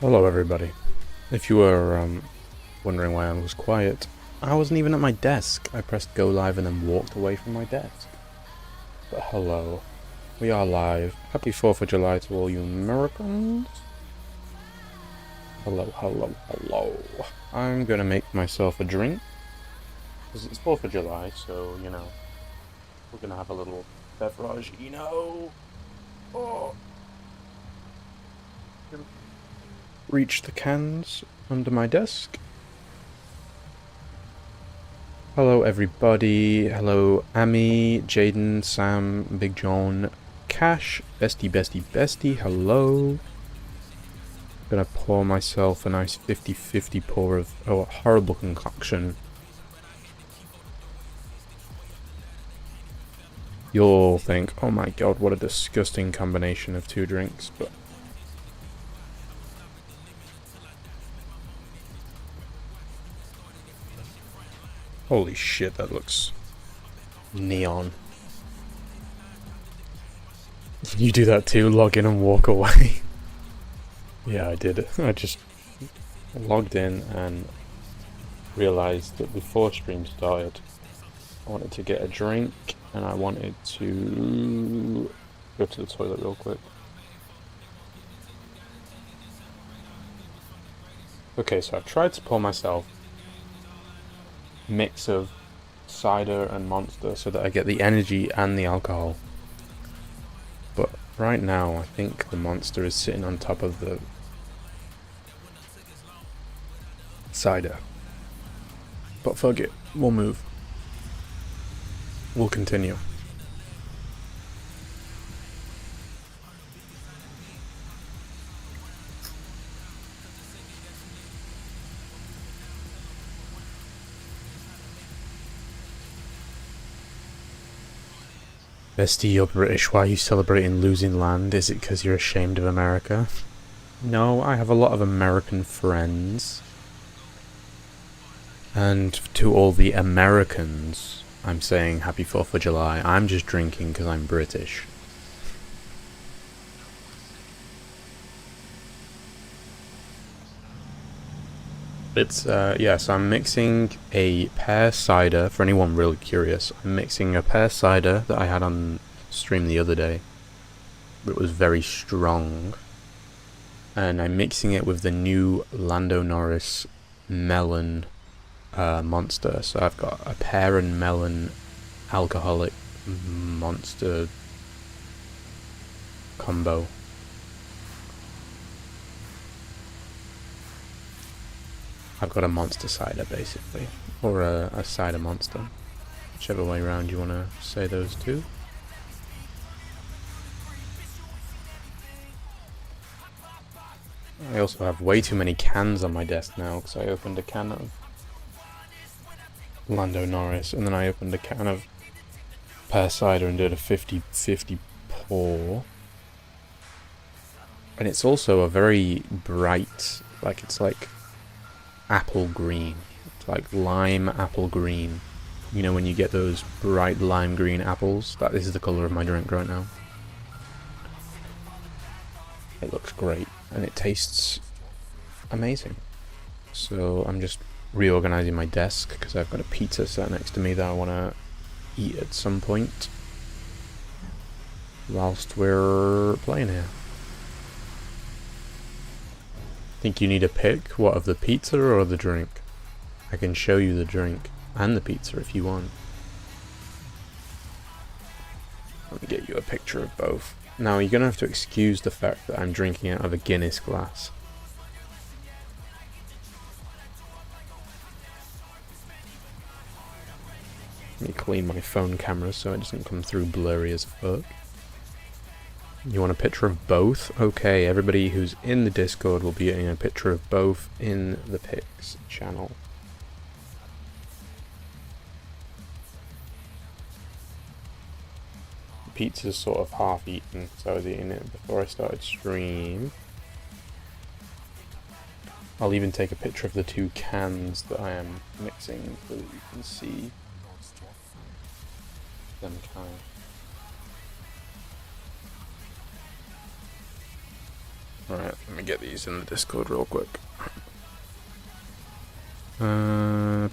Hello everybody. If you were wondering why I was quiet, I wasn't even at my desk. I pressed go live and then walked away from my desk. But hello. We are live. Happy 4th of July to all you Americans. Hello, hello, hello. I'm gonna make myself a drink. Because it's 4th of July, so, you know, we're gonna have a little beverage, you know. Oh. Reach the cans under my desk. Hello everybody, hello Amy, Jaden, Sam, Big John, Cash, bestie, hello. Gonna pour myself a nice 50-50 pour of a horrible concoction. You'll think, oh my god, what a disgusting combination of two drinks, but holy shit, that looks neon. You do that too, log in and walk away. Yeah, I did. I just logged in and realized that before stream started, I wanted to get a drink and I wanted to go to the toilet real quick. Okay, so I've tried to pour myself a mix of cider and Monster so that I get the energy and the alcohol. But right now, I think the Monster is sitting on top of the cider. But fuck it, we'll move. We'll continue. Bestie, you're British. Why are you celebrating losing land? Is it because you're ashamed of America? No, I have a lot of American friends. And to all the Americans, I'm saying happy 4th of July. I'm just drinking because I'm British. It's, yeah, so I'm mixing a pear cider, for anyone really curious. I'm mixing a pear cider that I had on stream the other day. It was very strong. And I'm mixing it with the new Lando Norris melon Monster. So I've got a pear and melon alcoholic Monster combo. I've got a Monster cider basically, or a cider monster, whichever way around you want to say those two. I also have way too many cans on my desk now because I opened a can of Lando Norris and then I opened a can of pear cider and did a 50-50 pour. And it's also a very bright, like it's like apple green. It's like lime apple green. You know when you get those bright lime green apples? That is the colour of my drink right now. It looks great and it tastes amazing. So I'm just reorganizing my desk because I've got a pizza sat next to me that I want to eat at some point whilst we're playing here. Think you need a pick? What, of the pizza or the drink? I can show you the drink and the pizza if you want. Let me get you a picture of both. Now you're gonna have to excuse the fact that I'm drinking out of a Guinness glass. Let me clean my phone camera so it doesn't come through blurry as fuck. You want a picture of both? Okay, everybody who's in the Discord will be getting a picture of both in the pics channel. The pizza's sort of half eaten, so I was eating it before I started stream. I'll even take a picture of the two cans that I am mixing so that you can see them kind of. Alright, let me get these in the Discord real quick.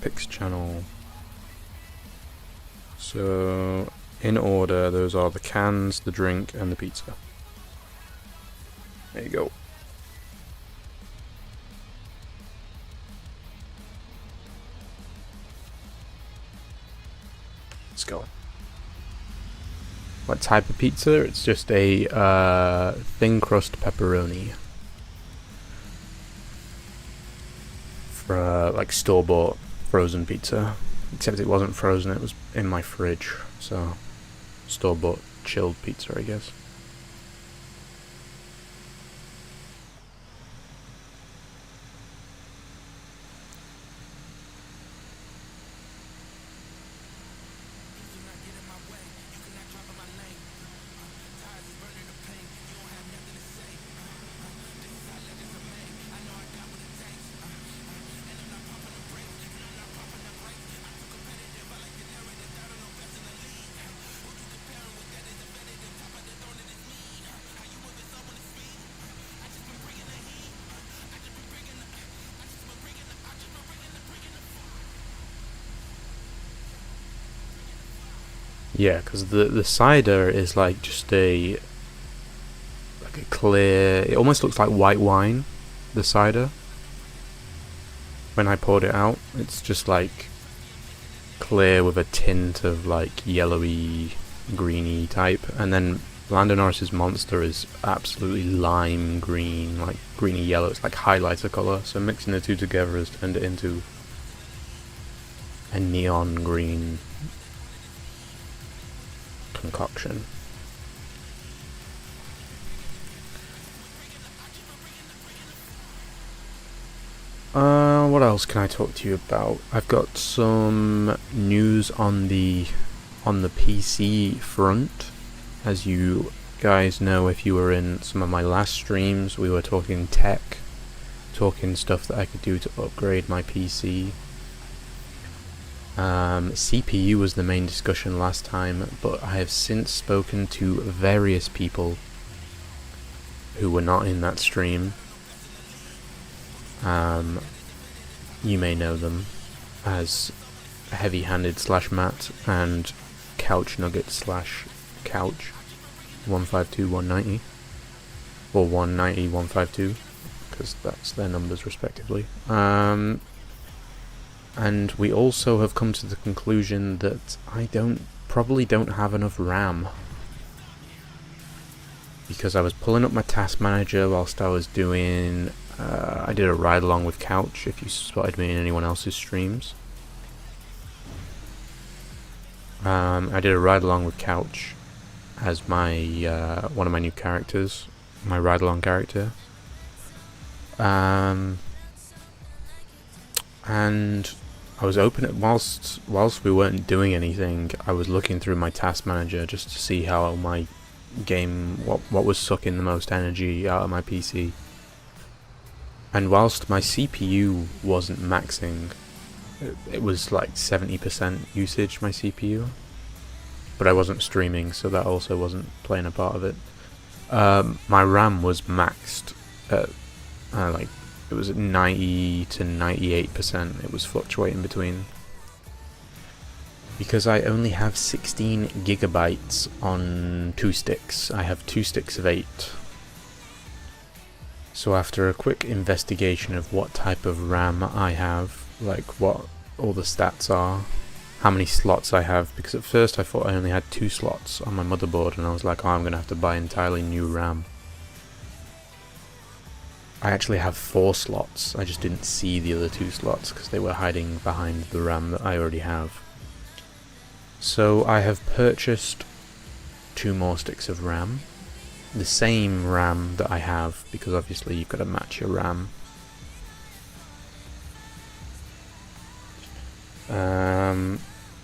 Pix channel. So, in order, those are the cans, the drink, and the pizza. There you go. Let's go. What type of pizza? It's just a thin crust pepperoni. For like store-bought frozen pizza. Except it wasn't frozen, it was in my fridge. So, store-bought chilled pizza, I guess. Yeah, because the cider is like just a clear. It almost looks like white wine. The cider. When I poured it out, it's just like clear with a tint of like yellowy, greeny type, and then Lando Norris's Monster is absolutely lime green, like greeny yellow. It's like highlighter color. So mixing the two together has turned it into a neon green concoction. What else can I talk to you about? I've got some news on the PC front. As you guys know, if you were in some of my last streams, we were talking tech, talking stuff that I could do to upgrade my PC. CPU was the main discussion last time, but I have since spoken to various people who were not in that stream. You may know them as Heavy-Handed / Matt and Couch Nugget / Couch 152 190 or 190 152, because that's their numbers respectively. And we also have come to the conclusion that I probably don't have enough RAM, because I was pulling up my task manager whilst I was doing I did a ride along with Couch, if you spotted me in anyone else's streams. I did a ride along with Couch as my one of my new characters, my ride along character. And I was whilst we weren't doing anything, I was looking through my task manager just to see how my game, what was sucking the most energy out of my PC. And whilst my CPU wasn't maxing, it was like 70% usage, my CPU. But I wasn't streaming, so that also wasn't playing a part of it. My RAM was maxed at like, it was at 90 to 98%. It was fluctuating between. Because I only have 16 gigabytes on 2 sticks. I have 2 sticks of 8. So after a quick investigation of what type of RAM I have, like what all the stats are, how many slots I have, because at first I thought I only had 2 slots on my motherboard, and I was like, oh, I'm going to have to buy entirely new RAM. I actually have 4 slots, I just didn't see the other 2 slots because they were hiding behind the RAM that I already have. So I have purchased 2 more sticks of RAM. The same RAM that I have, because obviously you've got to match your RAM.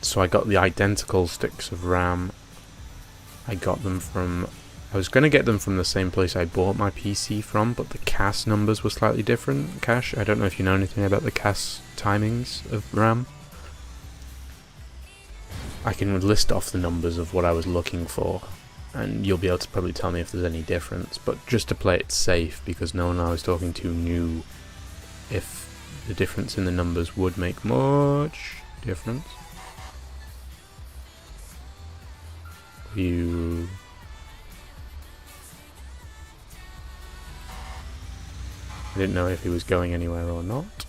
So I got the identical sticks of RAM. I got them from... I was going to get them from the same place I bought my PC from, but the CAS numbers were slightly different. Cash, I don't know if you know anything about the CAS timings of RAM. I can list off the numbers of what I was looking for. and you'll be able to probably tell me if there's any difference, but just to play it safe, because no one I was talking to knew if the difference in the numbers would make much difference. I didn't know if he was going anywhere or not.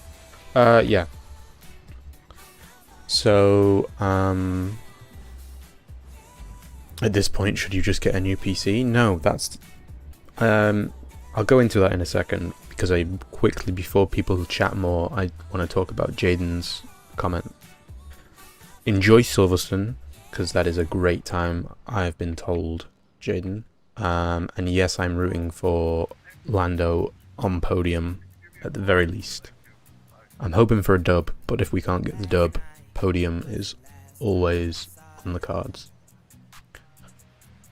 Yeah. So, at this point, should you just get a new PC? No, that's... I'll go into that in a second, because before people chat more, I want to talk about Jaden's comment. Enjoy Silverstone, because that is a great time, I've been told, Jaden. And yes, I'm rooting for Lando on podium, at the very least. I'm hoping for a dub, but if we can't get the dub, podium is always on the cards.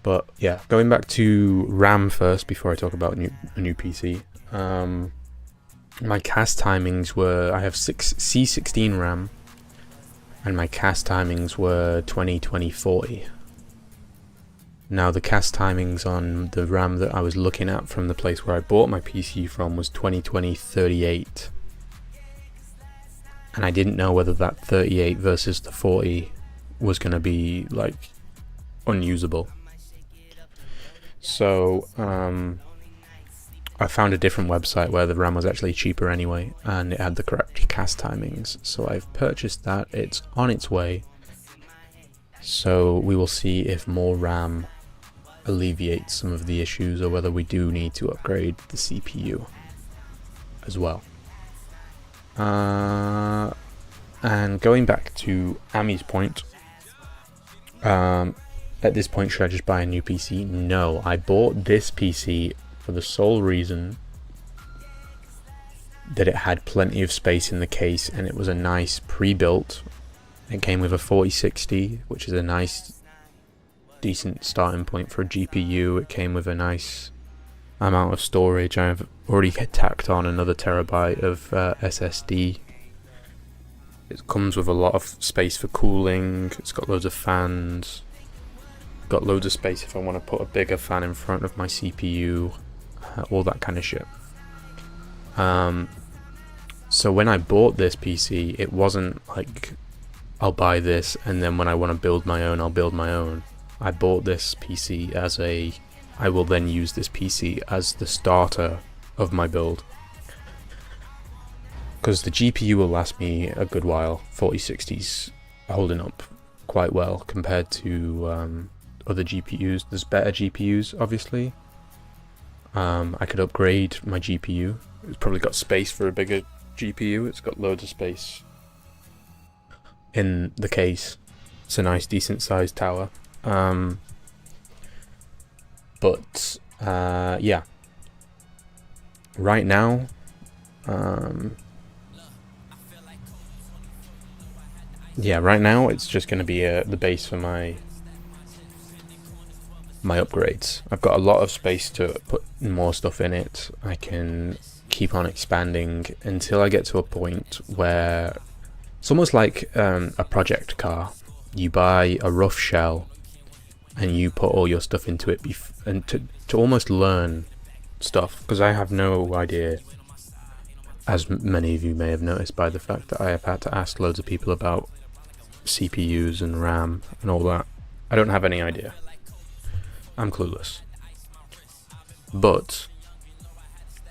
But yeah, going back to RAM first before I talk about a new PC. My cast timings were, I have C16 RAM, and my cast timings were 20/20/40. Now the cast timings on the RAM that I was looking at from the place where I bought my PC from was 20/20/38. And I didn't know whether that 38 versus the 40 was going to be like unusable. So I found a different website where the RAM was actually cheaper anyway, and it had the correct cast timings. So I've purchased that. It's on its way. So we will see if more RAM alleviates some of the issues, or whether we do need to upgrade the CPU as well. And going back to Ami's point, at this point, should I just buy a new PC? No, I bought this PC for the sole reason that it had plenty of space in the case, and it was a nice pre-built. It came with a 4060, which is a nice, decent starting point for a GPU. It came with a nice amount of storage. I've already tacked on another terabyte of SSD. It comes with a lot of space for cooling. It's got loads of fans. Got loads of space if I want to put a bigger fan in front of my CPU, all that kind of shit. So when I bought this PC, it wasn't like I'll buy this and then when I want to build my own, I'll build my own. I bought this PC as I will then use this PC as the starter of my build, because the GPU will last me a good while. 4060's holding up quite well compared to other GPUs. There's better GPUs, obviously. I could upgrade my GPU. It's probably got space for a bigger GPU. It's got loads of space in the case. It's a nice, decent sized tower. Yeah. Right now, it's just going to be the base for my upgrades. I've got a lot of space to put more stuff in it. I can keep on expanding until I get to a point where it's almost like a project car. You buy a rough shell and you put all your stuff into it and to almost learn stuff, because I have no idea, as many of you may have noticed by the fact that I have had to ask loads of people about CPUs and RAM and all that. I don't have any idea. I'm clueless. But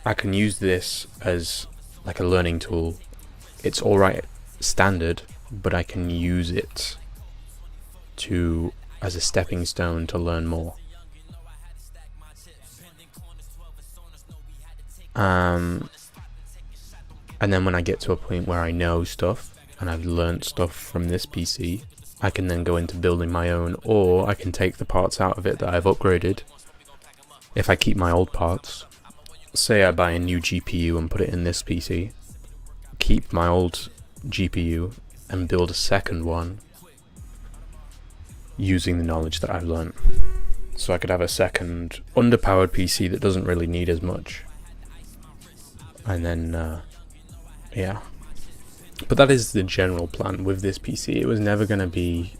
I can use this as like a learning tool. It's alright standard, but I can use it as a stepping stone to learn more. And then when I get to a point where I know stuff and I've learnt stuff from this PC, I can then go into building my own, or I can take the parts out of it that I've upgraded. If I keep my old parts, say I buy a new GPU and put it in this PC, keep my old GPU and build a second one using the knowledge that I've learnt. So I could have a second underpowered PC that doesn't really need as much. And then, yeah. But that is the general plan with this PC. It was never going to be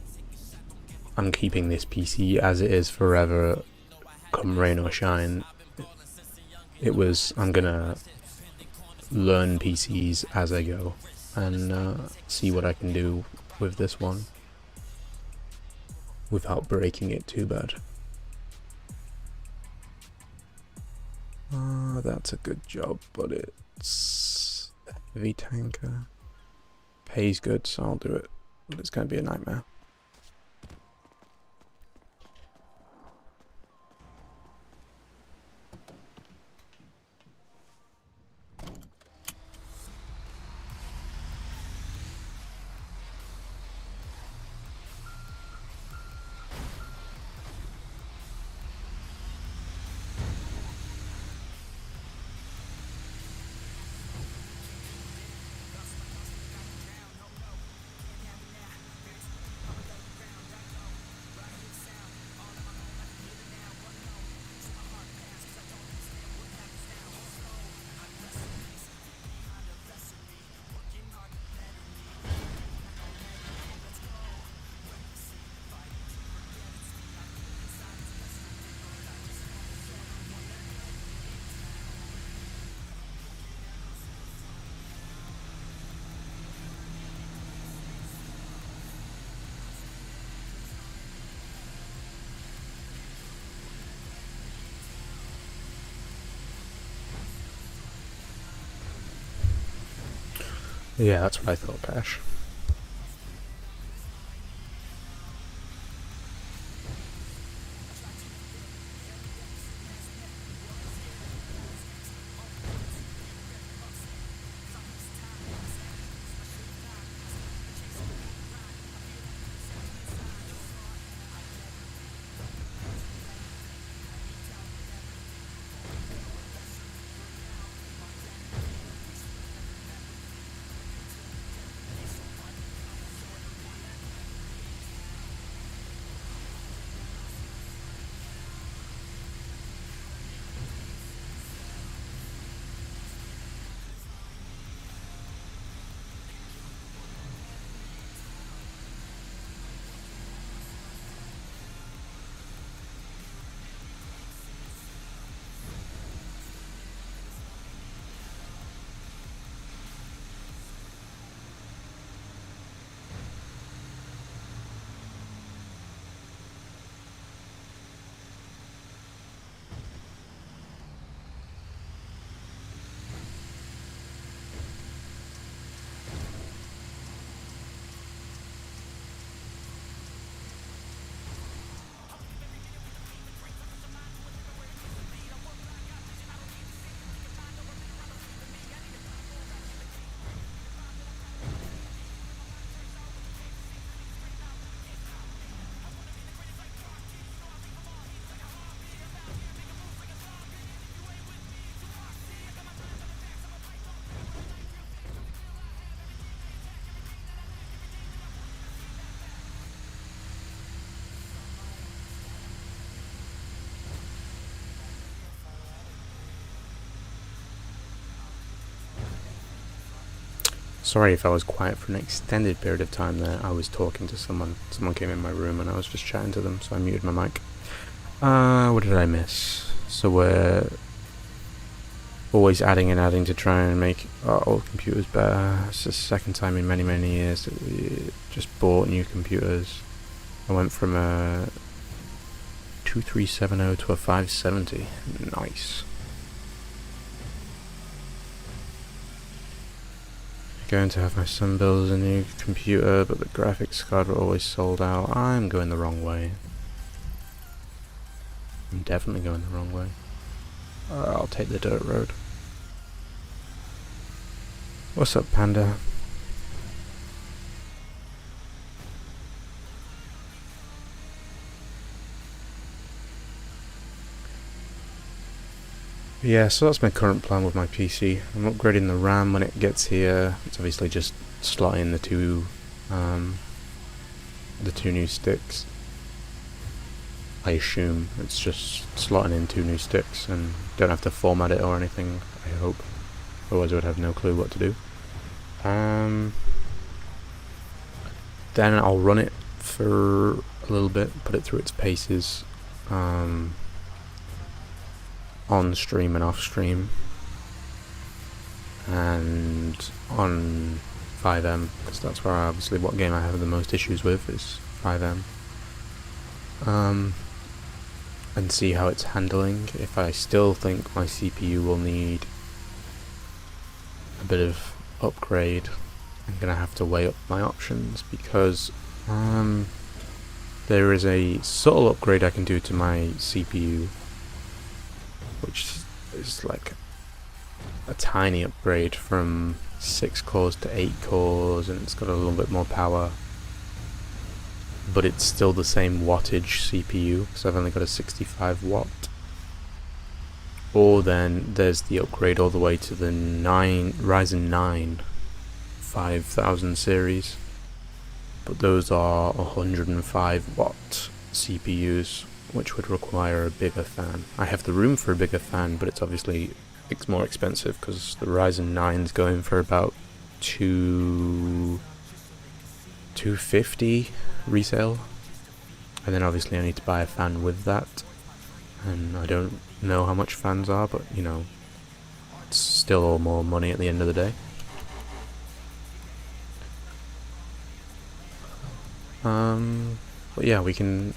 I'm keeping this PC as it is forever, come rain or shine. I'm gonna learn PCs as I go and see what I can do with this one without breaking it too bad. That's a good job, but it's a heavy tanker. Pays good, so I'll do it, but it's going to be a nightmare. Yeah, that's what I thought, Cash. Sorry if I was quiet for an extended period of time there. I was talking to someone. Someone came in my room and I was just chatting to them, so I muted my mic. What did I miss? So we're always adding and adding to try and make our old computers better. It's the second time in many, many years that we just bought new computers. I went from a 2370 to a 570. Nice. Going to have my son build a new computer, but the graphics card were always sold out. I'm going the wrong way. I'm definitely going the wrong way. I'll take the dirt road. What's up, Panda? Yeah, so that's my current plan with my PC. I'm upgrading the RAM when it gets here. It's obviously just slotting the two new sticks. I assume it's just slotting in two new sticks and don't have to format it or anything, I hope. Otherwise I would have no clue what to do. Then I'll run it for a little bit, put it through its paces on stream and off stream, and on 5M, because that's where obviously what game I have the most issues with is 5M, and see how it's handling. If I still think my CPU will need a bit of upgrade, I'm gonna have to weigh up my options, because there is a subtle upgrade I can do to my CPU, which is like a tiny upgrade from 6 cores to 8 cores, and it's got a little bit more power, but it's still the same wattage CPU, because I've only got a 65 watt. Or then there's the upgrade all the way to the Ryzen 9 5000 series, but those are 105 watt CPUs, which would require a bigger fan. I have the room for a bigger fan, but it's obviously more expensive, because the Ryzen 9's going for about $250 resale, and then obviously I need to buy a fan with that, and I don't know how much fans are, but you know, it's still all more money at the end of the day. But yeah, we can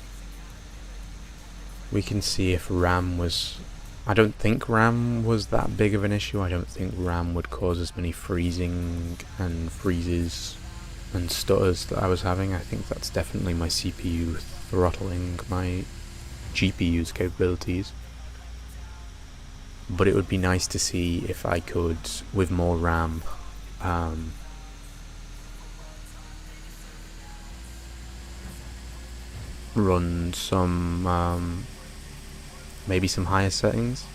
see if RAM was... I don't think RAM was that big of an issue. I don't think RAM would cause as many freezing and freezes and stutters that I was having. I think that's definitely my CPU throttling my GPU's capabilities. But it would be nice to see if I could, with more RAM, run some, maybe some higher settings.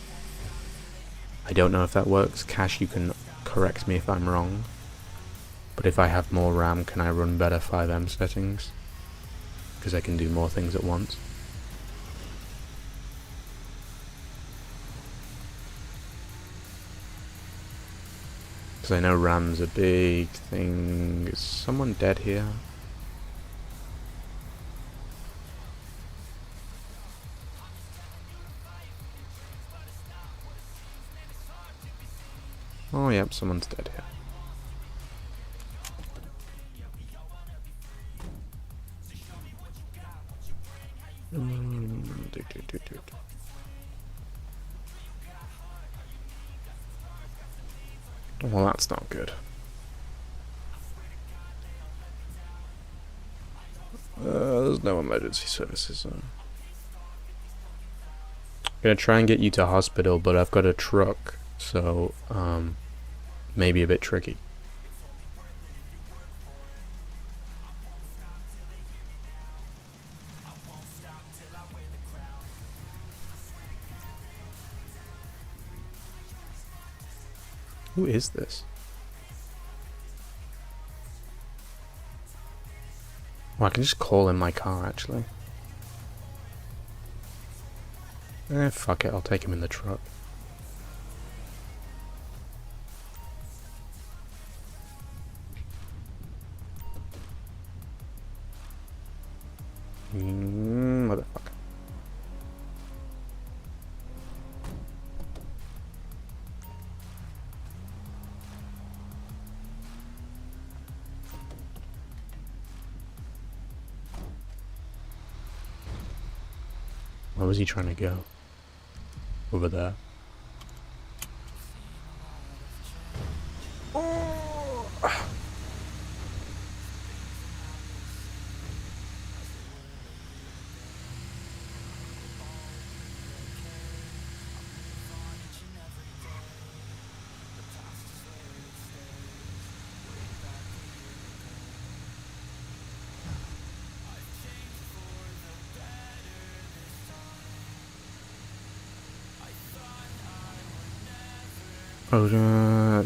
I don't know if that works. Cash, you can correct me if I'm wrong. But if I have more RAM, can I run better 5M settings? Because I can do more things at once. Because I know RAM's a big thing. Is someone dead here? Oh yep, someone's dead here. Well, that's not good. There's no emergency services. I'm gonna try and get you to hospital, but I've got a truck, so maybe a bit tricky. Who is this? Well, I can just call in my car, actually. Fuck it, I'll take him in the truck. Motherfucker. Where was he trying to go? Over there.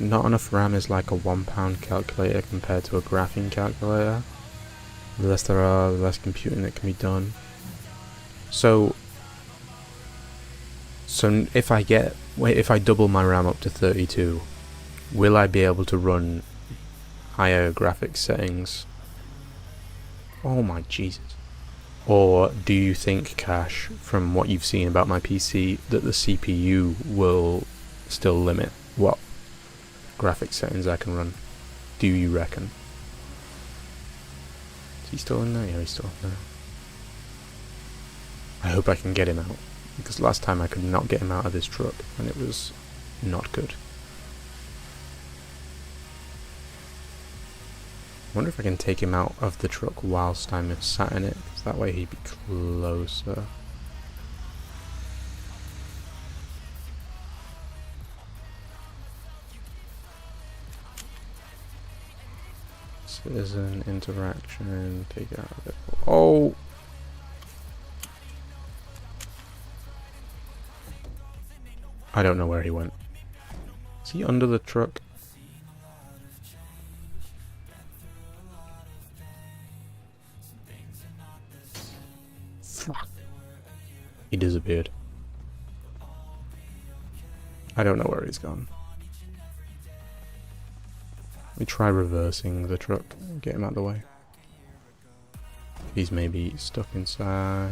Not enough RAM is like a £1 calculator compared to a graphing calculator. The less there are, the less computing that can be done. So if I double my RAM up to 32, will I be able to run higher graphics settings? Oh my Jesus. Or do you think, Cash, from what you've seen about my PC, that the CPU will still limit what graphics settings I can run? Do you reckon? Is he still in there? Yeah, he's still in there. I hope I can get him out, because last time I could not get him out of this truck, and it was not good. I wonder if I can take him out of the truck whilst I'm sat in it, because that way he'd be closer. Citizen interaction, take out of it. Oh! I don't know where he went. Is he under the truck? Fuck. He disappeared. I don't know where he's gone. Let me try reversing the truck and get him out of the way. He's maybe stuck inside.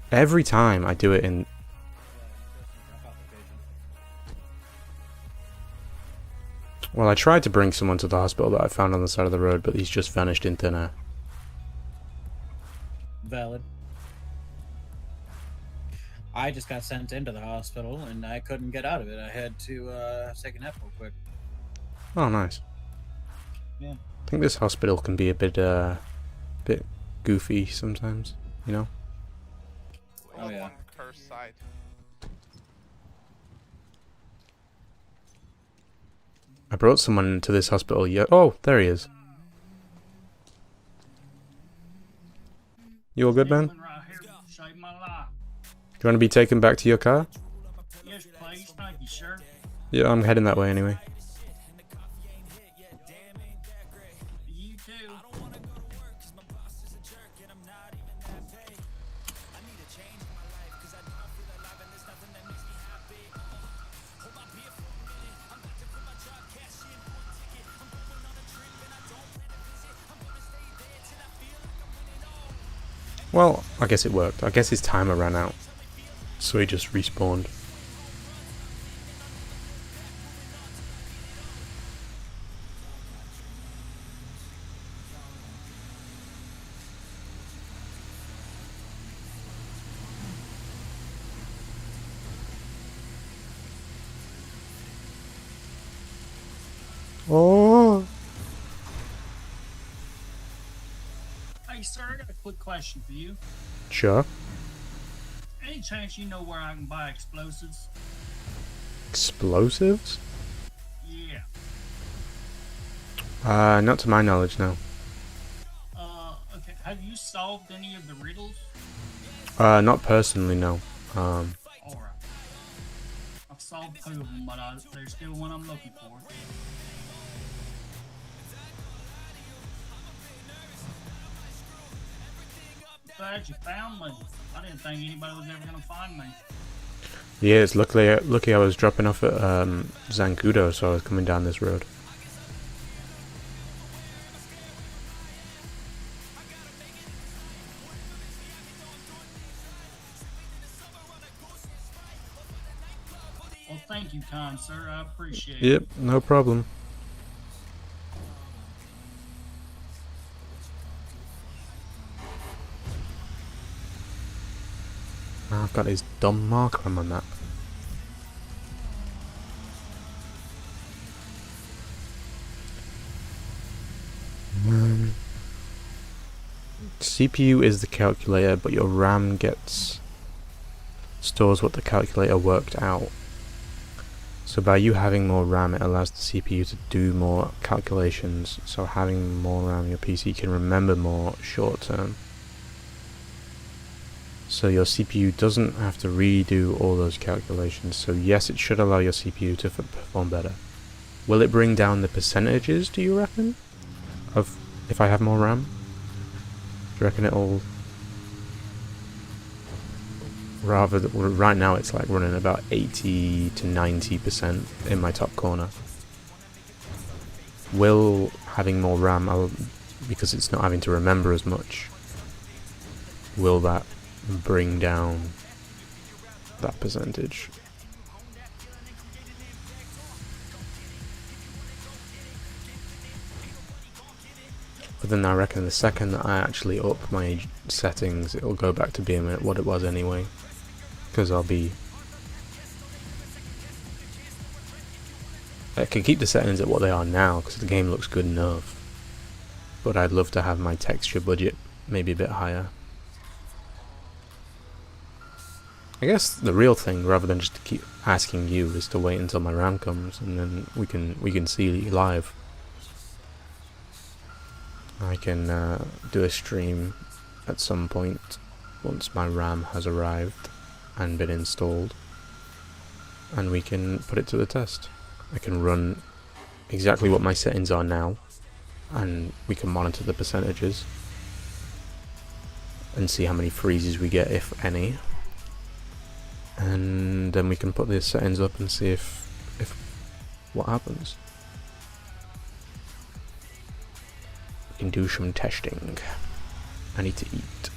Every time I do it in... Well, I tried to bring someone to the hospital that I found on the side of the road, but he's just vanished in thin air. Valid. I just got sent into the hospital and I couldn't get out of it. I had to take a nap real quick. Oh, nice. Yeah. I think this hospital can be a bit goofy sometimes, you know? Oh, yeah. On the cursed side. I brought someone to this hospital yet. Oh, there he is. You all good, man? Do you want to be taken back to your car? Yes, please. Thank you, sir. Yeah, I'm heading that way anyway. You too. Well, I guess it worked. I guess his timer ran out. So he just respawned. Oh! Hey, sir, I got a quick question for you. Sure. Any chance you know where I can buy explosives? Explosives? Yeah. Not to my knowledge, no. Okay. Have you solved any of the riddles? Not personally, no. Alright. I've solved 2 of them, but there's still one I'm looking for. Glad you found me. I didn't think anybody was ever gonna find me. Yeah, it's lucky I was dropping off at Zancudo, so I was coming down this road. Well, thank you, kind sir. I appreciate it. Yep, no problem. I've got his dumb marker on my map. CPU is the calculator, but your RAM stores what the calculator worked out. So by you having more RAM, it allows the CPU to do more calculations. So having more RAM, your PC can remember more short term. So your CPU doesn't have to redo all those calculations. So yes, it should allow your CPU to perform better. Will it bring down the percentages, do you reckon? Of if I have more RAM? Do you reckon it'll... right now it's like running about 80 to 90% in my top corner. Will having more RAM, because it's not having to remember as much, will that bring down that percentage? But then I reckon the second that I actually up my settings, it'll go back to being what it was anyway, because I can keep the settings at what they are now because the game looks good enough, but I'd love to have my texture budget maybe a bit higher. I guess the real thing, rather than just to keep asking you, is to wait until my RAM comes and then we can see live. I can do a stream at some point once my RAM has arrived and been installed, and we can put it to the test. I can run exactly what my settings are now, and we can monitor the percentages and see how many freezes we get, if any, and then we can put the settings up and see if what happens. We can do some testing. I need to eat.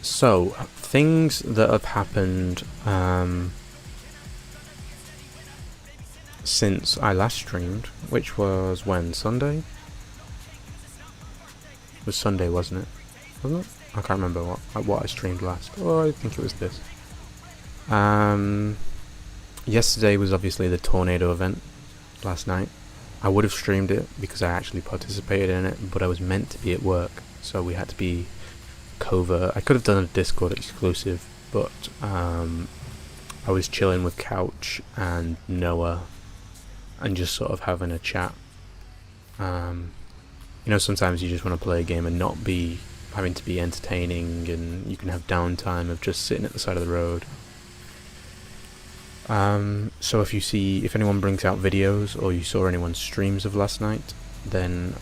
So, things that have happened since I last streamed, which was when? Sunday? It was Sunday, wasn't it? Wasn't it? I can't remember what I streamed last. Oh, I think it was this. Yesterday was obviously the tornado event last night. I would have streamed it because I actually participated in it, but I was meant to be at work, so we had to be covert. I could have done a Discord exclusive, but I was chilling with Couch and Noah and just sort of having a chat. You know, sometimes you just want to play a game and not be having to be entertaining, and you can have downtime of just sitting at the side of the road. So if anyone brings out videos or you saw anyone's streams of last night, then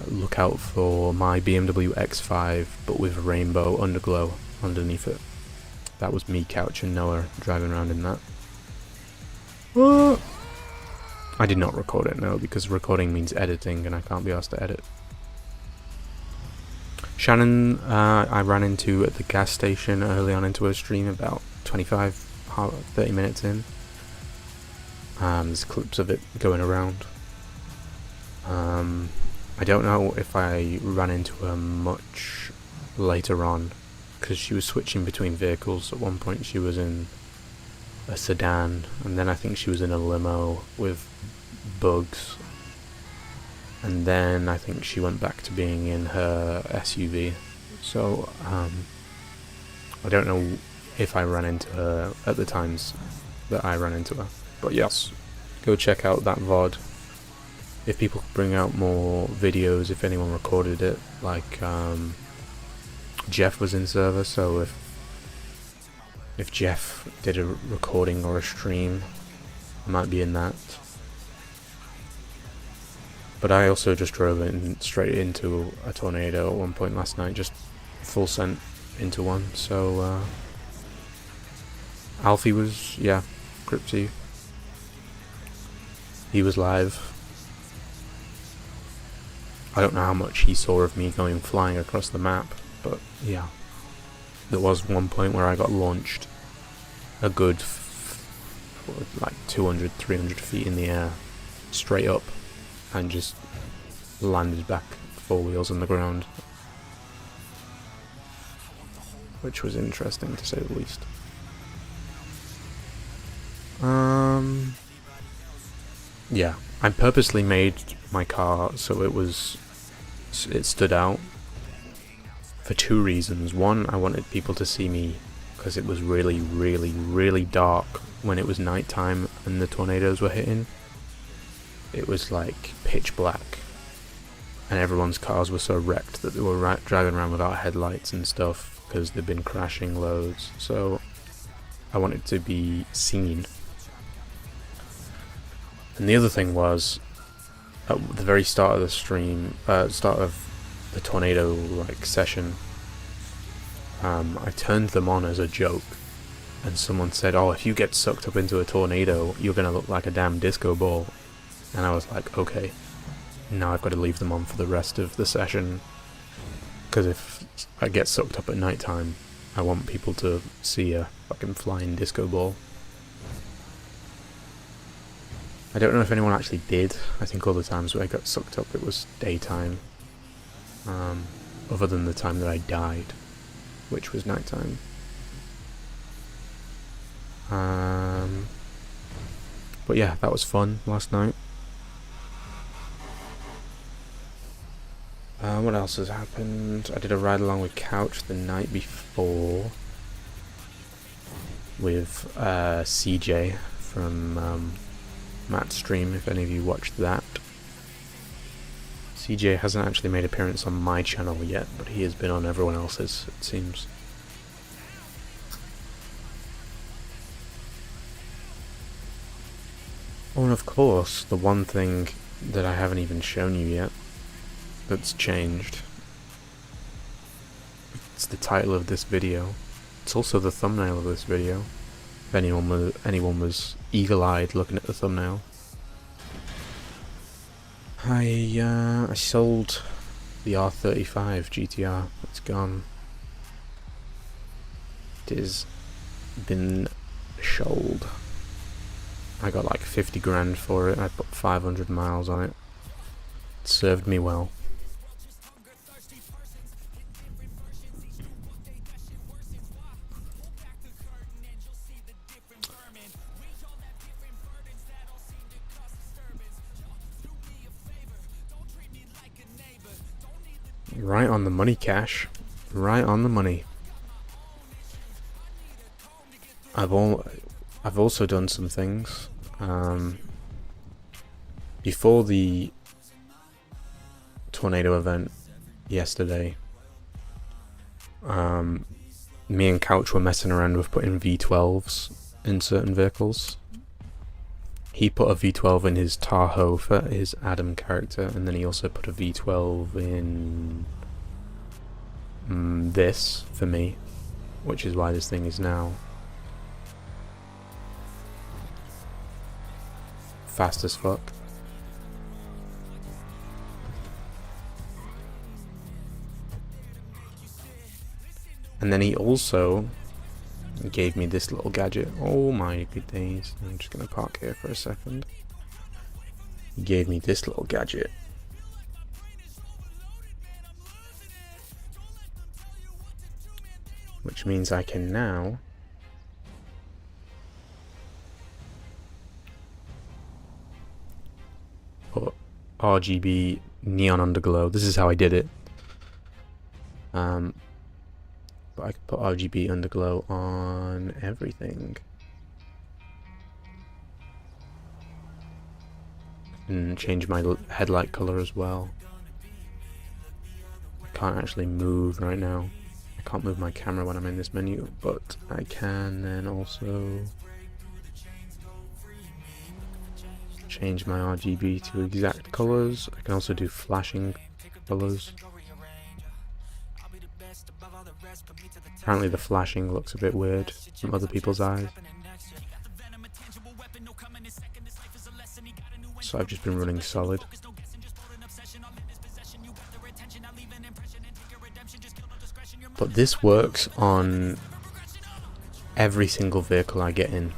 look out for my BMW X5 but with rainbow underglow underneath it. That was me, Couch and Noah driving around in that. I did not record it, no, because recording means editing and I can't be asked to edit. Shannon I ran into at the gas station early on into her stream, about 30 minutes in. There's clips of it going around. I don't know if I ran into her much later on, because she was switching between vehicles. At one point she was in a sedan, and then I think she was in a limo with bugs, and then I think she went back to being in her SUV. So I don't know if I ran into her at the times that I ran into her, but yes, go check out that VOD. If people bring out more videos, if anyone recorded it, like Jeff was in server, so if Jeff did a recording or a stream, I might be in that. But I also just drove straight into a tornado at one point last night, just full sent into one. So Alfie was, yeah, Crypty. He was live. I don't know how much he saw of me going flying across the map, but yeah. There was one point where I got launched a good like 200, 300 feet in the air, straight up, and just landed back 4 wheels on the ground, which was interesting to say the least. Yeah, I purposely made my car so it stood out for two reasons. One, I wanted people to see me because it was really, really, really dark when it was nighttime and the tornadoes were hitting. It was like pitch black, and everyone's cars were so wrecked that they were driving around without headlights and stuff because they've been crashing loads. So I wanted to be seen. And the other thing was, at the very start of the stream, start of the tornado session, I turned them on as a joke, and someone said, "Oh, if you get sucked up into a tornado, you're gonna look like a damn disco ball." And I was like, okay, now I've got to leave them on for the rest of the session, because if I get sucked up at night time, I want people to see a fucking flying disco ball. I don't know if anyone actually did. I think all the times where I got sucked up it was daytime, other than the time that I died, which was nighttime. But yeah, that was fun last night. What else has happened? I did a ride along with Couch the night before with CJ from Matt's stream, if any of you watched that. CJ hasn't actually made an appearance on my channel yet, but he has been on everyone else's, it seems. Oh, and of course, the one thing that I haven't even shown you yet that's changed. It's the title of this video. It's also the thumbnail of this video. If anyone was eagle-eyed looking at the thumbnail. I sold the R35 GTR. It's gone. It has been sold. I got like 50 grand for it. I put 500 miles on it. It served me well. Right on the money, Cash. Right on the money. I've also done some things. Before the tornado event yesterday, me and Couch were messing around with putting V12s in certain vehicles. He put a V12 in his Tahoe for his Adam character, and then he also put a V12 in this for me, which is why this thing is now fast as fuck. And then he also gave me this little gadget. Oh my good days. I'm just gonna park here for a second. He gave me this little gadget. Which means I can now put RGB neon underglow. This is how I did it. But I can put RGB underglow on everything. And change my headlight color as well. I can't actually move right now. I can't move my camera when I'm in this menu, but I can then also change my RGB to exact colors. I can also do flashing colors. Apparently the flashing looks a bit weird from other people's eyes. So I've just been running solid. But this works on every single vehicle I get in.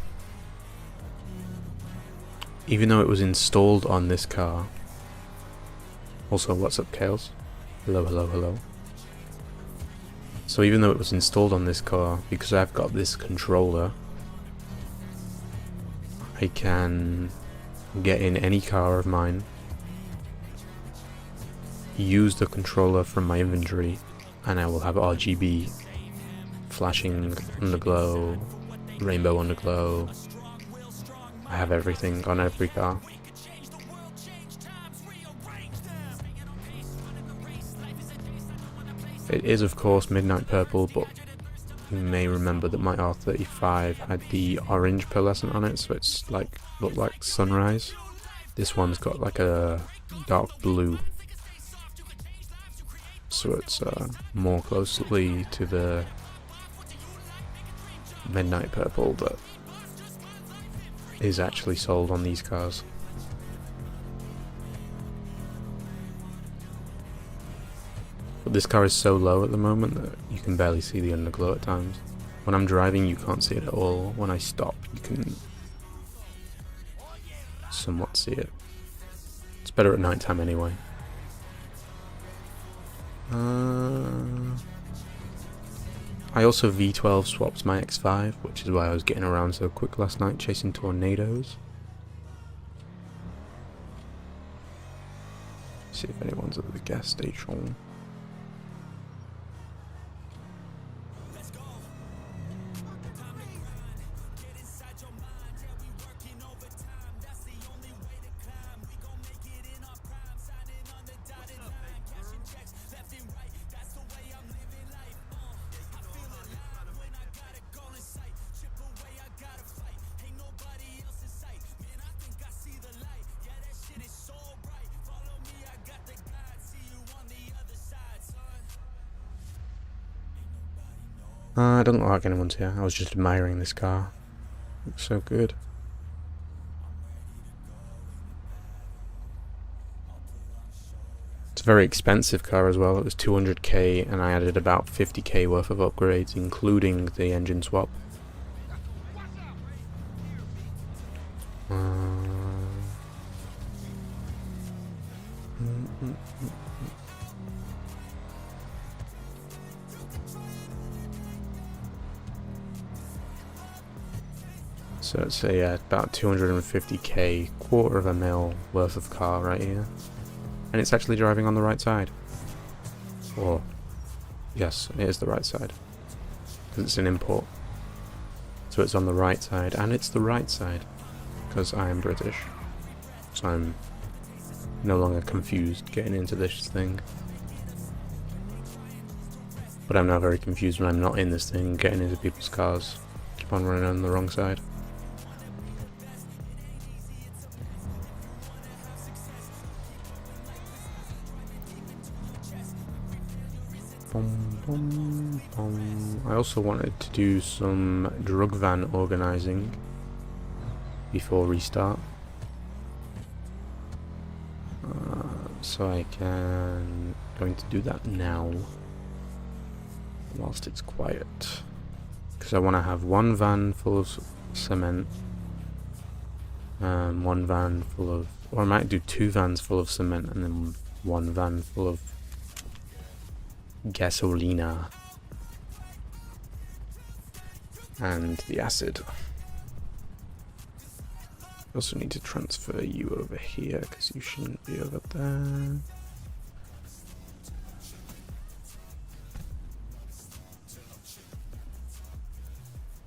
Even though it was installed on this car. Also, what's up, Kales? Hello, hello, hello. So even though it was installed on this car, because I've got this controller, I I can get in any car of mine, use the controller from my inventory, and I will have RGB flashing underglow, rainbow underglow. I have everything on every car. It is of course midnight purple, but you may remember that my R35 had the orange pearlescent on it, so it's like looked like sunrise. This one's got like a dark blue, so it's more closely to the midnight purple that is actually sold on these cars. But this car is so low at the moment that you can barely see the underglow at times. When I'm driving you can't see it at all. When I stop you can somewhat see it. It's better at night time anyway. I also V12 swapped my X5, which is why I was getting around so quick last night chasing tornadoes. See if anyone's at the gas station. I don't look like anyone's here. I was just admiring this car. It looks so good. It's a very expensive car as well. It was 200k and I added about 50k worth of upgrades, including the engine swap. So it's about 250k, quarter of a mil worth of car right here. And it's actually driving on the right side. Or, yes, it is the right side. Because it's an import. So it's on the right side, and it's the right side. Because I am British. So I'm no longer confused getting into this thing. But I'm now very confused when I'm not in this thing, getting into people's cars. Keep on running on the wrong side. I also wanted to do some drug van organising before restart, so I can going to do that now whilst it's quiet, because I want to have one van full of cement, one van full of, or I might do two vans full of cement and then one van full of gasolina and the acid. I also need to transfer you over here because you shouldn't be over there.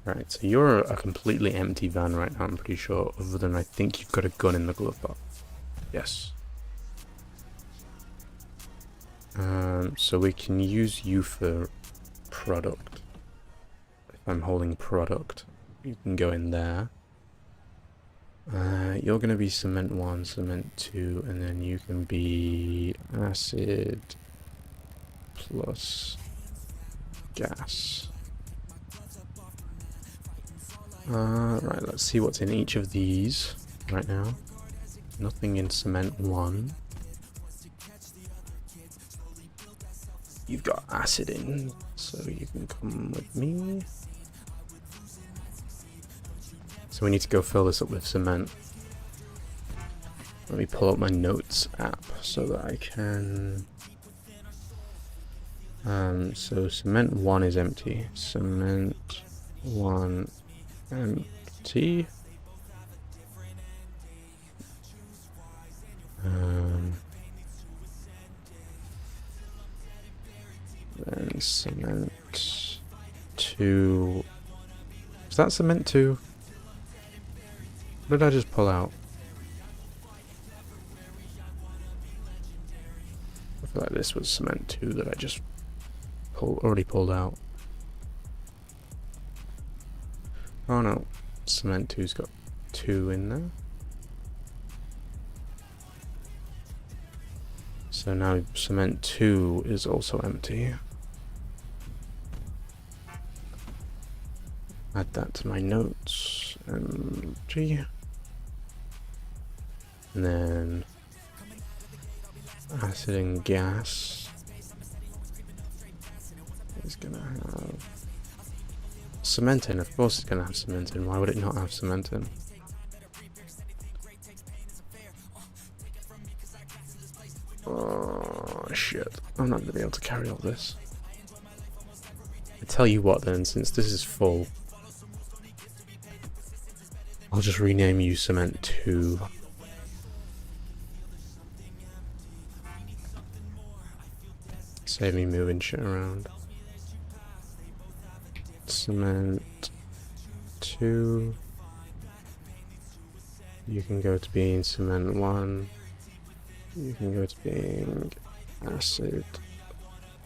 Right, so you're a completely empty van right now, I'm pretty sure, other than I think you've got a gun in the glove box. Yes. So we can use you for product. If I'm holding product, you can go in there. You're going to be cement 1, cement 2, and then you can be acid plus gas. Right, let's see what's in each of these right now. Nothing in cement 1. You've got acid in, so you can come with me. So we need to go fill this up with cement. Let me pull up my notes app so that I can... so cement 1 is empty. Cement 1 empty. Then cement 2. Is that cement 2? What did I just pull out? I feel like this was cement 2 that I just already pulled out. Oh no, cement 2's got 2 in there. So now cement 2 is also empty. Add that to my notes. G. And then acid and gas is gonna have cement in. Of course it's gonna have cement in. Why would it not have cement in? Oh shit, I'm not gonna be able to carry all this. I tell you what then, since this is full, I'll just rename you cement 2. Save me moving shit around. Cement 2. You can go to being cement 1. You can go to being acid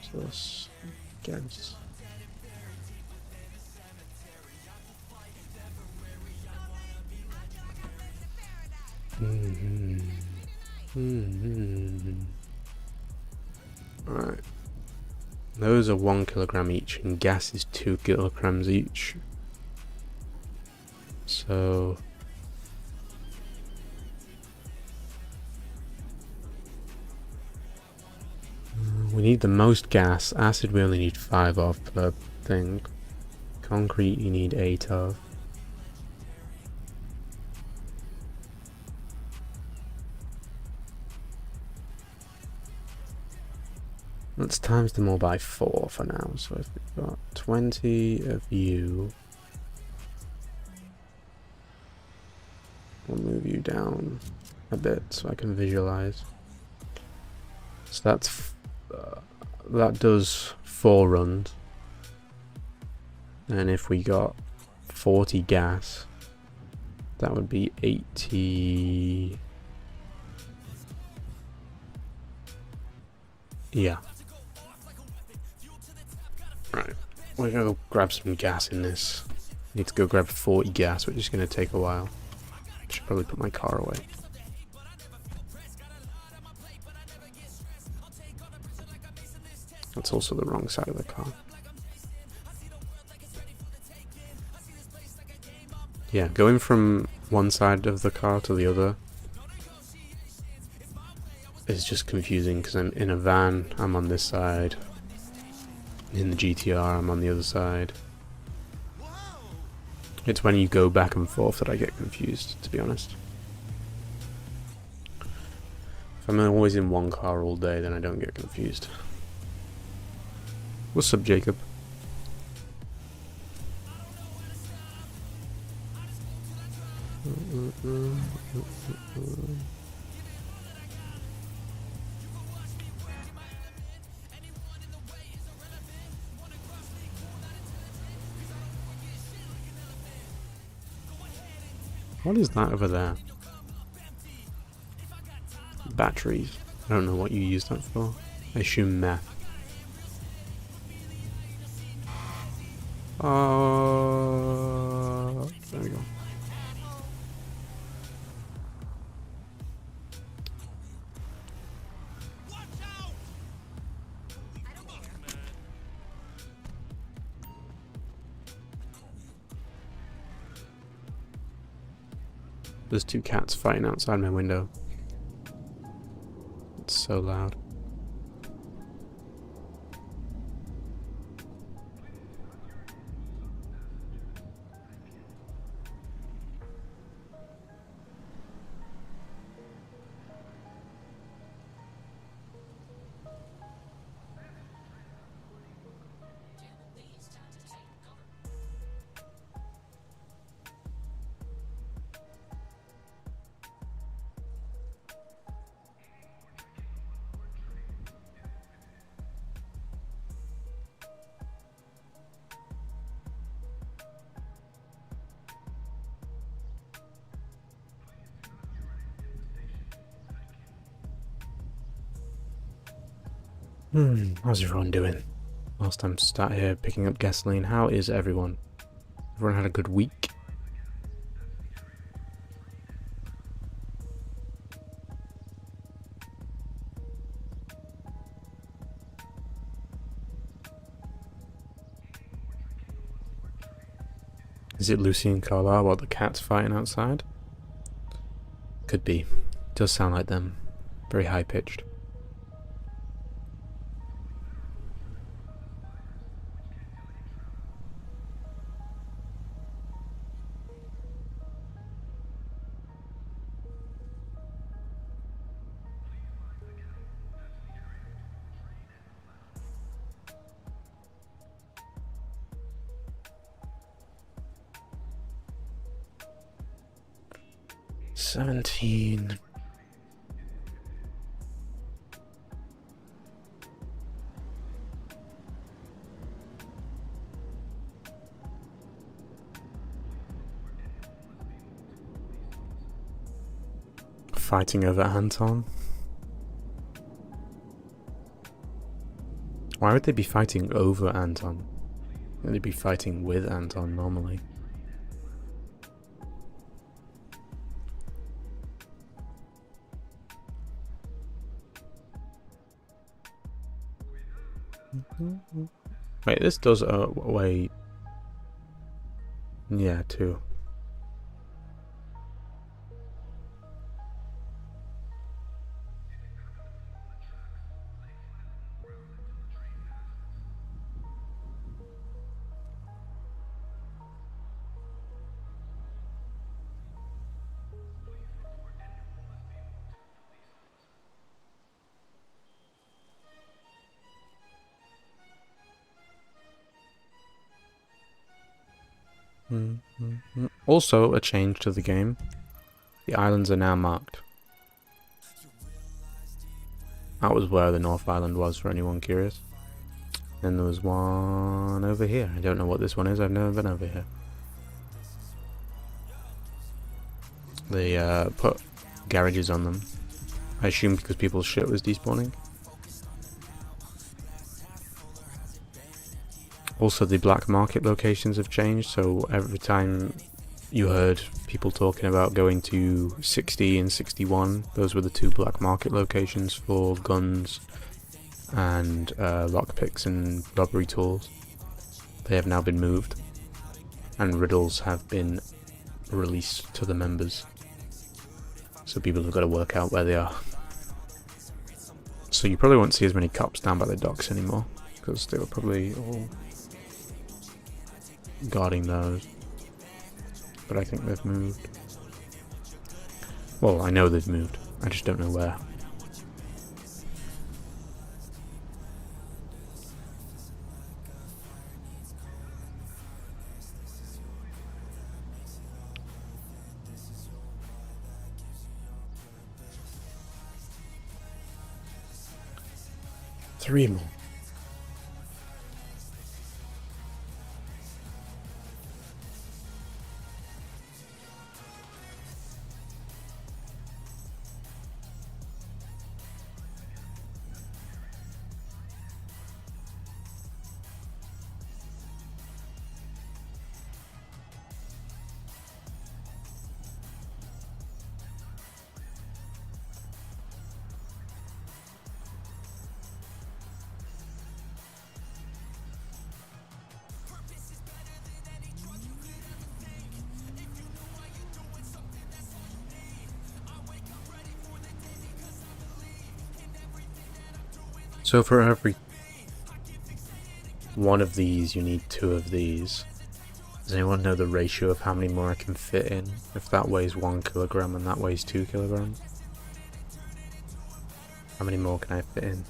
plus gas. Alright. Those are 1 kilogram each, and gas is 2 kilograms each. So we need the most gas. Acid we only need 5 of per thing. Concrete you need 8 of. Let's times them all by 4 for now. So if we've got 20 of you, we'll move you down a bit so I can visualize. So that's that does 4 runs. And if we got 40 gas, that would be 80. Yeah. Right, we're gonna go grab some gas in this. Need to go grab 40 gas, which is gonna take a while. Should probably put my car away. That's also the wrong side of the car. Yeah, going from one side of the car to the other is just confusing because I'm in a van, I'm on this side. In the GTR, I'm on the other side. It's when you go back and forth that I get confused, to be honest. If I'm always in one car all day, then I don't get confused. What's up, Jacob? What is that over there? Batteries. I don't know what you use that for. I assume meth. There we go. There's 2 cats fighting outside my window. It's so loud. How's everyone doing? Whilst I'm sat here picking up gasoline, how is everyone? Everyone had a good week? Is it Lucy and Carlisle while the cat's fighting outside? Could be. Does sound like them. Very high pitched. $17. Fighting over Anton? Why would they be fighting over Anton? They'd be fighting with Anton normally. Wait, this does wait. Yeah, 2. Also, a change to the game. The islands are now marked. That was where the North Island was, for anyone curious. Then there was one over here. I don't know what this one is. I've never been over here. They put garages on them. I assume because people's shit was despawning. Also, the black market locations have changed, so every time you heard people talking about going to 60 and 61, those were the 2 black market locations for guns and lockpicks and robbery tools. They have now been moved, and riddles have been released to the members. So people have got to work out where they are. So you probably won't see as many cops down by the docks anymore, because they were probably all guarding those. But I think they've moved. Well, I know they've moved. I just don't know where. Three more. So for every one of these, you need 2 of these. Does anyone know the ratio of how many more I can fit in? If that weighs 1 kilogram and that weighs 2 kilograms? How many more can I fit in?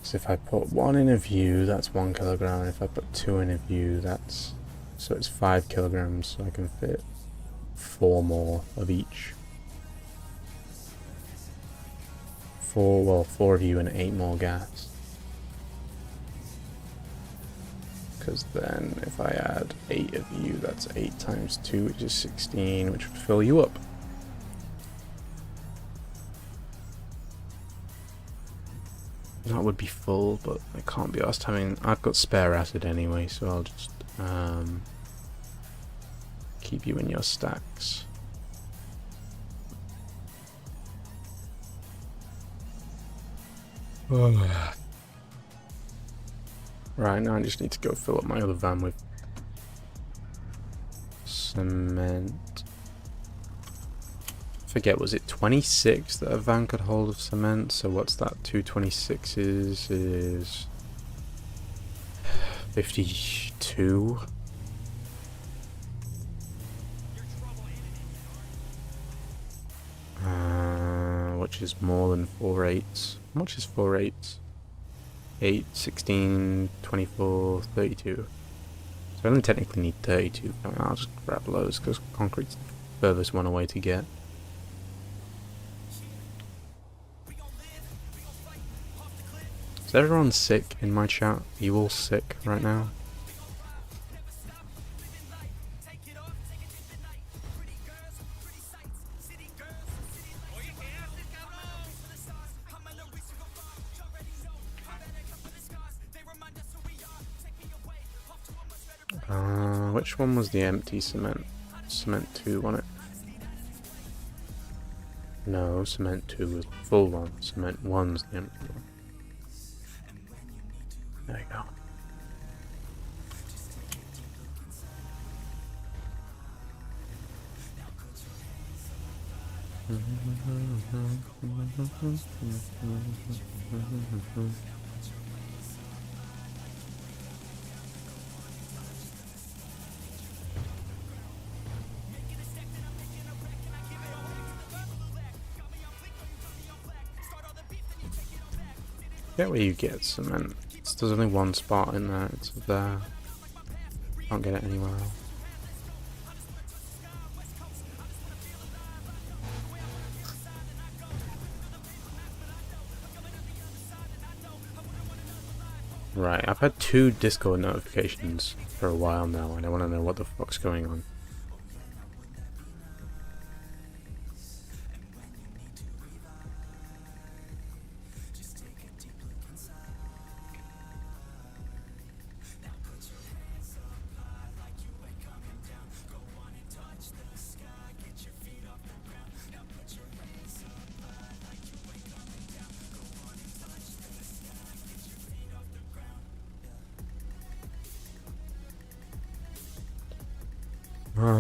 So if I put 1 in a view, that's 1 kilogram. And if I put 2 in a view, that's... so it's 5 kilograms, so I can fit 4 more of each. 4 of you and 8 more gas. Because then if I add 8 of you, that's 8 times 2, which is 16, which would fill you up. That would be full, but I can't be asked having... I've got spare acid anyway, so I'll just keep you in your stacks. Oh. Right, now I just need to go fill up my other van with cement. Forget, was it 26 that a van could hold of cement? So what's that? 226s is 52. Which is more than 4/8. How much is 4/8? 8, 16, 24, 32. So I only technically need 32. I mean, I'll just grab loads because concrete's the furthest one away to get. Is everyone sick in my chat? Are you all sick right now? Which one was the empty cement? Cement 2 on it. No, cement 2 was the full one. Cement 1's the empty one. There you go. Get where you get cement. There's only one spot in there. It's there. Can't get it anywhere else. Right, I've had 2 Discord notifications for a while now, and I want to know what the fuck's going on.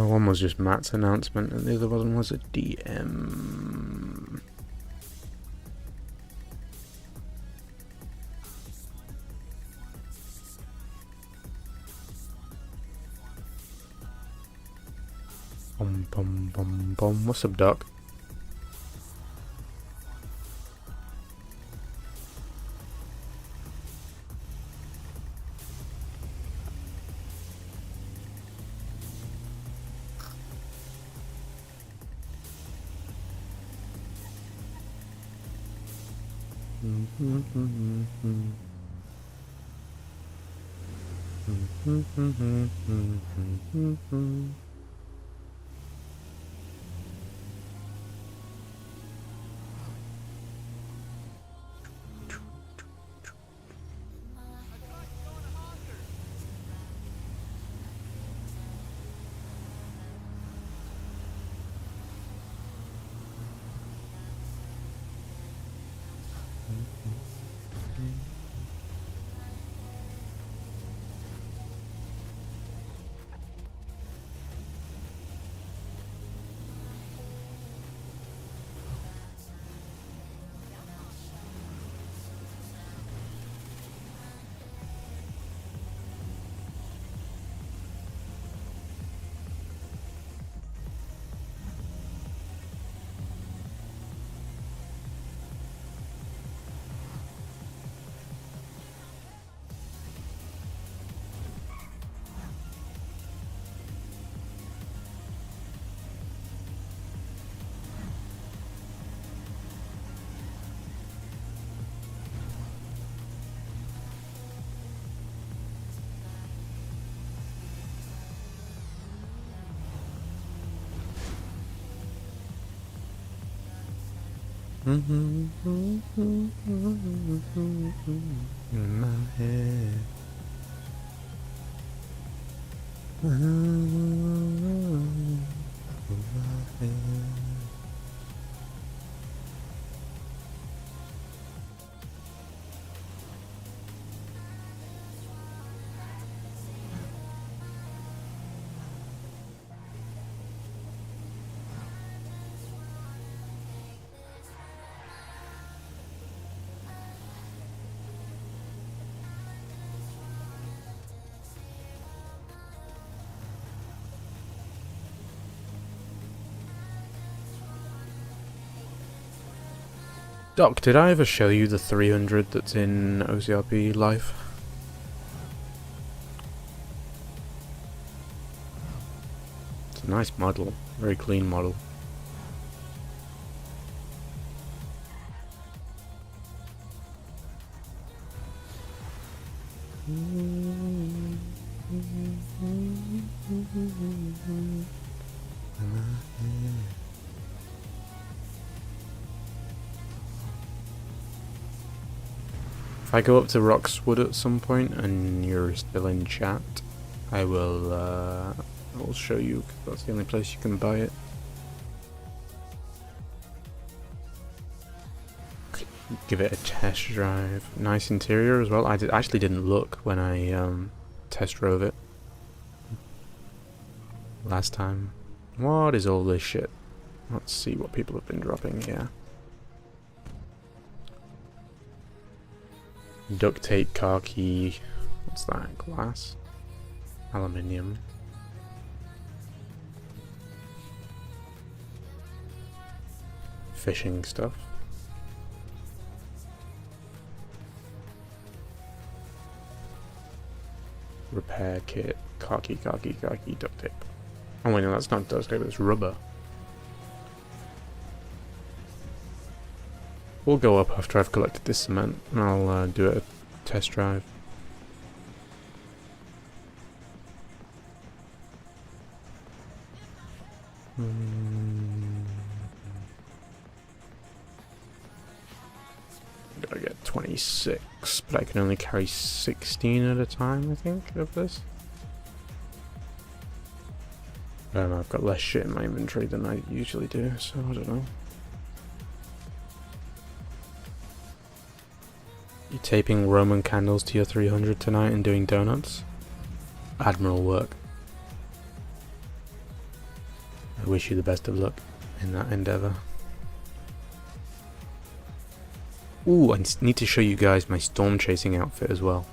One was just Matt's announcement, and the other one was a DM. Bum bum bum bum. What's up, Doc? In my head. Doc, did I ever show you the 300 that's in OCRP Life? It's a nice model, very clean model. If I go up to Roxwood at some point and you're still in chat, I will show you, 'cause that's the only place you can buy it. Give it a test drive. Nice interior as well. I actually didn't look when I test drove it last time. What is all this shit? Let's see what people have been dropping here. Duct tape, car key. What's that? Glass? Aluminium. Fishing stuff. Repair kit. Car key, duct tape. Oh wait, no, that's not duct tape, it's rubber. We'll go up after I've collected this cement, and I'll do a test drive. Gotta get 26, but I can only carry 16 at a time, I think, of this. I don't know, I've got less shit in my inventory than I usually do, so I don't know. You taping Roman candles to your 300 tonight and doing donuts? Admiral work. I wish you the best of luck in that endeavour. Ooh, I need to show you guys my storm chasing outfit as well.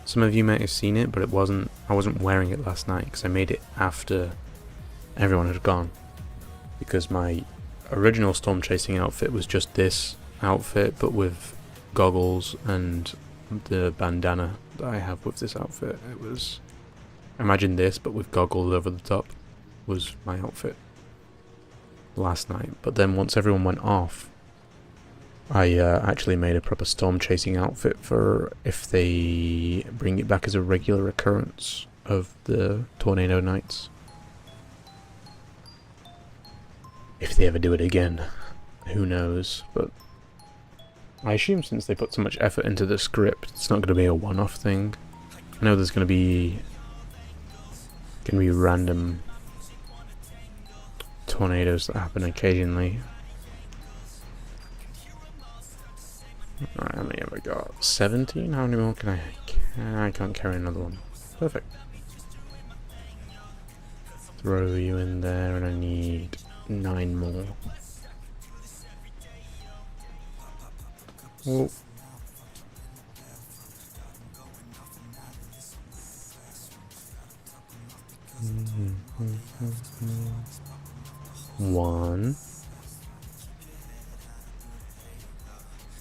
Some of you might have seen it, but I wasn't wearing it last night because I made it after everyone had gone. Because my original storm chasing outfit was just this outfit, but with goggles and the bandana that I have with this outfit. It was, imagine this but with goggles over the top, was my outfit last night. But then once everyone went off, I actually made a proper storm chasing outfit for if they bring it back as a regular occurrence of the tornado nights. If they ever do it again, who knows, but I assume since they put so much effort into the script, it's not going to be a one-off thing. I know there's going to be random tornadoes that happen occasionally. Alright, how many have I got? 17? How many more can I can't carry another one. Perfect. Throw you in there, and I need 9 more. Oh. One,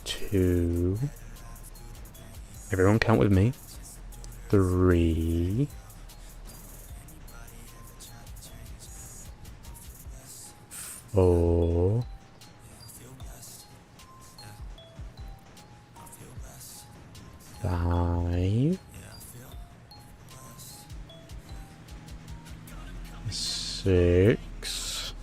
2. Everyone count with me. 3. 4. 5. 6.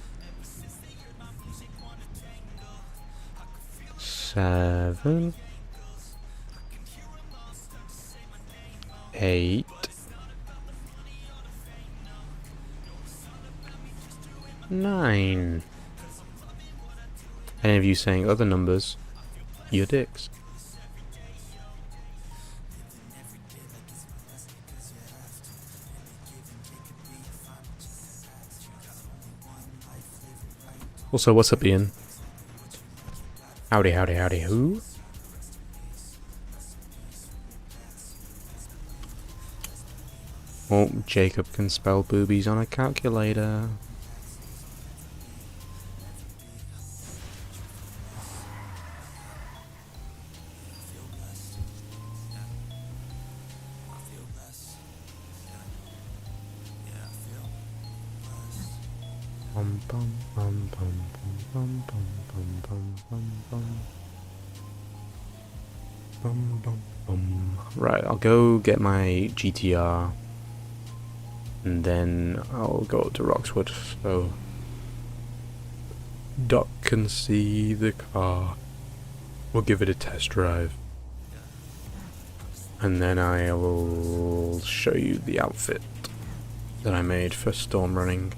7, 8, 9. Any of you saying other numbers, you're dicks. Also, what's up, Ian? Howdy, howdy, howdy, who? Oh, Jacob can spell boobies on a calculator. Bum bum bum bum bum bum bum bum bum bum bum bum bum. Right, I'll go get my GTR, and then I'll go up to Roxwood so Doc can see the car. We'll give it a test drive, and then I will show you the outfit that I made for storm running.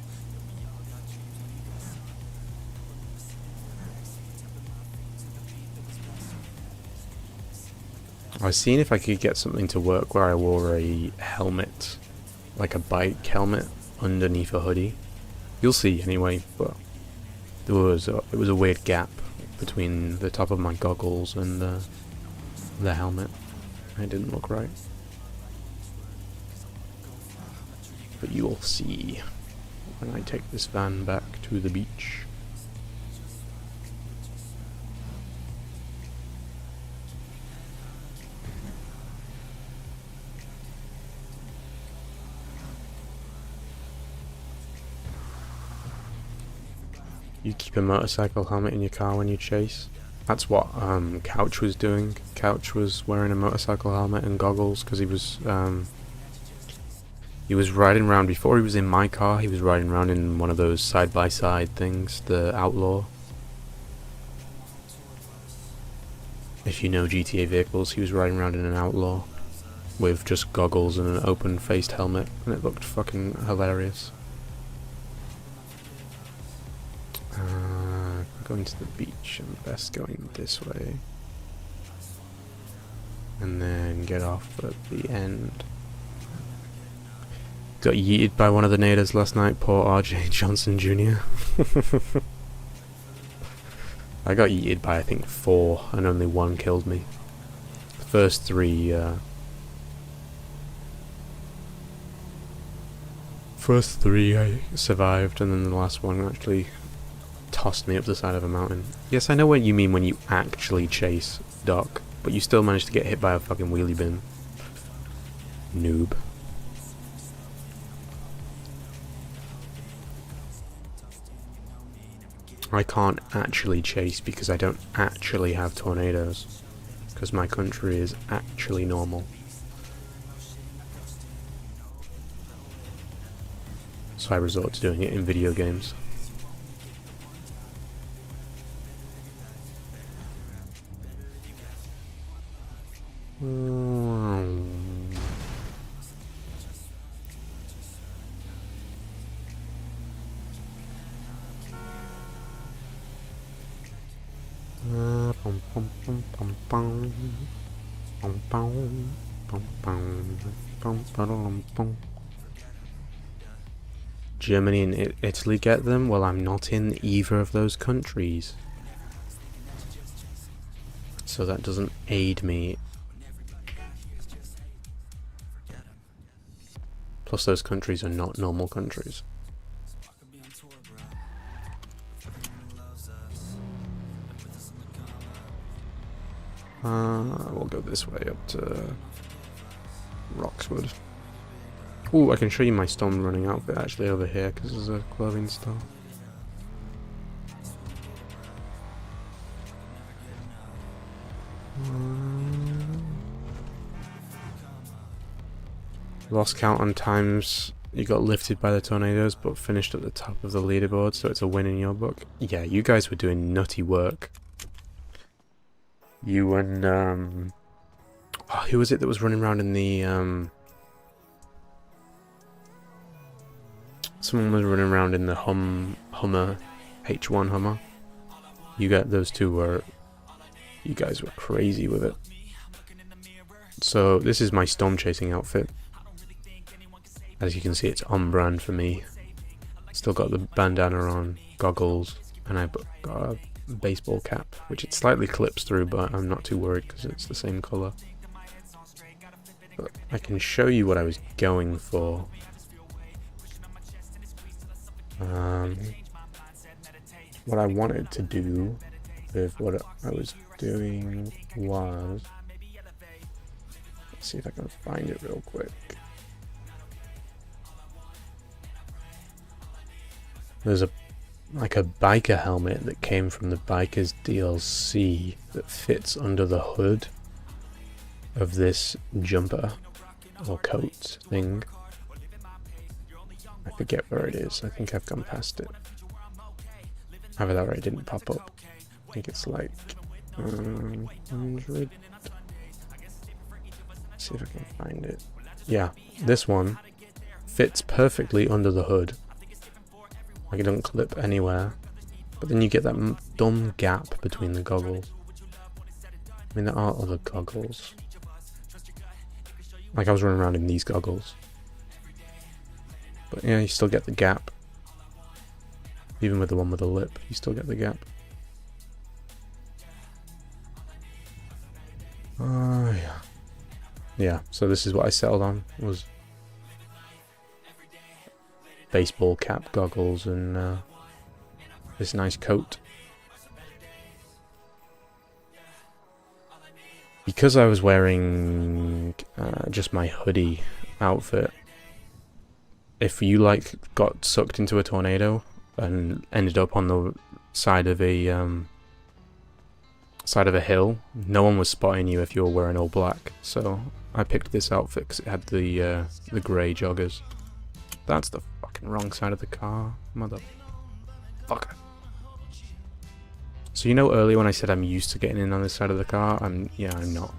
I was seeing if I could get something to work where I wore a helmet, like a bike helmet, underneath a hoodie. You'll see anyway, but it was a weird gap between the top of my goggles and the helmet. It didn't look right. But you will see when I take this van back to the beach. You keep a motorcycle helmet in your car when you chase. That's what Couch was doing. Couch was wearing a motorcycle helmet and goggles because he was riding around before he was in my car. He was riding around in one of those side-by-side things, the Outlaw. If you know GTA vehicles, he was riding around in an Outlaw with just goggles and an open-faced helmet, and it looked fucking hilarious. Going to the beach, I'm best going this way. And then get off at the end. Got yeeted by one of the natives last night, poor RJ Johnson Jr. I got yeeted by I think 4 and only 1 killed me. The first 3 I survived, and then the last one actually tossed me up the side of a mountain. Yes, I know what you mean when you actually chase Doc, but you still managed to get hit by a fucking wheelie bin. Noob. I can't actually chase because I don't actually have tornadoes, because my country is actually normal. So I resort to doing it in video games. Germany and Italy get them? Well, I'm not in either of those countries, so that doesn't aid me. Plus those countries are not normal countries. We'll go this way up to Roxwood. Ooh, I can show you my storm running outfit actually over here because there's a clothing store. Lost count on times you got lifted by the tornadoes but finished at the top of the leaderboard, so it's a win in your book. Yeah, you guys were doing nutty work. You and oh, who was it that was running around in the someone was running around in the Hummer, H1 Hummer. You got those two were, you guys were crazy with it. So this is my storm chasing outfit. As you can see, it's on brand for me. Still got the bandana on, goggles, and I've got a baseball cap, which it slightly clips through, but I'm not too worried because it's the same colour. But I can show you what I was going for. What I wanted to do with what I was doing was, let's see if I can find it real quick. There's a biker helmet that came from the Bikers DLC that fits under the hood of this jumper or coat thing. I forget where it is. I think I've gone past it. Either that or it didn't pop up. I think it's like 100. Let's see if I can find it. Yeah, this one fits perfectly under the hood. Like it doesn't clip anywhere. But then you get that dumb gap between the goggles. I mean, there are other goggles. Like I was running around in these goggles. But yeah, you still get the gap. Even with the one with the lip, you still get the gap. Oh yeah. Yeah, so this is what I settled on, was baseball cap, goggles, and this nice coat. Because I was wearing just my hoodie outfit, if you like got sucked into a tornado and ended up on the side of a hill, no one was spotting you if you were wearing all black. So I picked this outfit because it had the grey joggers. That's the fucking wrong side of the car, motherfucker. So you know earlier when I said I'm used to getting in on this side of the car, I'm not.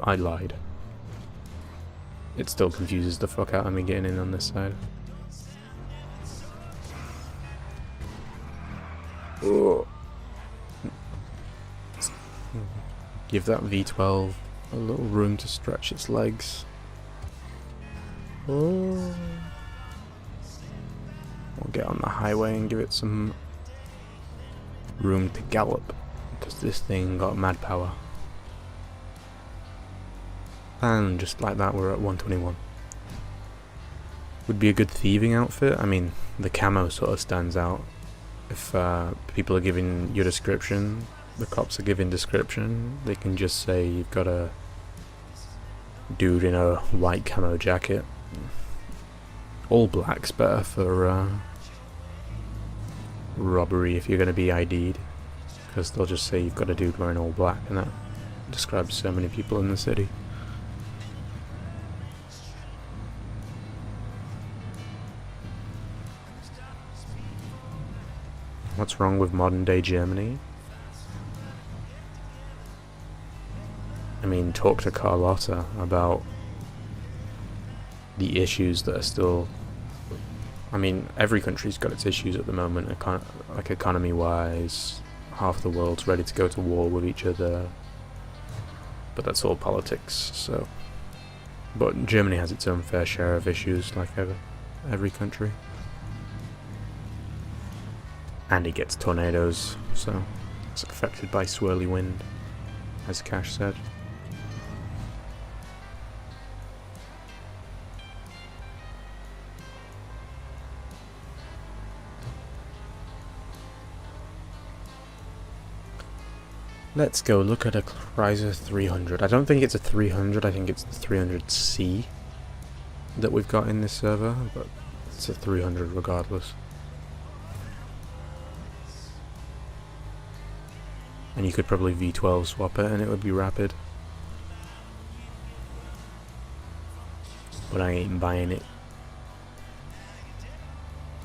I lied. It still confuses the fuck out of me getting in on this side. Oh. Give that V12 a little room to stretch its legs. Oh. We'll get on the highway and give it some room to gallop, because this thing got mad power. And just like that, we're at 121. Would be a good thieving outfit. I mean, the camo sort of stands out. If people are giving your description, the cops are giving description, they can just say you've got a dude in a white camo jacket. All black's better for robbery if you're going to be ID'd, because they'll just say you've got a dude wearing all black, and that describes so many people in the city. What's wrong with modern day Germany? I mean, talk to Carlotta about the issues that are still... I mean, every country's got its issues at the moment, like economy-wise. Half the world's ready to go to war with each other. But that's all politics, so... But Germany has its own fair share of issues, like every country. And it gets tornadoes, so it's affected by swirly wind, as Cash said. Let's go look at a Chrysler 300. I don't think it's a 300, I think it's the 300C that we've got in this server, but it's a 300 regardless. And you could probably V12 swap it and it would be rapid. But I ain't buying it,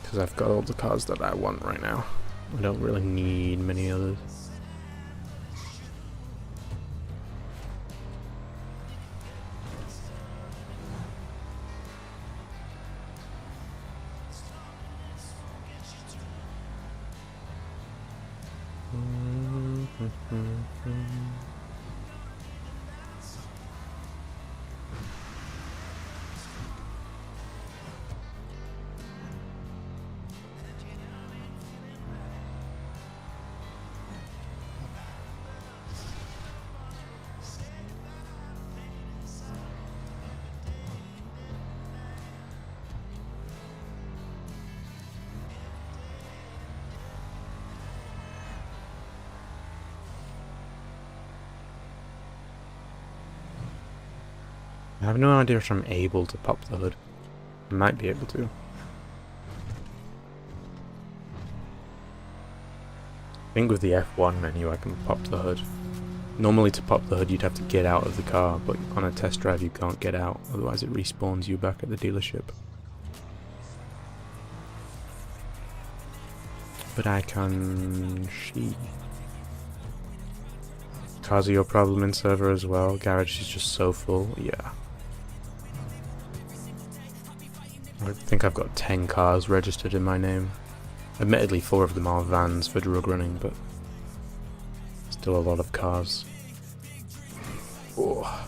because I've got all the cars that I want right now. I don't really need many others. I have no idea if I'm able to pop the hood. I might be able to. I think with the F1 menu I can pop the hood. Normally to pop the hood you'd have to get out of the car, but on a test drive you can't get out, otherwise it respawns you back at the dealership. But I can see. Cars are your problem in server as well. Garage is just so full. Yeah. I think I've got 10 cars registered in my name. Admittedly 4 of them are vans for drug running, but still a lot of cars. Oh.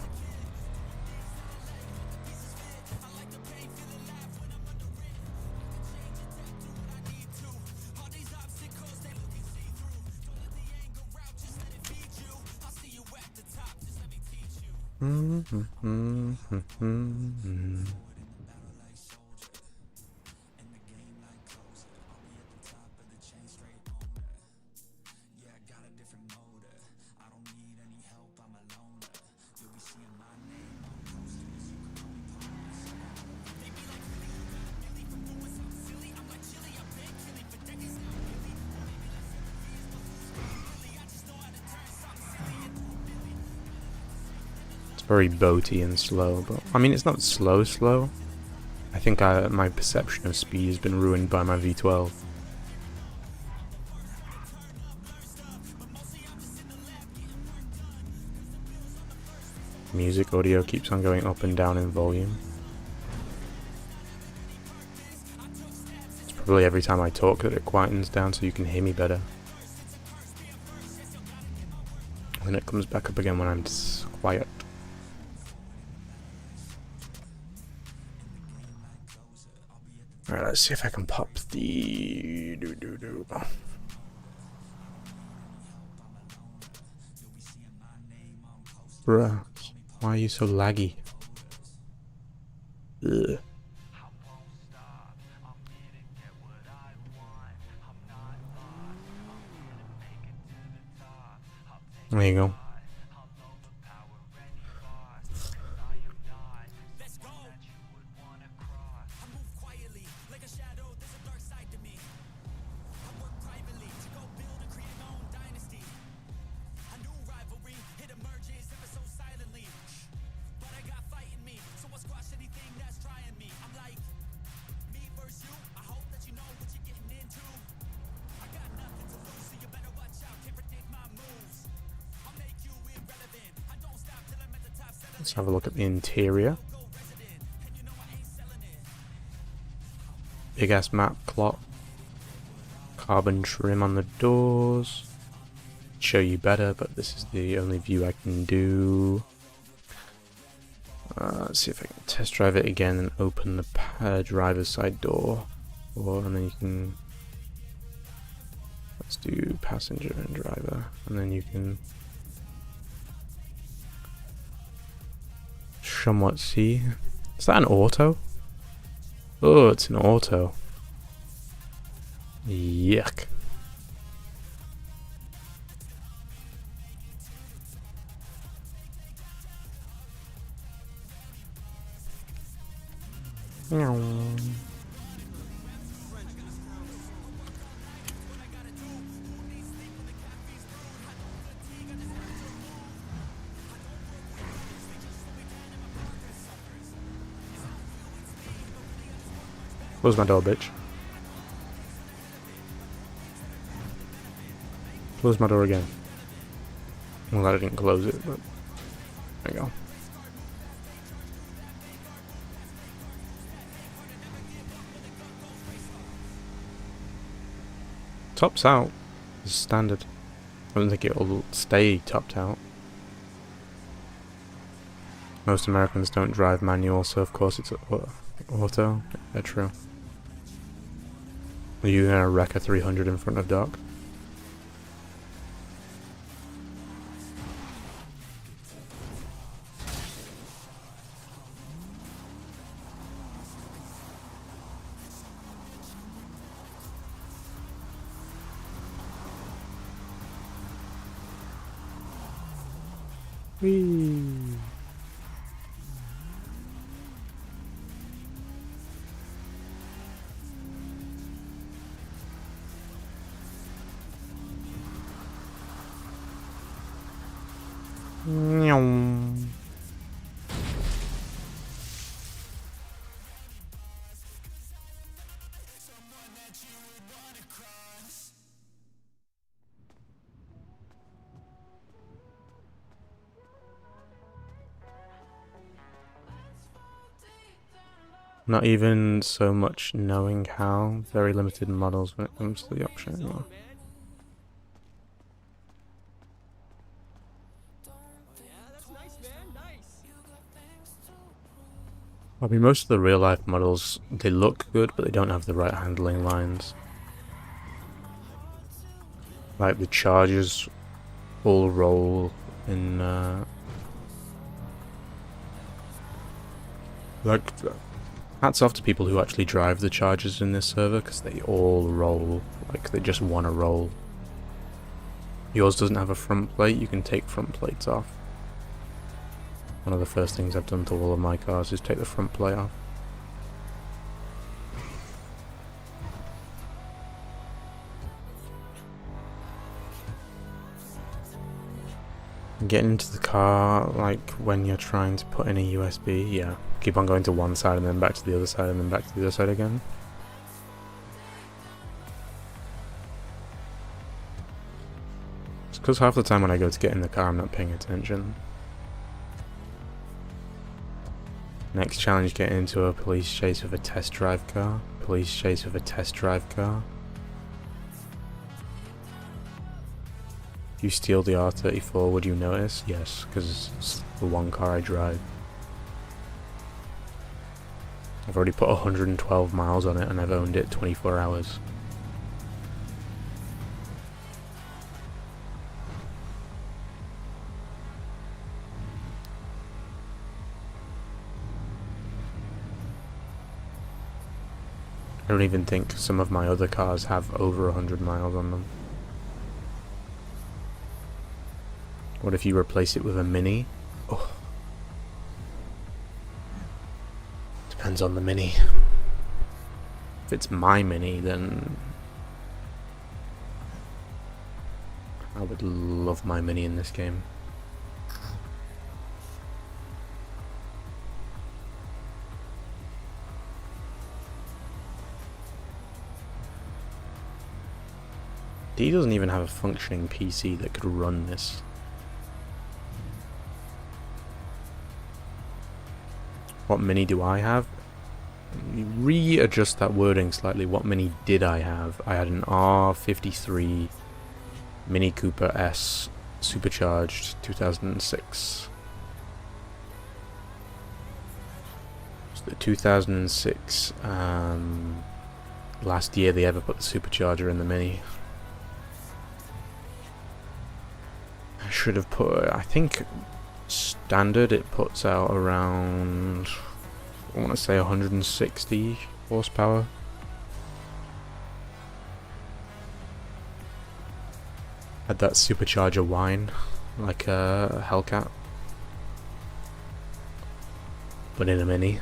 Very boaty and slow, but I mean it's not slow. I think my perception of speed has been ruined by my V12. Music audio keeps on going up and down in volume. It's probably every time I talk that it quietens down so you can hear me better. And then it comes back up again when I'm quiet. Alright, let's see if I can pop the... Bruh, why are you so laggy? Ugh. There you go. Let's have a look at the interior. Big ass map clock. Carbon trim on the doors. Show you better, but this is the only view I can do. Let's see if I can test drive it again and open the driver's side door. And then you can... Let's do passenger and driver. And then you can... somewhat see. Is that an auto? Oh, it's an auto. Yuck. Close my door, bitch. Close my door again. Well, I didn't close it, but there you go. Tops out is standard. I don't think it'll stay topped out. Most Americans don't drive manual, so of course it's auto. Yeah, true. Are you gonna wreck a 300 in front of Doc? Whee! Meow. Not even so much knowing how. Very limited models when it comes to the option anymore. I mean, most of the real life models, they look good, but they don't have the right handling lines. Like the Chargers all roll in, like, hats off to people who actually drive the Chargers in this server, because they all roll, like they just want to roll. Yours doesn't have a front plate, you can take front plates off. One of the first things I've done to all of my cars is take the front plate off. Getting into the car, like when you're trying to put in a USB, yeah. Keep on going to one side and then back to the other side and then back to the other side again. It's because half the time when I go to get in the car I'm not paying attention. Next challenge, get into a police chase with a test drive car. Police chase with a test drive car. If you steal the R34, would you notice? Yes, because it's the one car I drive. I've already put 112 miles on it and I've owned it 24 hours. I don't even think some of my other cars have over 100 miles on them. What if you replace it with a Mini? Oh. Depends on the Mini. If it's my Mini, then I would love my Mini in this game. D doesn't even have a functioning PC that could run this. What Mini do I have? Readjust that wording slightly. What Mini did I have? I had an R53 Mini Cooper S supercharged 2006. It's the 2006 last year they ever put the supercharger in the Mini. I should have put, I think standard it puts out around, I want to say 160 horsepower. Had that supercharger whine like a Hellcat, but in a Mini.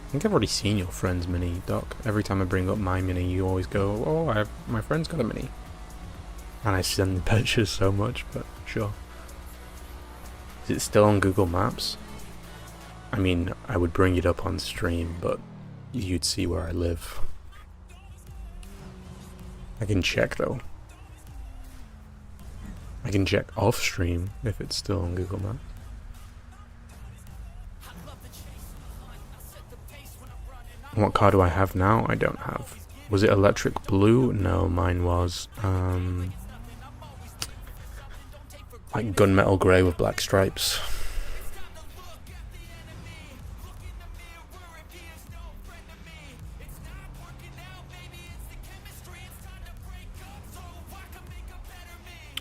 I think I've already seen your friend's Mini, Doc. Every time I bring up my Mini, you always go, "Oh, my friend's got a Mini." And I send the pictures so much, but sure. Is it still on Google Maps? I mean, I would bring it up on stream, but you'd see where I live. I can check, though. I can check off stream if it's still on Google Maps. What car do I have now? I don't have. Was it electric blue? No, mine was like gunmetal grey with black stripes.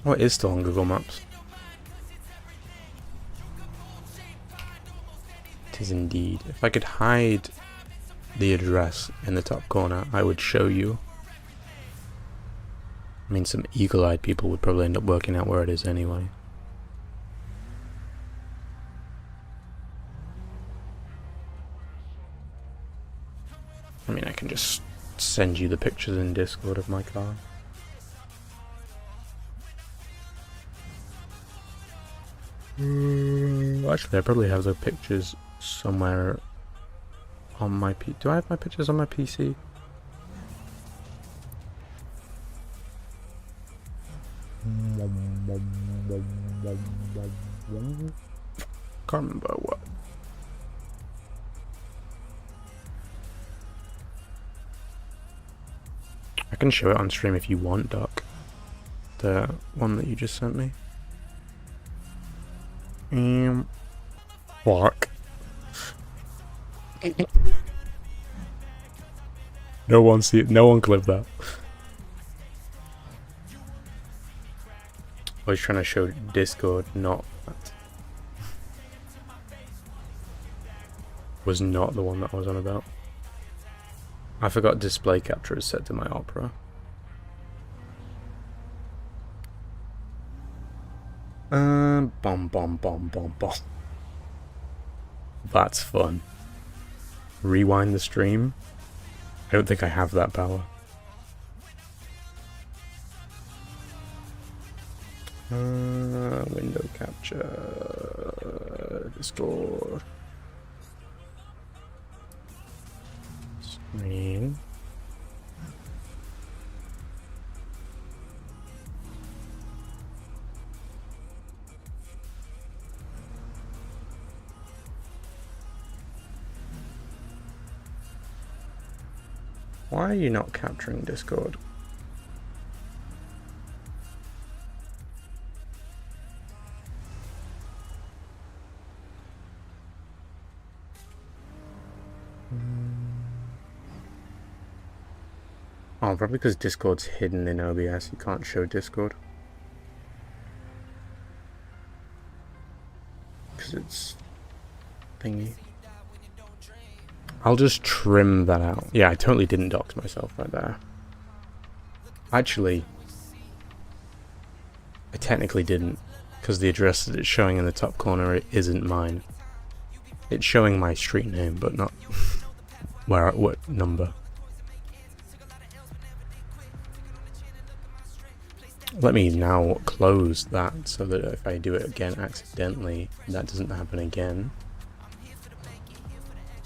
Oh, it is still on Google Maps. It is indeed. If I could hide the address in the top corner, I would show you. I mean, some eagle-eyed people would probably end up working out where it is anyway. I mean, I can just send you the pictures in Discord of my car. Actually, I probably have the pictures somewhere on my Do I have my pictures on my PC? Can't remember what. I can show it on stream if you want, Doc. The one that you just sent me. Fuck. No one clipped that. I was trying to show Discord, not that. Was not the one that I was on about. I forgot display capture is set to my Opera. Bomb. That's fun. Rewind the stream? I don't think I have that power. Window capture. Discord. Screen. Why are you not capturing Discord? Oh, probably because Discord's hidden in OBS, you can't show Discord. Because it's thingy. I'll just trim that out. Yeah, I totally didn't dox myself right there. Actually, I technically didn't, because the address that it's showing in the top corner isn't mine. It's showing my street name, but not what number. Let me now close that so that if I do it again accidentally, that doesn't happen again.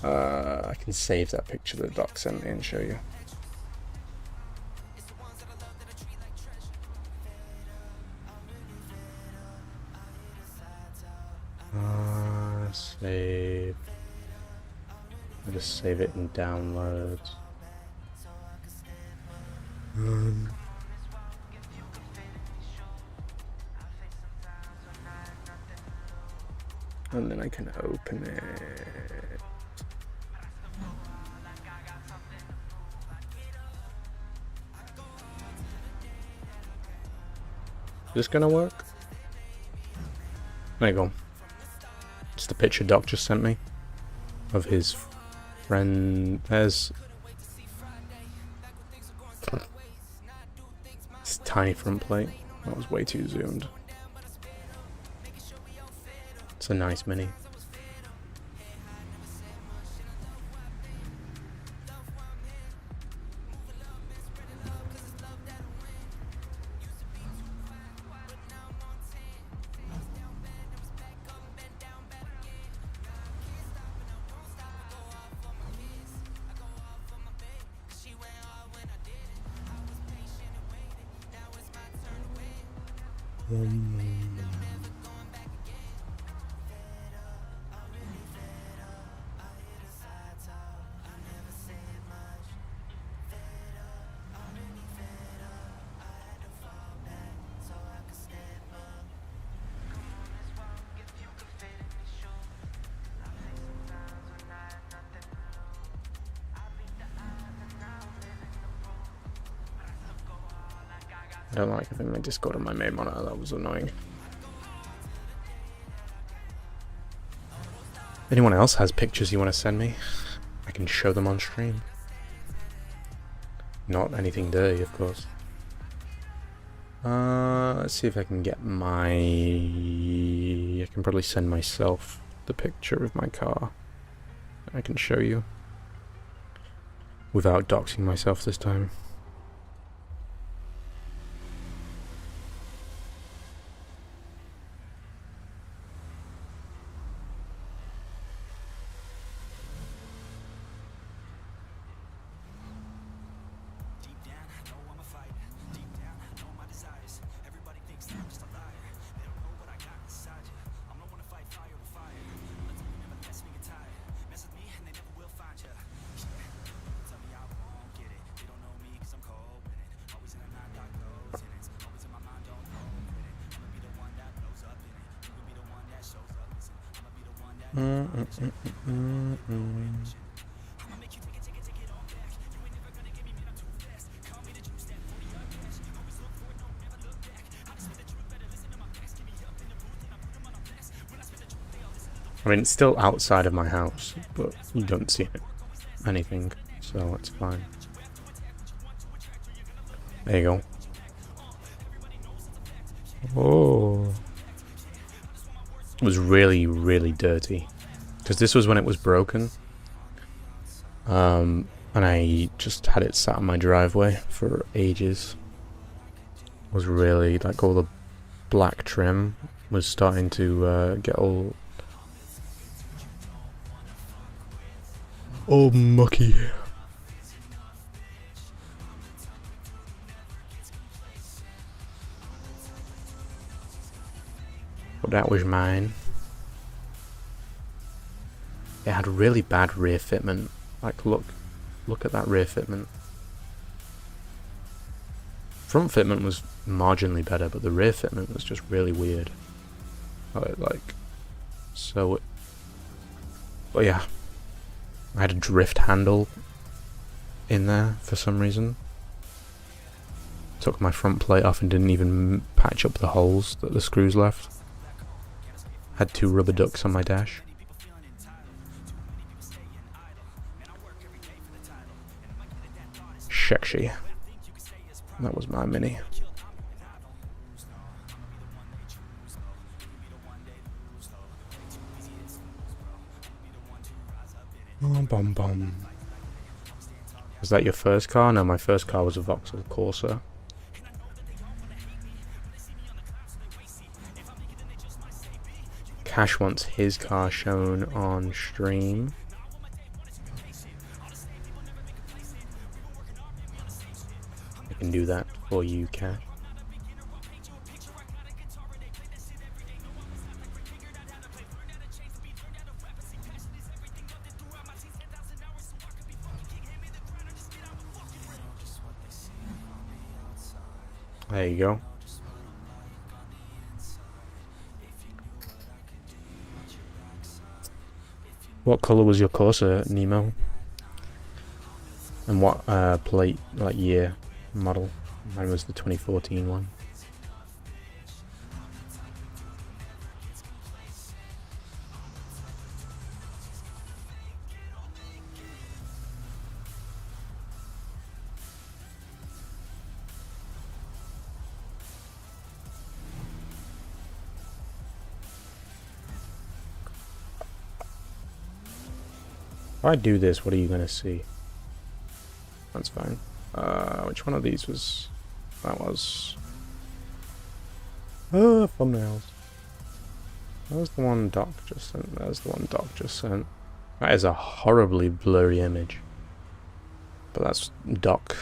I can save that picture that Doc sent me and show you. Save. I'll just save it in downloads. And then I can open it. Is this gonna work? There you go. It's the picture Doc just sent me of his friend. There's this tiny front plate. That was way too zoomed. It's a nice mini. I don't like having my Discord on my main monitor, that was annoying. If anyone else has pictures you want to send me, I can show them on stream. Not anything dirty, of course. Let's see if I can get my... I can probably send myself the picture of my car. I can show you. Without doxing myself this time. I mean, it's still outside of my house, but you don't see anything, so it's fine. There you go. Oh. It was really, really dirty. Because this was when it was broken. And I just had it sat on my driveway for ages. It was really, like, all the black trim was starting to get all mucky. But that was mine. It had really bad rear fitment. Like, look at that rear fitment. Front fitment was marginally better, but the rear fitment was just really weird. Like, so. But yeah, I had a drift handle in there for some reason. Took my front plate off and didn't even patch up the holes that the screws left. Had 2 rubber ducks on my dash. Sexy. That was my Mini. Bum bum. Was that your first car? No, my first car was a Vauxhall Corsa. Cash wants his car shown on stream. I can do that for you, Cash. There you go. What colour was your Corsa, Nemo? And what plate, like year, model? Mine was the 2014 one. If I do this, what are you going to see? That's fine. Which one of these was... That was... thumbnails. That was the one Doc just sent. That was the one Doc just sent. That is a horribly blurry image. But that's Doc.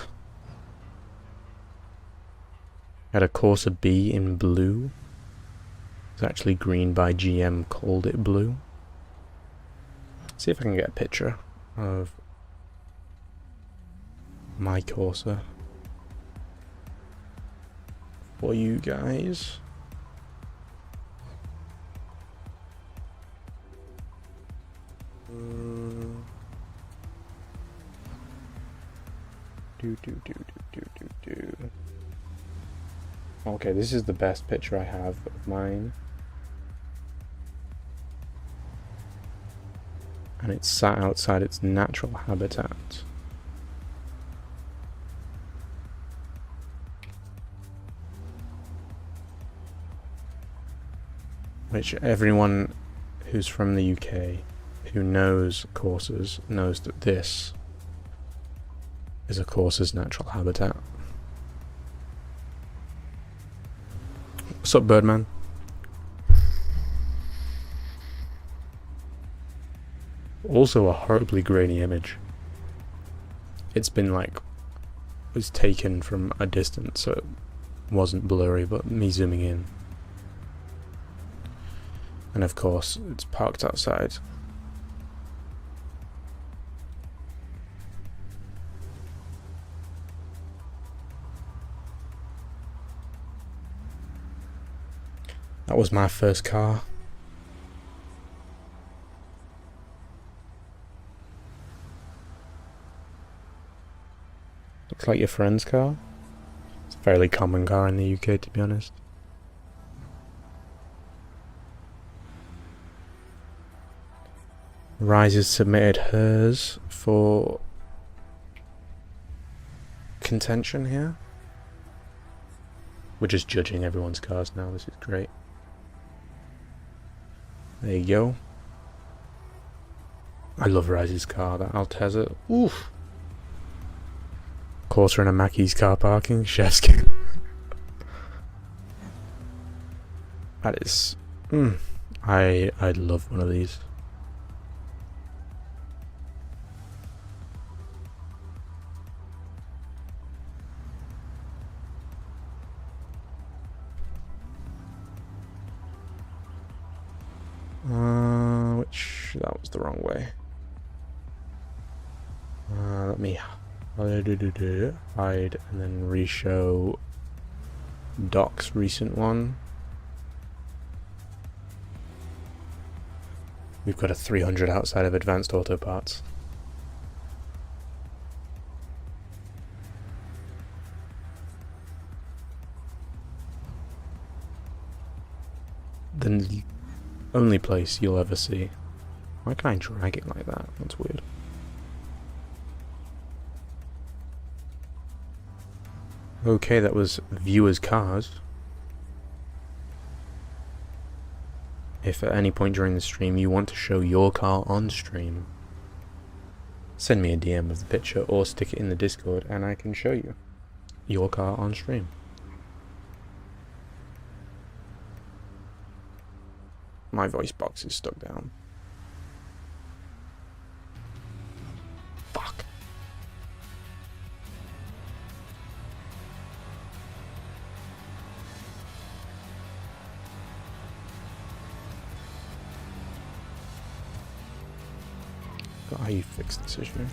Had a Corsa B in blue. It's actually green by GM, called it blue. See if I can get a picture of my Corsa for you guys. Okay, this is the best picture I have of mine. And it's sat outside its natural habitat. Which everyone who's from the UK who knows Corsas knows that this is a Corsa's natural habitat. What's up, Birdman? Also a horribly grainy image. It's been like, was taken from a distance, so it wasn't blurry, but me zooming in. And of course, it's parked outside. That was my first car. Looks like your friend's car. It's a fairly common car in the UK, to be honest. Rise has submitted hers for contention here. We're just judging everyone's cars now, this is great. There you go. I love Rise's car, that Altezza. Oof! Quarter in a Mackey's car parking, chef's kiss. That is... I'd love one of these. That was the wrong way. Let me hide and then re-show Doc's recent one. We've got a 300 outside of advanced auto parts. The only place you'll ever see. Why can I drag it like that? That's weird. Okay, that was viewers' cars. If at any point during the stream you want to show your car on stream, send me a DM of the picture or stick it in the Discord and I can show you your car on stream. My voice box is stuck down. Fuck. Got how you fix this issue.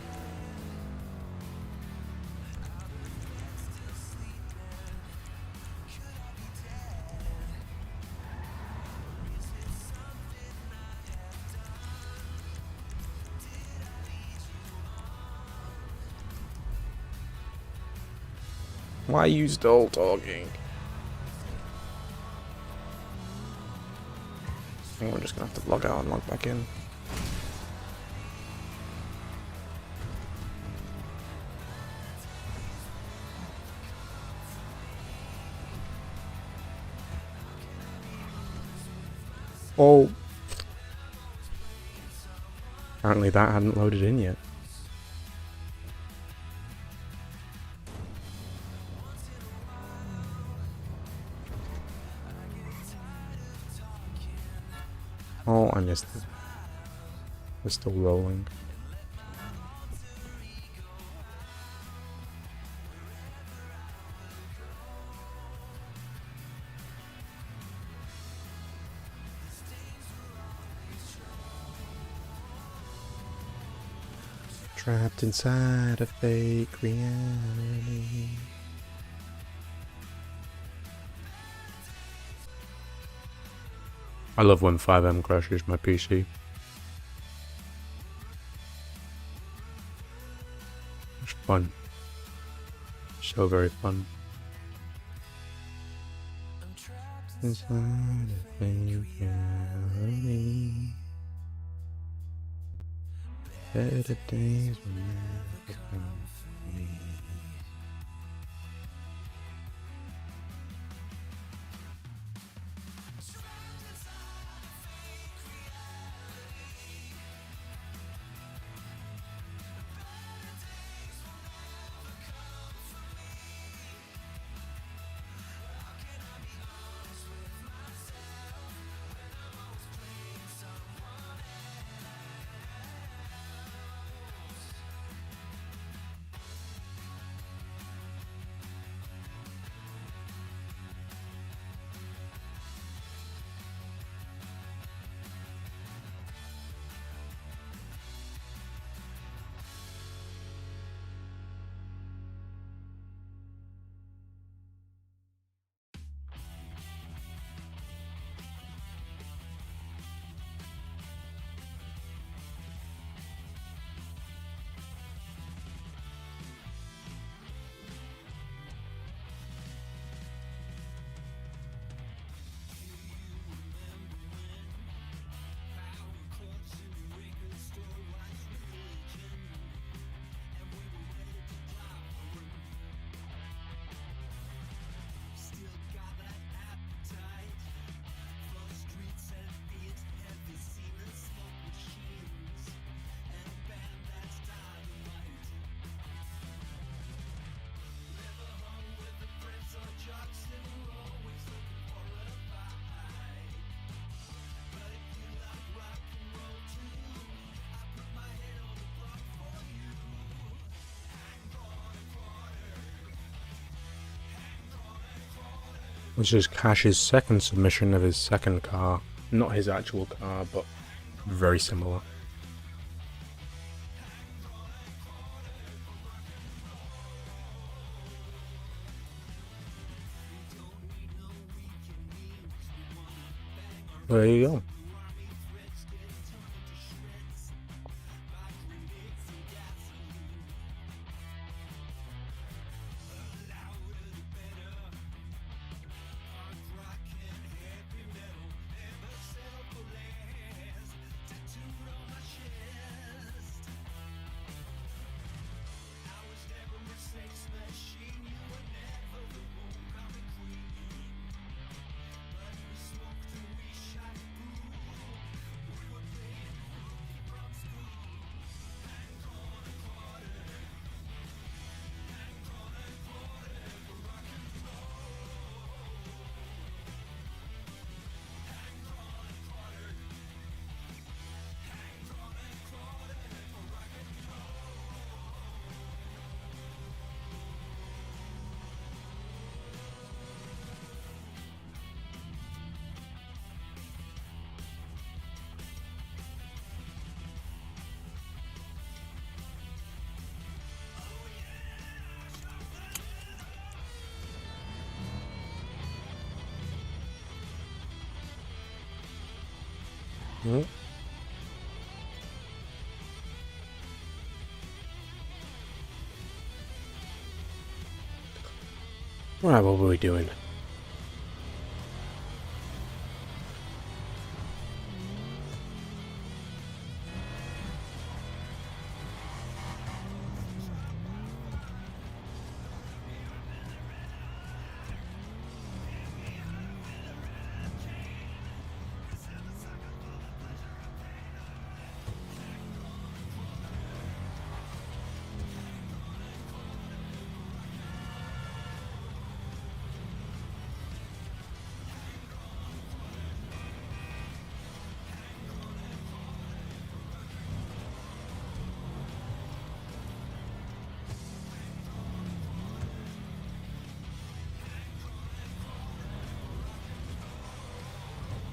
Why are you still talking? I think I'm just gonna have to log out and log back in. Oh. Apparently that hadn't loaded in yet. Oh, I missed it. We're still rolling. Trapped inside a fake reality. I love when 5M crashes my PC. It's fun. So very fun. Inside a fake reality. Better days will never come for me. Which is Cash's second submission of his second car. Not his actual car, but very similar. There you go. Mm. Right, what were we doing?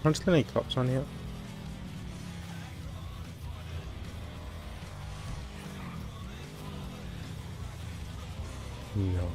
Aren't there any cops on here? No.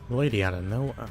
Lady out of nowhere.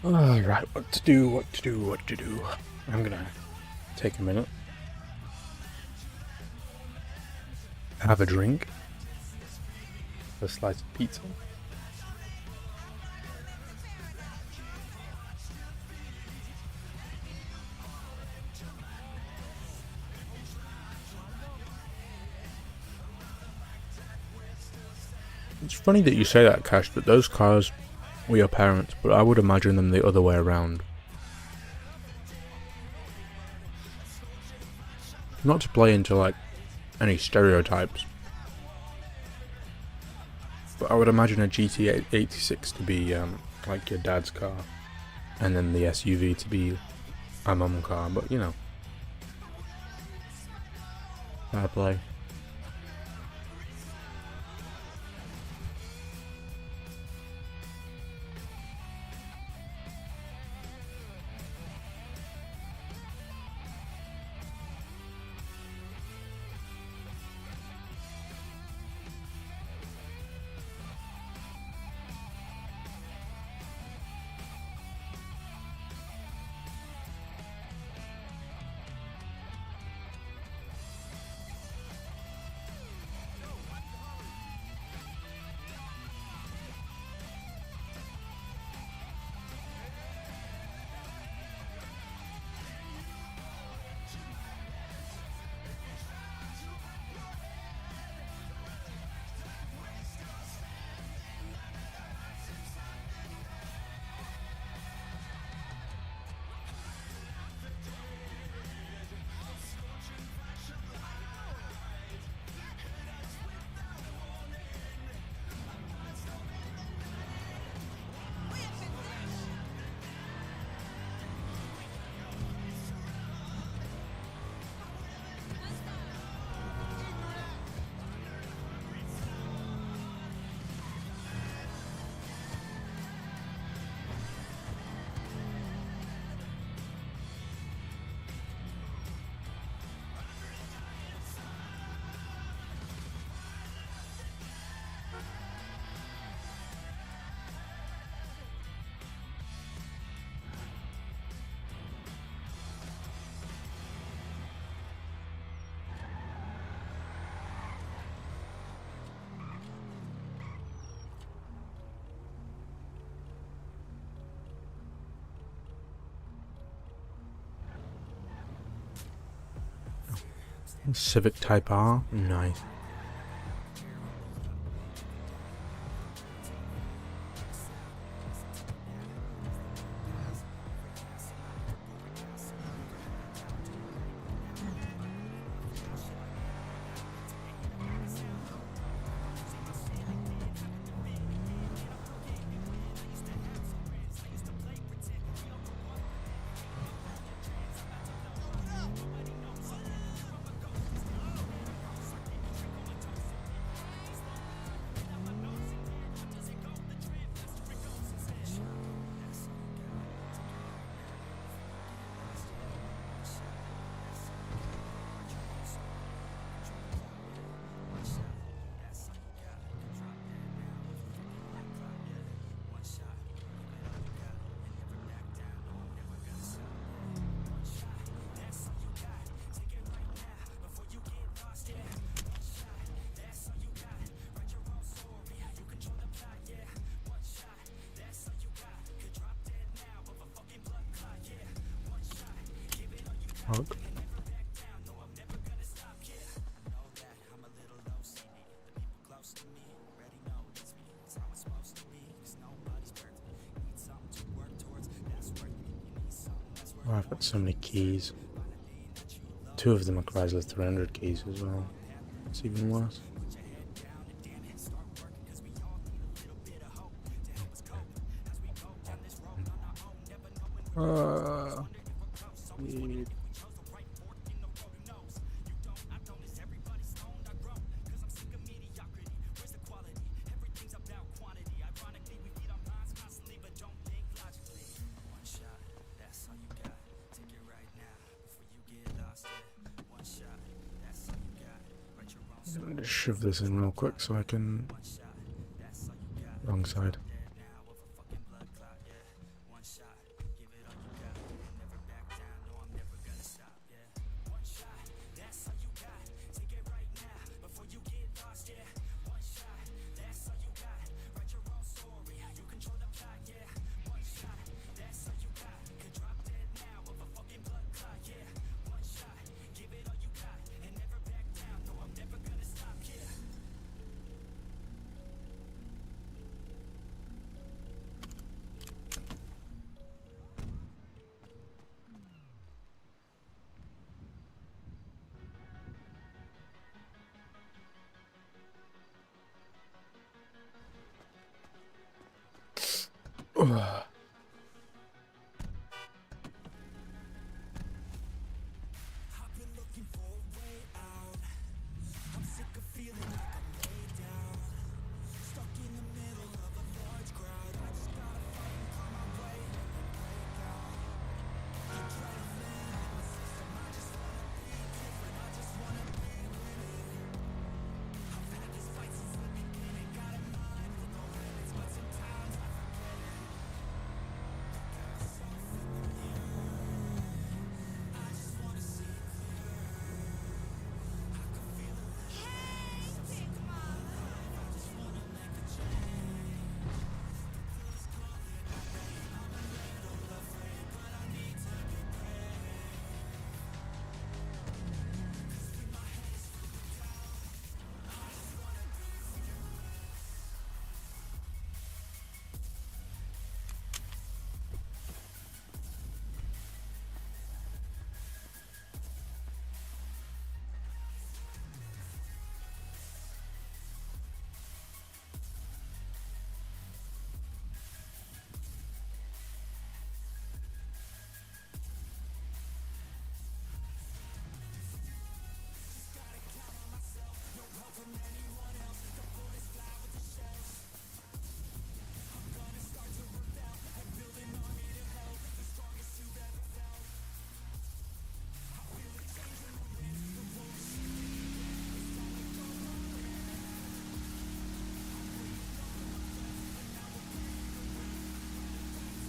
Alright, what to do. I'm gonna take a minute, have a drink, a slice of pizza, It's funny that you say that, Cash, that those cars were your parents, but I would imagine them the other way around. Not to play into, like, any stereotypes, but I would imagine a GT86 to be, like your dad's car, and then the SUV to be a mum car, but, you know. Fair play. Civic Type R, nice. Fuck. Oh, I've got so many keys. 2 of them are Chrysler 300 keys as well. It's even worse. I'm gonna shove this in real quick so I can... Wrong side.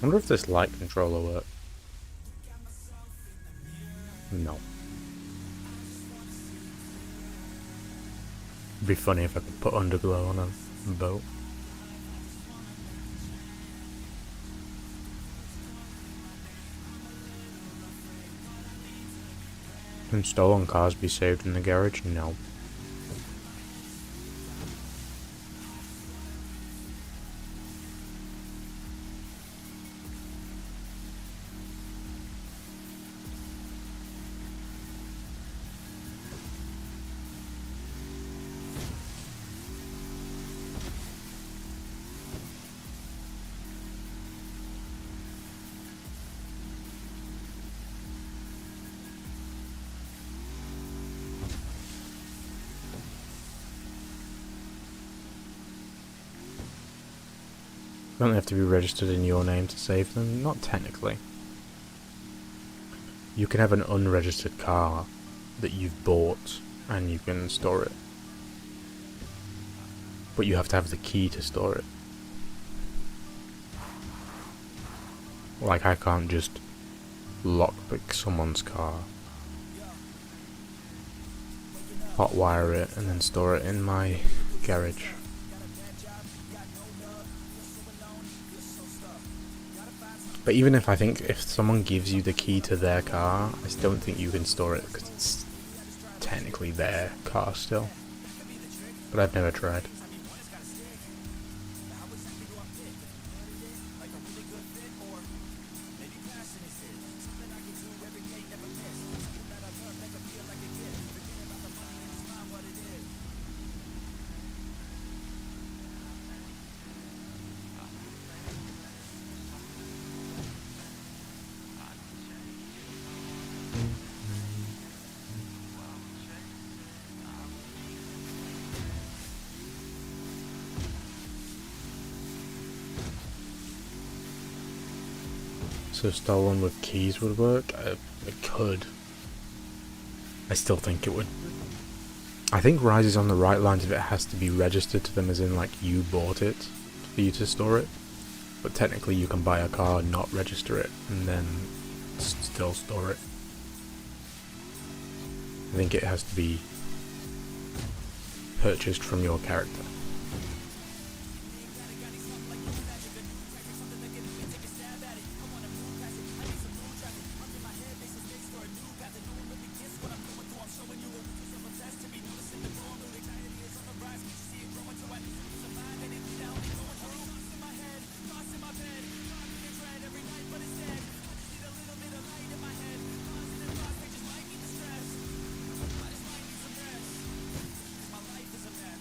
I wonder if this light controller works. No. It'd be funny if I could put underglow on a boat. Can stolen cars be saved in the garage? No. Don't they have to be registered in your name to save them? Not technically. You can have an unregistered car that you've bought and you can store it. But you have to have the key to store it. Like, I can't just lockpick someone's car, hotwire it, and then store it in my garage. But even if if someone gives you the key to their car, I still don't think you can store it because it's technically their car still. But I've never tried. So stolen with keys would work? It could. I still think it would. I think Rise is on the right lines if it has to be registered to them, as in like you bought it for you to store it. But technically you can buy a car, not register it, and then still store it. I think it has to be purchased from your character.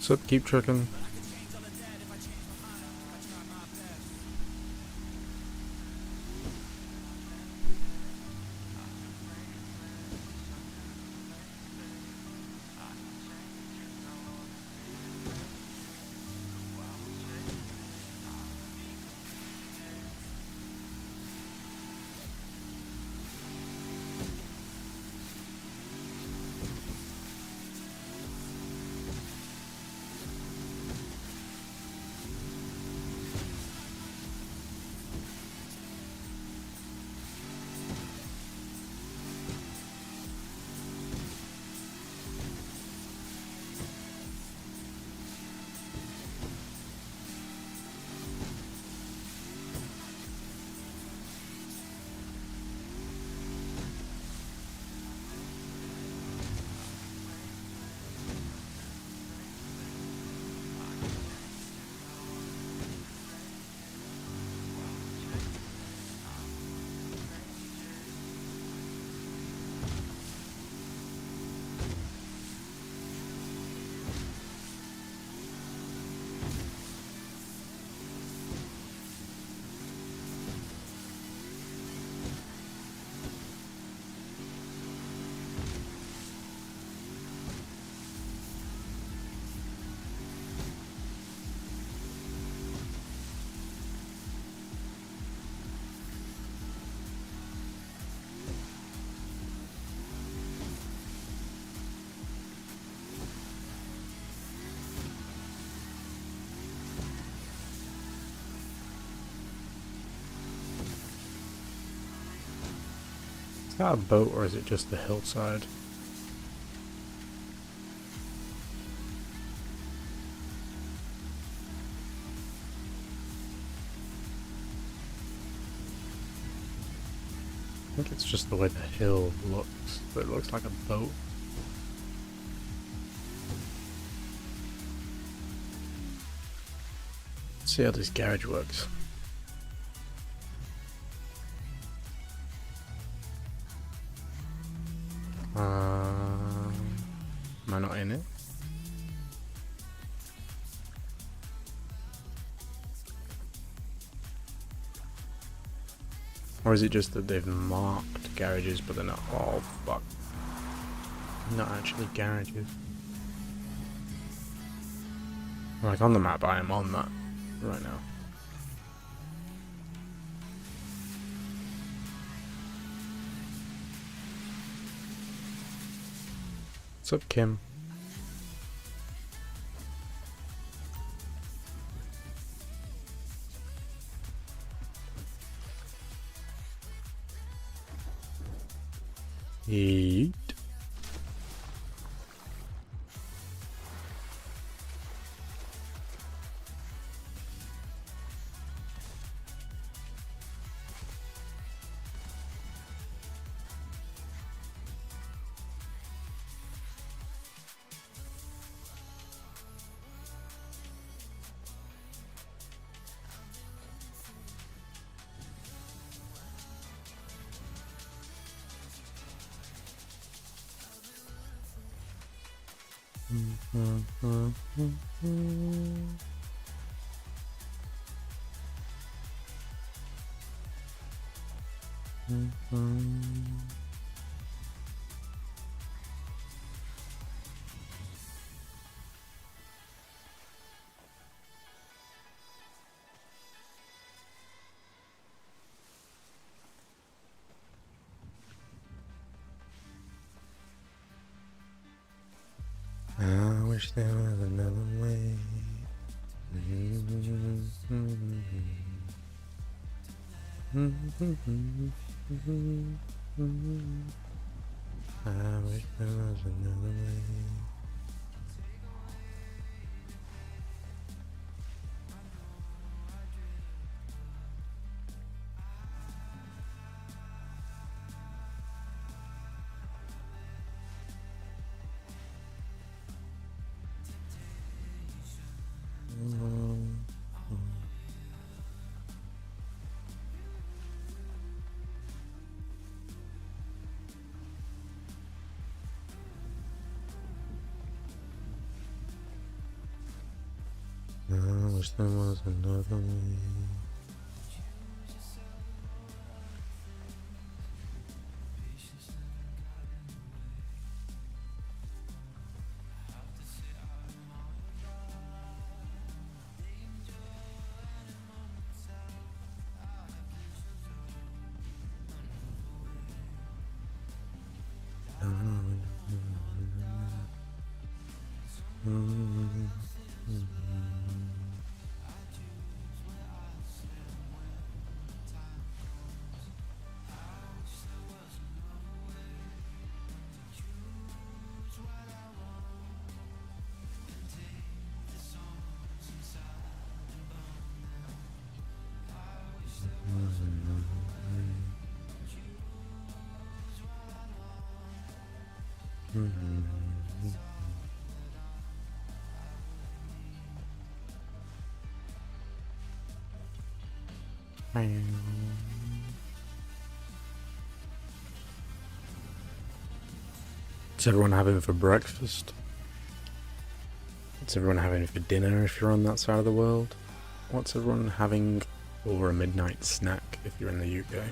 Sup, keep trucking. that a boat or is it just the hillside? I think it's just the way the hill looks, but it looks like a boat. Let's see how this garage works. Am I not in it? Or is it just that they've marked garages but they're not? Oh fuck. Not actually garages. Like on the map I am on that right now. What's up, Kim? Yeet. I wish there was another way. I wish there was another way. I wish there was another way. What's everyone having for breakfast? What's everyone having for dinner if you're on that side of the world? What's everyone having for a midnight snack if you're in the UK?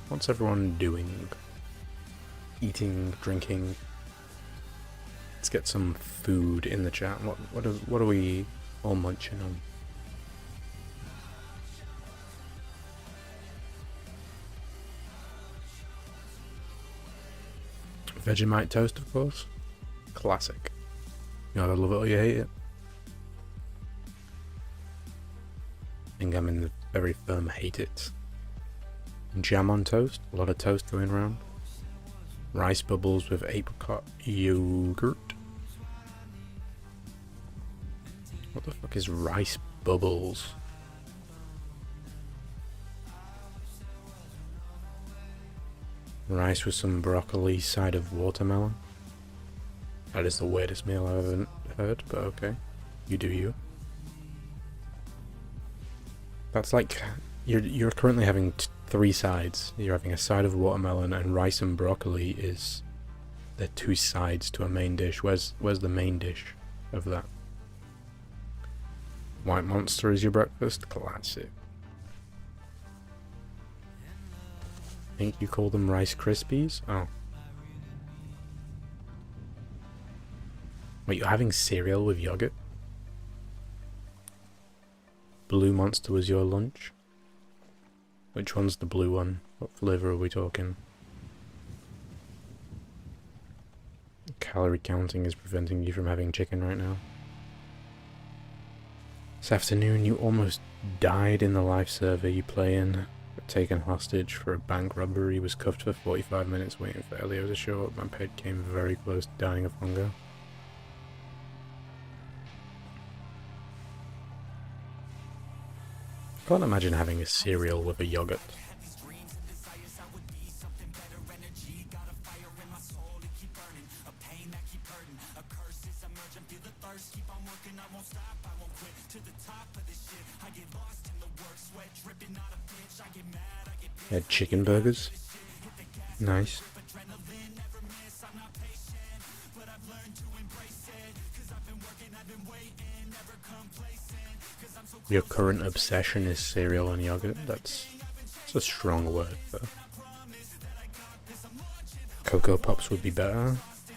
What's everyone doing? Eating, drinking? Let's get some food in the chat. What are we all munching on? Vegemite toast, of course. Classic. You either love it or you hate it. I think I'm in the very firm hate it. Jam on toast. A lot of toast going around. Rice bubbles with apricot yogurt. What the fuck is rice bubbles? Rice with some broccoli, side of watermelon. That is the weirdest meal I've ever heard, but okay. You do you. That's like, you're currently having three sides. You're having a side of watermelon, and rice and broccoli is the two sides to a main dish. Where's the main dish of that? White Monster is your breakfast? Classic. I think you call them Rice Krispies? Oh. Wait, you're having cereal with yogurt? Blue Monster was your lunch? Which one's the blue one? What flavour are we talking? Calorie counting is preventing you from having chicken right now. This afternoon you almost died in the life server you play in. Got taken hostage for a bank robbery, was cuffed for 45 minutes waiting for Elio to show up. My pet came very close to dying of hunger. Can't imagine having a cereal with a yogurt. Had chicken burgers. Nice. Your current obsession is cereal and yogurt. That's a strong word, though. Cocoa Pops would be better.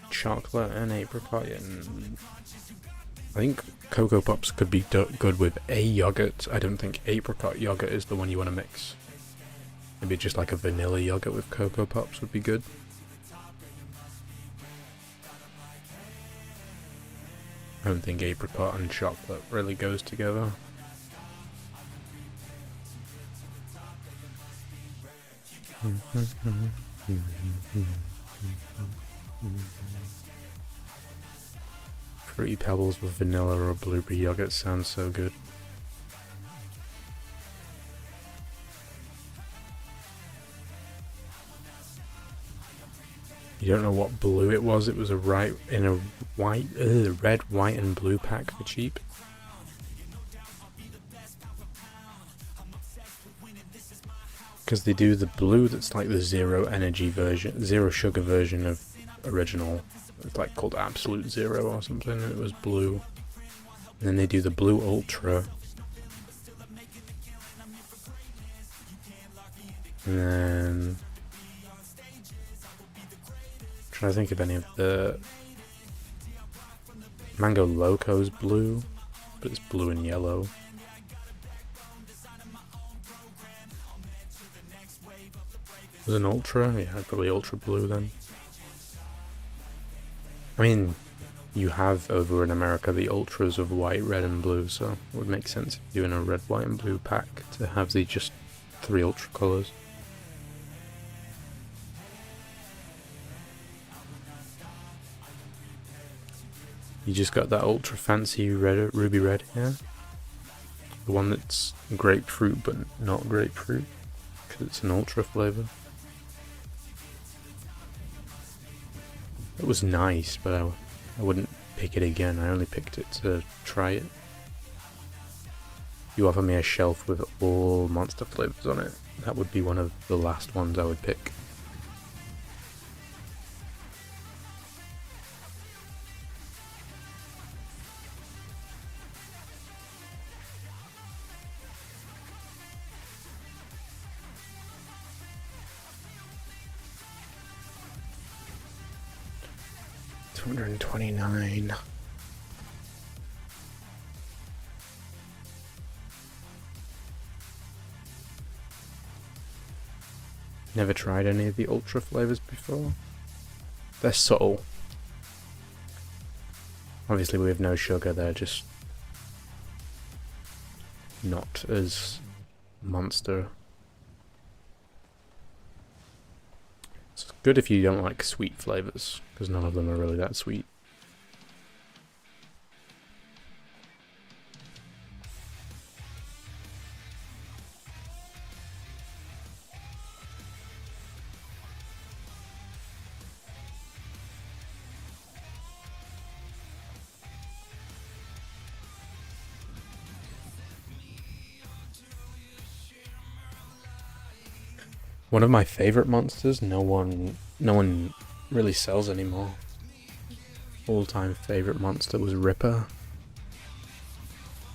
Chocolate and apricot. And I think Cocoa Pops could be good with a yogurt. I don't think apricot yogurt is the one you want to mix. Maybe just like a vanilla yogurt with Cocoa Pops would be good. I don't think apricot and chocolate really goes together. Fruity Pebbles with vanilla or blueberry yogurt sounds so good. You don't know what blue it was. It was red, white, and blue pack for cheap. Because they do the blue that's like the zero energy version, zero sugar version of original. It's like called Absolute Zero or something. It was blue. And then they do the blue ultra. And then trying to think of any of the Mango Loco's blue, but it's blue and yellow. Was an ultra? Yeah, probably ultra blue then. I mean, you have over in America the ultras of white, red, and blue, so it would make sense if you're doing a red, white, and blue pack to have the just 3 ultra colours. You just got that ultra fancy red, ruby red here. The one that's grapefruit but not grapefruit, because it's an ultra flavour. It was nice, but I wouldn't pick it again. I only picked it to try it. You offer me a shelf with all monster flavours on it, that would be one of the last ones I would pick. $229. Never tried any of the ultra flavors before. They're subtle. Obviously we have no sugar, they're just not as monster. It's Good if you don't like sweet flavors, because none of them are really that sweet. One of my favorite monsters, no one really sells anymore. All-time favorite monster was Ripper,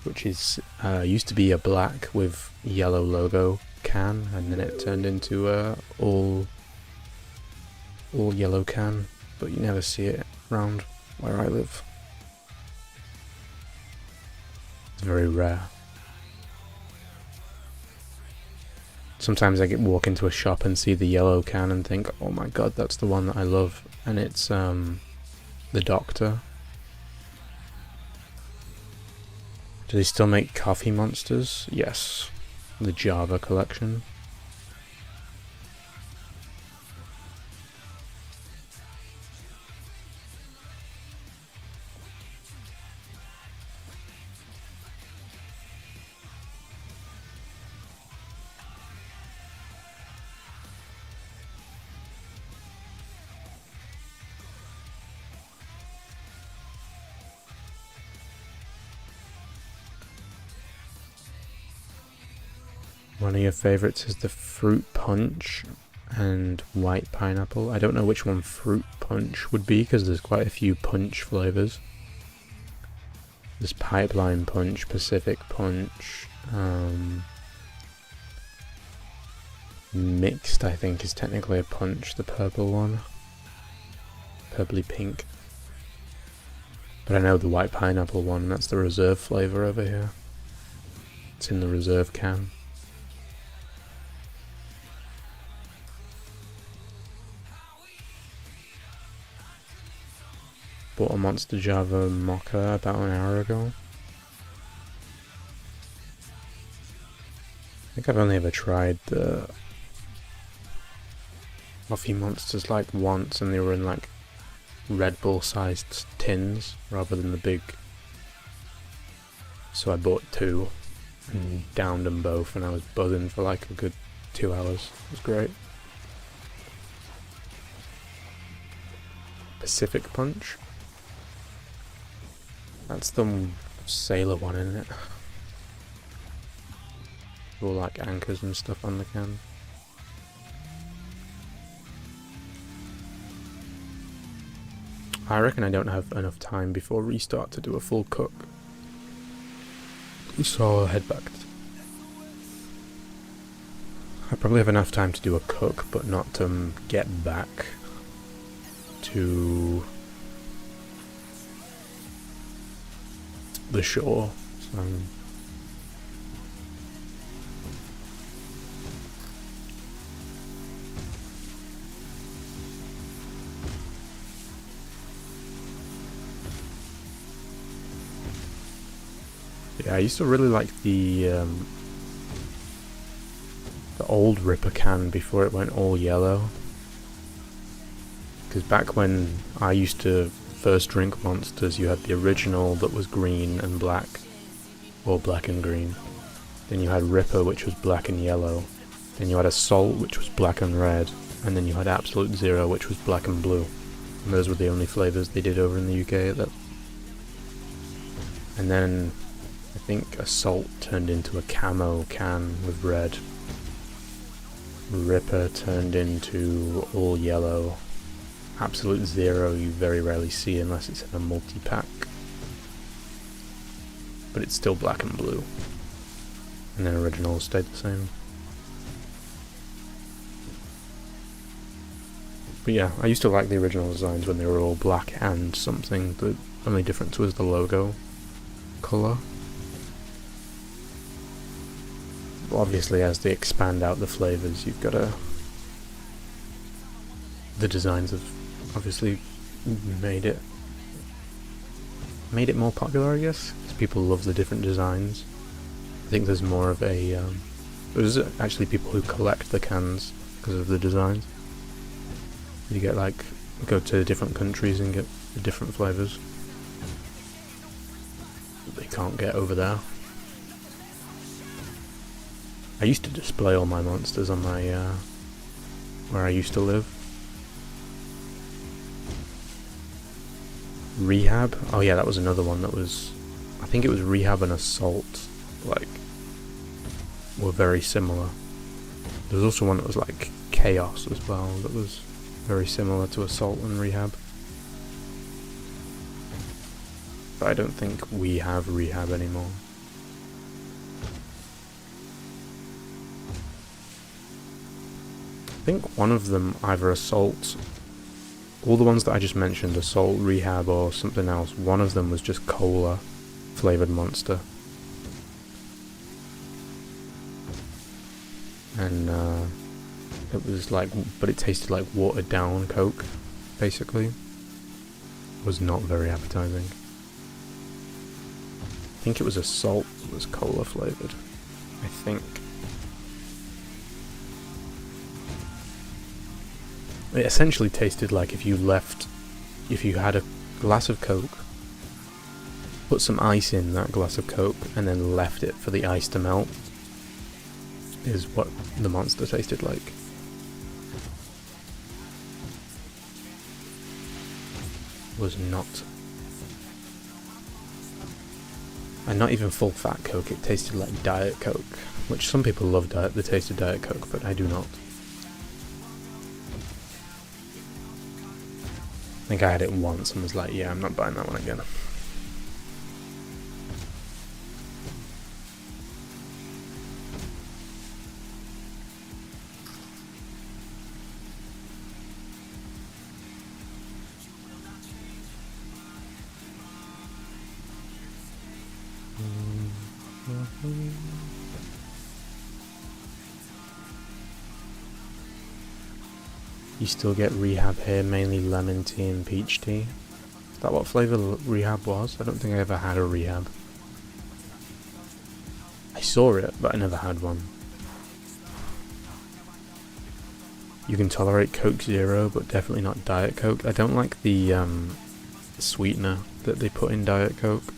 which is used to be a black with yellow logo can, and then it turned into a all yellow can, but you never see it around where I live. It's very rare. Sometimes I walk into a shop and see the yellow can and think, oh my god, that's the one that I love, and it's the Doctor. Do they still make coffee monsters? Yes. The Java collection. One of your favorites is the fruit punch and white pineapple. I don't know which one fruit punch would be because there's quite a few punch flavors. There's pipeline punch, Pacific punch, mixed I think is technically a punch, the purple one. Purpley pink. But I know the white pineapple one, that's the reserve flavor over here. It's in the reserve can. Bought a Monster Java Mocha about an hour ago. I think I've only ever tried the coffee monsters like once, and they were in like Red Bull sized tins rather than the big. So I bought two and downed them both, and I was buzzing for like a good 2 hours. It was great. Pacific Punch. That's the sailor one, isn't it? All like anchors and stuff on the can. I reckon I don't have enough time before restart to do a full cook. So I'll head back. I probably have enough time to do a cook, but not to get back to the shore. So yeah, I used to really like the old Ripper can before it went all yellow. Because back when I used to first drink monsters, you had the original that was green and black, or black and green. Then you had Ripper, which was black and yellow. Then you had Assault, which was black and red. And then you had Absolute Zero, which was black and blue. And those were the only flavours they did over in the UK at that. And then I think Assault turned into a camo can with red. Ripper turned into all yellow. Absolute Zero you very rarely see unless it's in a multi-pack. But it's still black and blue. And then Original stayed the same. But yeah, I used to like the original designs when they were all black and something. The only difference was the logo colour. Obviously, as they expand out the flavours, you've got to... The designs have obviously made it more popular, I guess, because people love the different designs. I think there's more of a... there's actually people who collect the cans because of the designs. You get like, go to different countries and get the different flavours that they can't get over there. I used to display all my monsters on my, where I used to live. Rehab? Oh yeah, that was another one that was, I think it was Rehab and Assault, like, were very similar. There was also one that was like Chaos as well, that was very similar to Assault and Rehab. But I don't think we have Rehab anymore. I think one of them, either Assault, all the ones that I just mentioned, Assault, Rehab or something else, one of them was just cola flavoured monster. And it was like, but it tasted like watered down Coke, basically. It was not very appetizing. I think it was Assault that was cola flavoured, I think. It essentially tasted like if you had a glass of Coke, put some ice in that glass of Coke, and then left it for the ice to melt, is what the monster tasted like. Was not. And not even full fat Coke, it tasted like Diet Coke, which some people love the taste of Diet Coke, but I do not. I think I had it once and was like, yeah, I'm not buying that one again. You still get Rehab here, mainly lemon tea and peach tea. Is that what flavour Rehab was? I don't think I ever had a Rehab. I saw it, but I never had one. You can tolerate Coke Zero, but definitely not Diet Coke. I don't like the sweetener that they put in Diet Coke.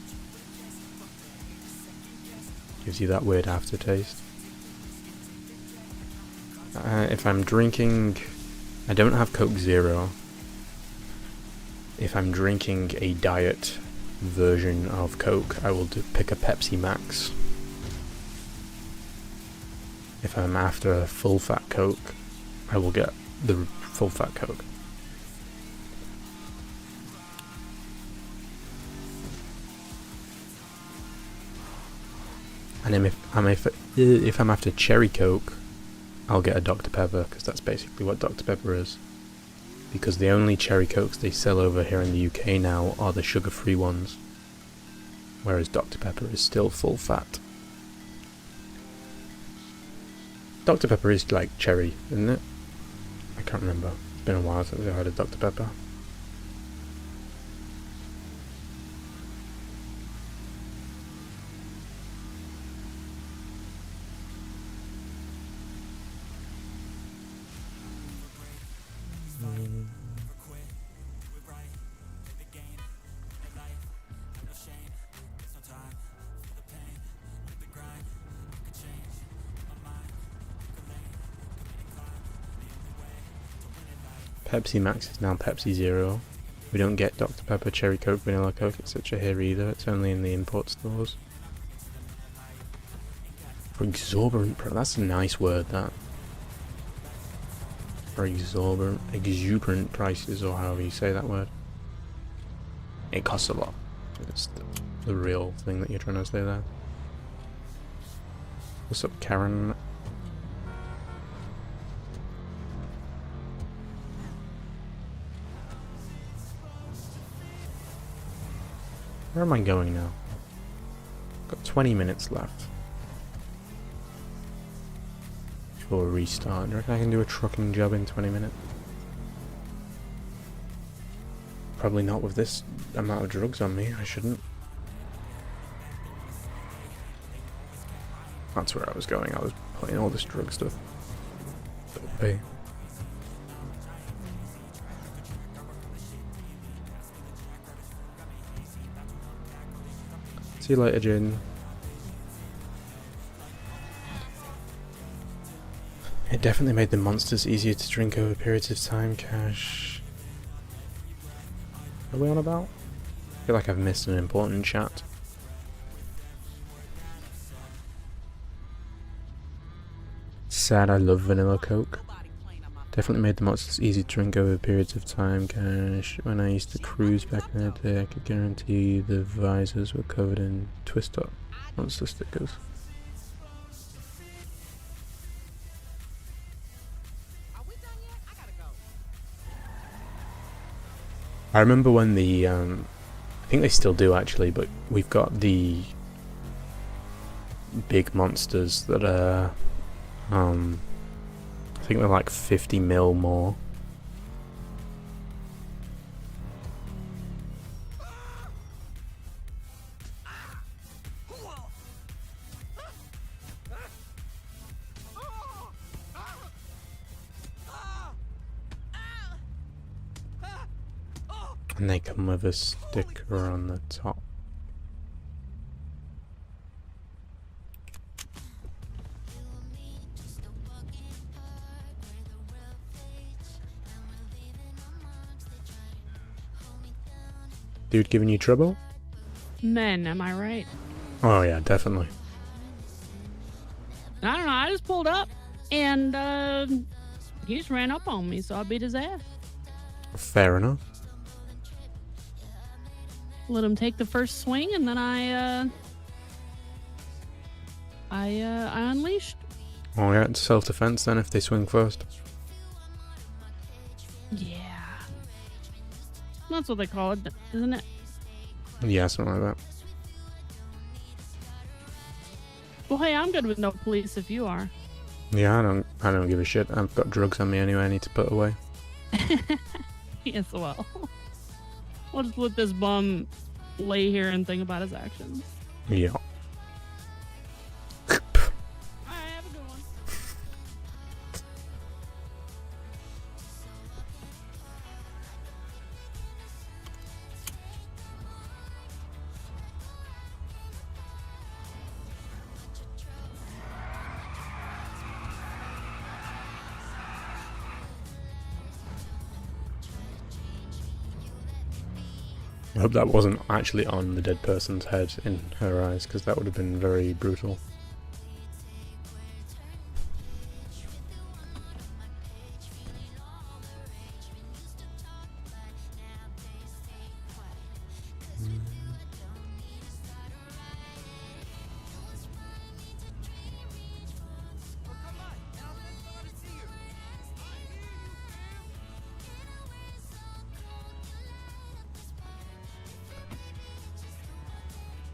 Gives you that weird aftertaste. If I'm drinking... I don't have Coke Zero. If I'm drinking a diet version of Coke, I will pick a Pepsi Max. If I'm after a full fat Coke, I will get the full fat Coke. And if I'm after cherry Coke, I'll get a Dr. Pepper, because that's basically what Dr. Pepper is. Because the only cherry Cokes they sell over here in the UK now are the sugar-free ones, whereas Dr. Pepper is still full fat. Dr. Pepper is like cherry, isn't it? I can't remember. It's been a while since I've had a Dr. Pepper. Pepsi Max is now Pepsi Zero. We don't get Dr. Pepper, Cherry Coke, Vanilla Coke, etc. here either. It's only in the import stores. For exorbitant that's a nice word, that. For exuberant prices, or however you say that word. It costs a lot. It's the real thing that you're trying to say there. What's up, Karen? Where am I going now? Got 20 minutes left before a restart. Do you reckon I can do a trucking job in 20 minutes? Probably not with this amount of drugs on me. I shouldn't. That's where I was going. I was putting all this drug stuff. Okay. See you later, Jaden. It definitely made the monsters easier to drink over periods of time, Cash. What are we on about? I feel like I've missed an important chat. Sad, I love vanilla Coke. Definitely made the monsters easy to drink over periods of time, Cash. When I used to cruise back in the day, I could guarantee the visors were covered in twist-up monster stickers. I remember when the, I think they still do actually, but we've got the big monsters that are, I think they're like 50 mil more. And they come with a sticker on the top. Dude giving you trouble? Men, am I right? Oh yeah, definitely. I don't know, I just pulled up and he just ran up on me, so I beat his ass. Fair enough. Let him take the first swing, and then I unleashed. Oh yeah, it's self-defense then if they swing first. Yeah. That's what they call it, isn't it? Yeah, something like that. Well, hey, I'm good with no police if you are. Yeah, I don't give a shit. I've got drugs on me anyway I need to put away. Yes, well. We'll just let this bum lay here and think about his actions. Yeah. Alright, have a good one. I hope that wasn't actually on the dead person's head in her eyes, because that would have been very brutal.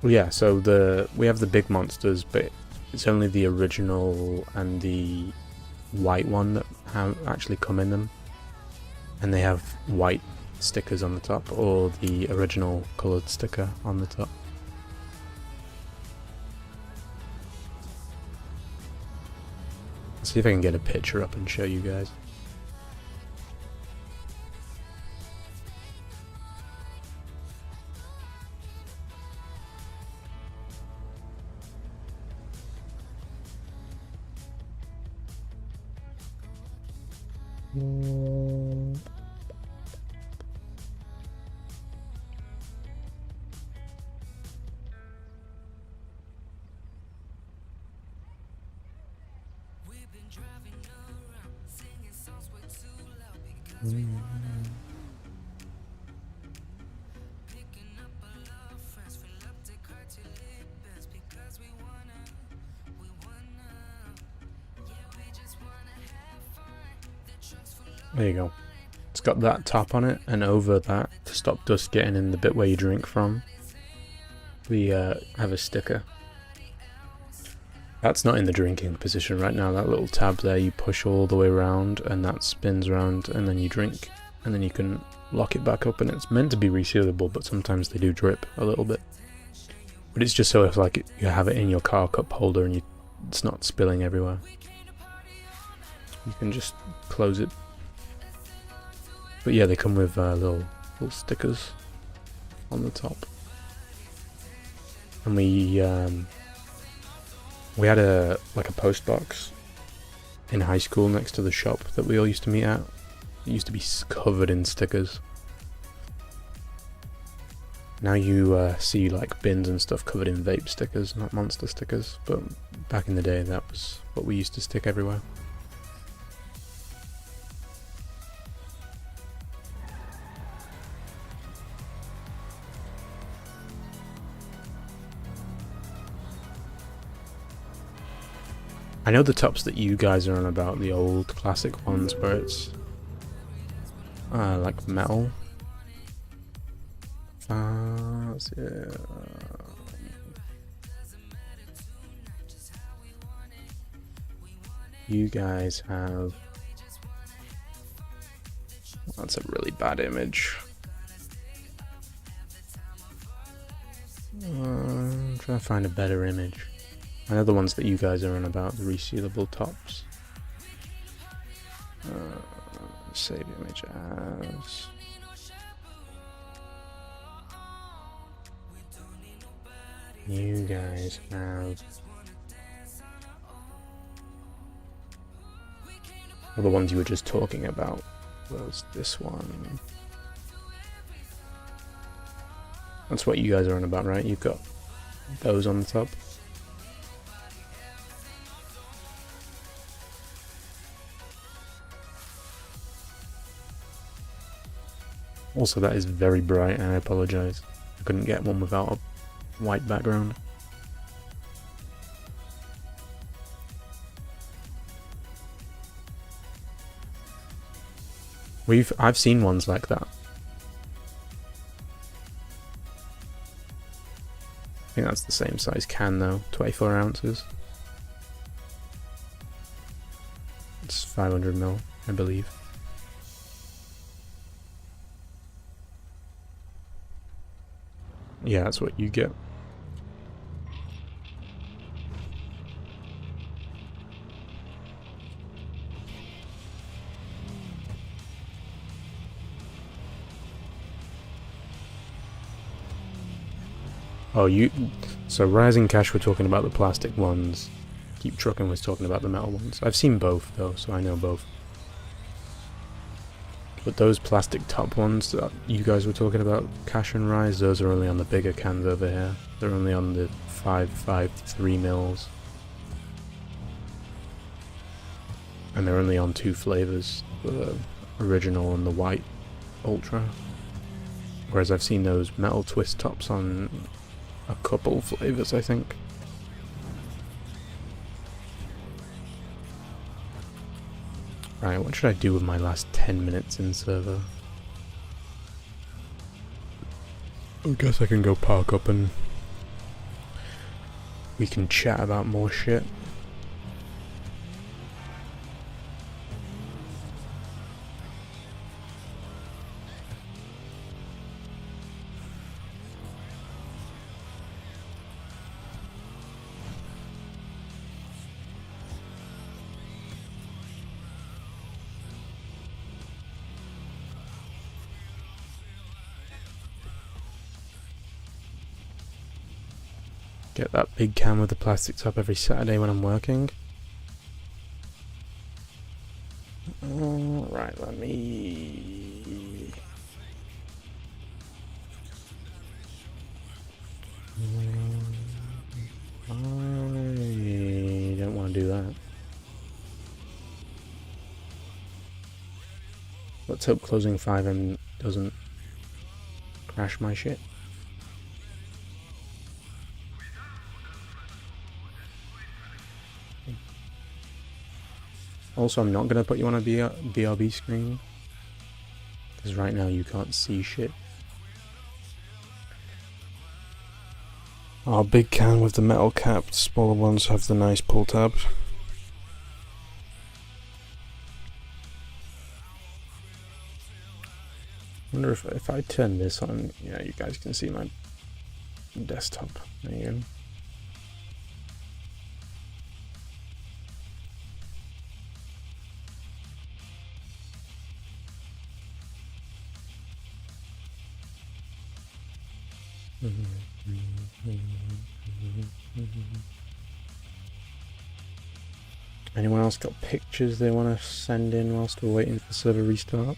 Well, yeah, so we have the big monsters, but it's only the original and the white one that actually come in them, and they have white stickers on the top, or the original coloured sticker on the top. Let's see if I can get a picture up and show you guys. There you go. It's got that top on it, and over that, to stop dust getting in the bit where you drink from, we have a sticker. That's not in the drinking position right now. That little tab there, you push all the way around, and that spins around, and then you drink, and then you can lock it back up, and it's meant to be resealable, but sometimes they do drip a little bit. But it's just so if like you have it in your car cup holder and it's not spilling everywhere. You can just close it. But yeah, they come with little stickers on the top. And we had a post box in high school next to the shop that we all used to meet at. It used to be covered in stickers. Now you see like bins and stuff covered in vape stickers, not monster stickers, but back in the day that was what we used to stick everywhere. I know the tops that you guys are on about, the old classic ones where it's like metal. You guys have... That's a really bad image. I'm trying to find a better image. I know the ones that you guys are on about, the resealable tops. Save image as... You guys have... Well, the ones you were just talking about was this one. That's what you guys are on about, right? You've got those on the top. Also, that is very bright, and I apologize. I couldn't get one without a white background. I've seen ones like that. I think that's the same size can though, 24 ounces. It's 500 ml, I believe. Yeah, that's what you get. Oh, so Rising Cash were talking about the plastic ones. Keep Truckin' was talking about the metal ones. I've seen both though, so I know both. But those plastic top ones that you guys were talking about, Cash and Rise, those are only on the bigger cans over here. They're only on the 5.53 mils. And they're only on 2 flavors, the original and the white ultra. Whereas I've seen those metal twist tops on a couple flavors, I think. Right, what should I do with my last 10 minutes in server? I guess I can go park up and we can chat about more shit. Get that big can with the plastic top every Saturday when I'm working. Alright, let me... I don't want to do that. Let's hope closing 5M doesn't crash my shit. Also, I'm not going to put you on a BRB screen, because right now you can't see shit. Our big can with the metal cap, the smaller ones have the nice pull tab. I wonder if I turn this on, yeah, you guys can see my desktop. There you go. Anyone else got pictures they want to send in whilst we're waiting for server restart?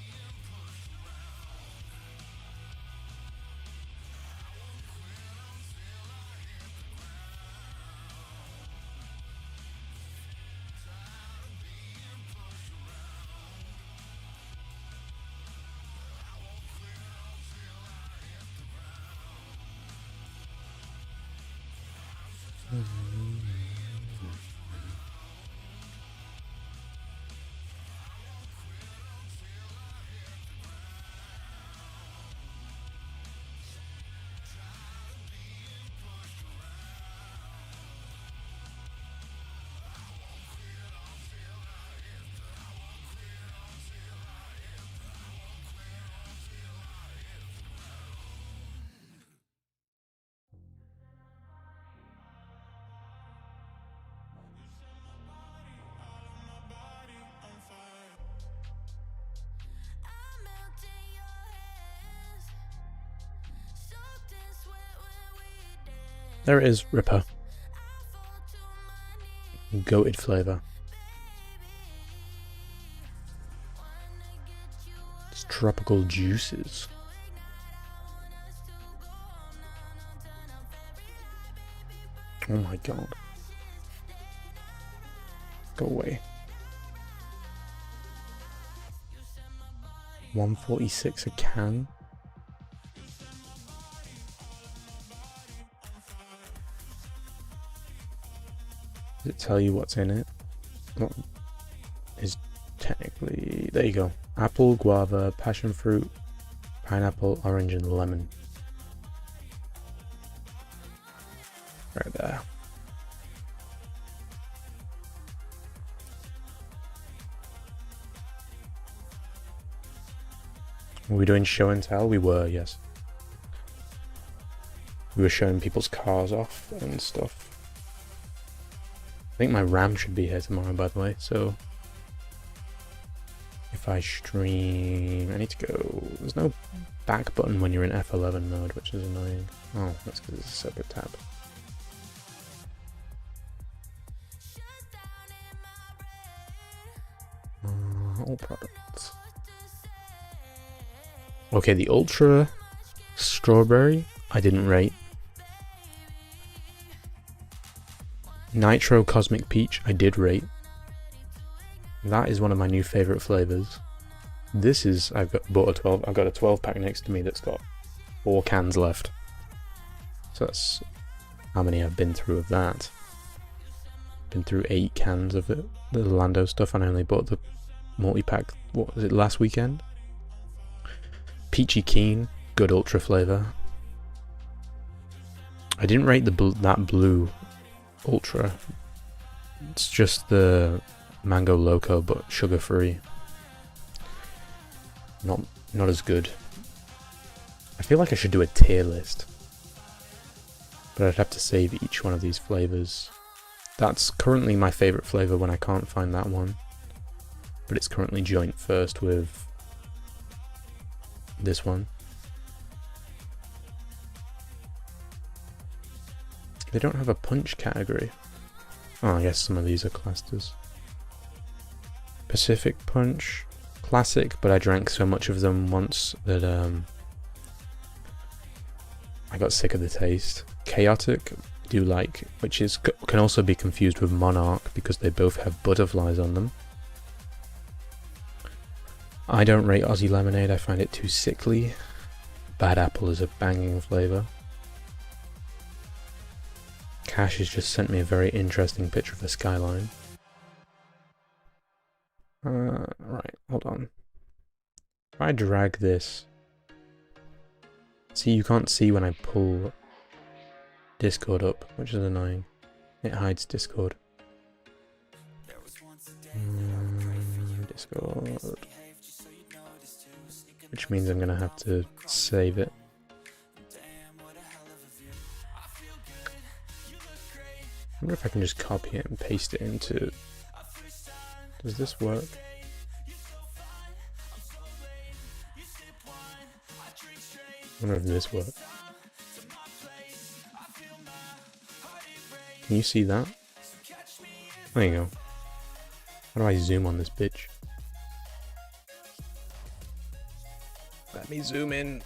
There it is, Ripper. Goated flavour. It's tropical juices. Oh my god. Go away. 146 a can. Does it tell you what's in it? What is technically... There you go. Apple, guava, passion fruit, pineapple, orange and lemon. Right there. Were we doing show and tell? We were, yes. We were showing people's cars off and stuff. I think my RAM should be here tomorrow, by the way, so... If I stream... I need to go... There's no back button when you're in F11 mode, which is annoying. Oh, that's because it's a separate tab. All products. Okay, the Ultra Strawberry, I didn't rate. Nitro Cosmic Peach, I did rate. That is one of my new favourite flavours. This is, I've got a 12 pack next to me that's got 4 cans left. So that's how many I've been through of that. Been through 8 cans of it, the Lando stuff, and I only bought the multi-pack, what was it, last weekend? Peachy Keen, good ultra flavour. I didn't rate that blue ultra. It's just the Mango Loco, but sugar-free. Not as good. I feel like I should do a tier list, but I'd have to save each one of these flavours. That's currently my favourite flavour when I can't find that one, but it's currently joint first with this one. They don't have a punch category. Oh, I guess some of these are classed as Pacific Punch. Classic, but I drank so much of them once that I got sick of the taste. Chaotic, I do like, which is can also be confused with Monarch because they both have butterflies on them. I don't rate Aussie Lemonade, I find it too sickly. Bad Apple is a banging flavour. Cash has just sent me a very interesting picture of a skyline. Right, hold on. If I drag this... See, you can't see when I pull Discord up, which is annoying. It hides Discord. Discord. Which means I'm gonna have to save it. I wonder if I can just copy it and paste it into... Does this work? I wonder if this works. Can you see that? There you go. How do I zoom on this bitch? Let me zoom in.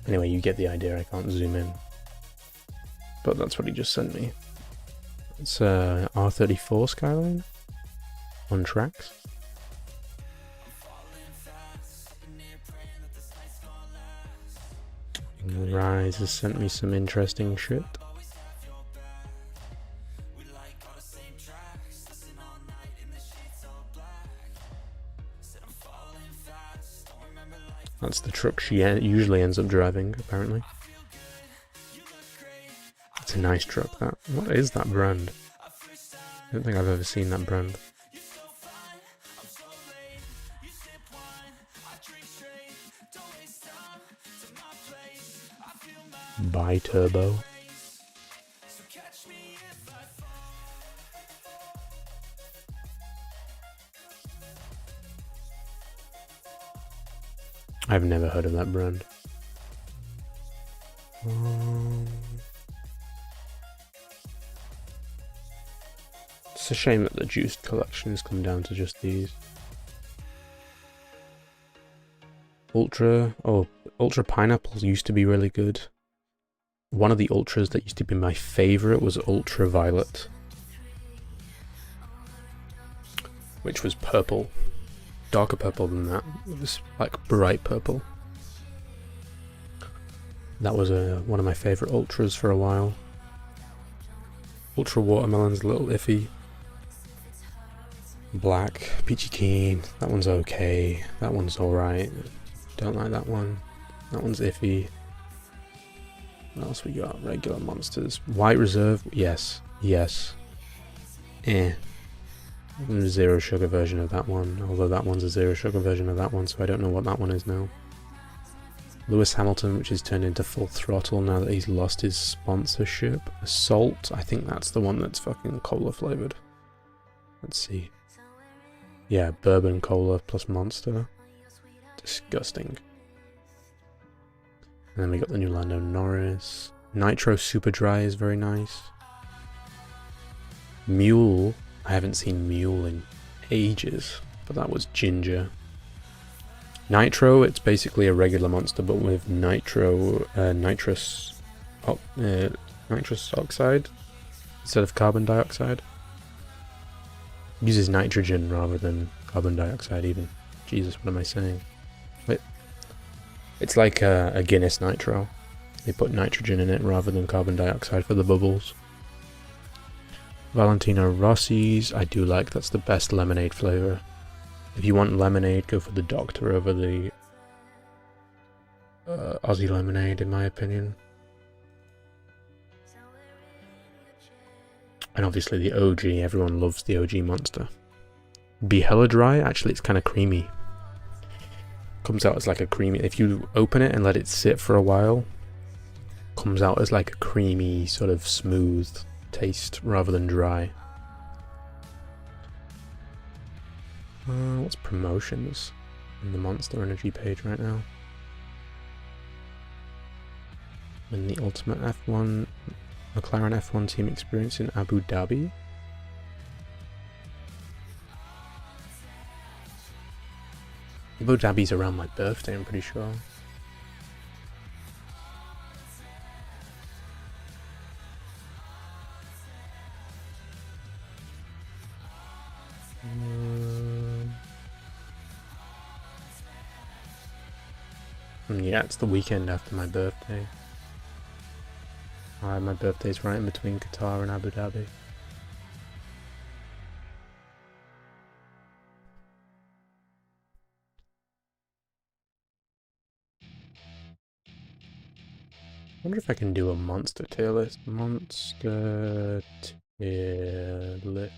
Anyway, you get the idea. I can't zoom in. But that's what he just sent me. It's a R34 Skyline on tracks. Rise has sent me some interesting shit. That's the truck she usually ends up driving, apparently. It's a nice truck, that. What is that brand? I don't think I've ever seen that brand. Bi-turbo. I've never heard of that brand. It's a shame that the juiced collection has come down to just these. Ultra Pineapples used to be really good. One of the Ultras that used to be my favourite was Ultraviolet, which was purple. Darker purple than that. It was like bright purple. That was one of my favourite Ultras for a while. Ultra Watermelon's a little iffy. Black, Peachy Keen, that one's okay. That one's alright. Don't like that one. That one's iffy. What else we got? Regular monsters. White Reserve, yes. Yes. Zero sugar version of that one, although that one's a zero sugar version of that one, so I don't know what that one is now. Lewis Hamilton, which is turned into Full Throttle now that he's lost his sponsorship. Assault, I think that's the one that's fucking cola flavoured. Let's see. Yeah, bourbon cola plus Monster. Disgusting. And then we got the new Lando Norris. Nitro Super Dry is very nice. Mule. I haven't seen Mule in ages, but that was ginger. Nitro, it's basically a regular Monster, but with nitrous oxide instead of carbon dioxide. It uses nitrogen rather than carbon dioxide even. Jesus, what am I saying? Wait. It's like a Guinness Nitro. They put nitrogen in it rather than carbon dioxide for the bubbles. Valentino Rossi's, I do like, that's the best lemonade flavour. If you want lemonade, go for the Doctor over the Aussie Lemonade, in my opinion. And obviously the OG, everyone loves the OG Monster. Be hella dry, actually it's kind of creamy. Comes out as like a creamy, if you open it and let it sit for a while, comes out as like a creamy, sort of smooth taste rather than dry. What's promotions in the Monster Energy page right now? And the Ultimate F1 McLaren F1 team experience in Abu Dhabi. Abu Dhabi's around my birthday, I'm pretty sure. Yeah, it's the weekend after my birthday. My birthday's right in between Qatar and Abu Dhabi. I wonder if I can do a monster tier list. Monster tier list.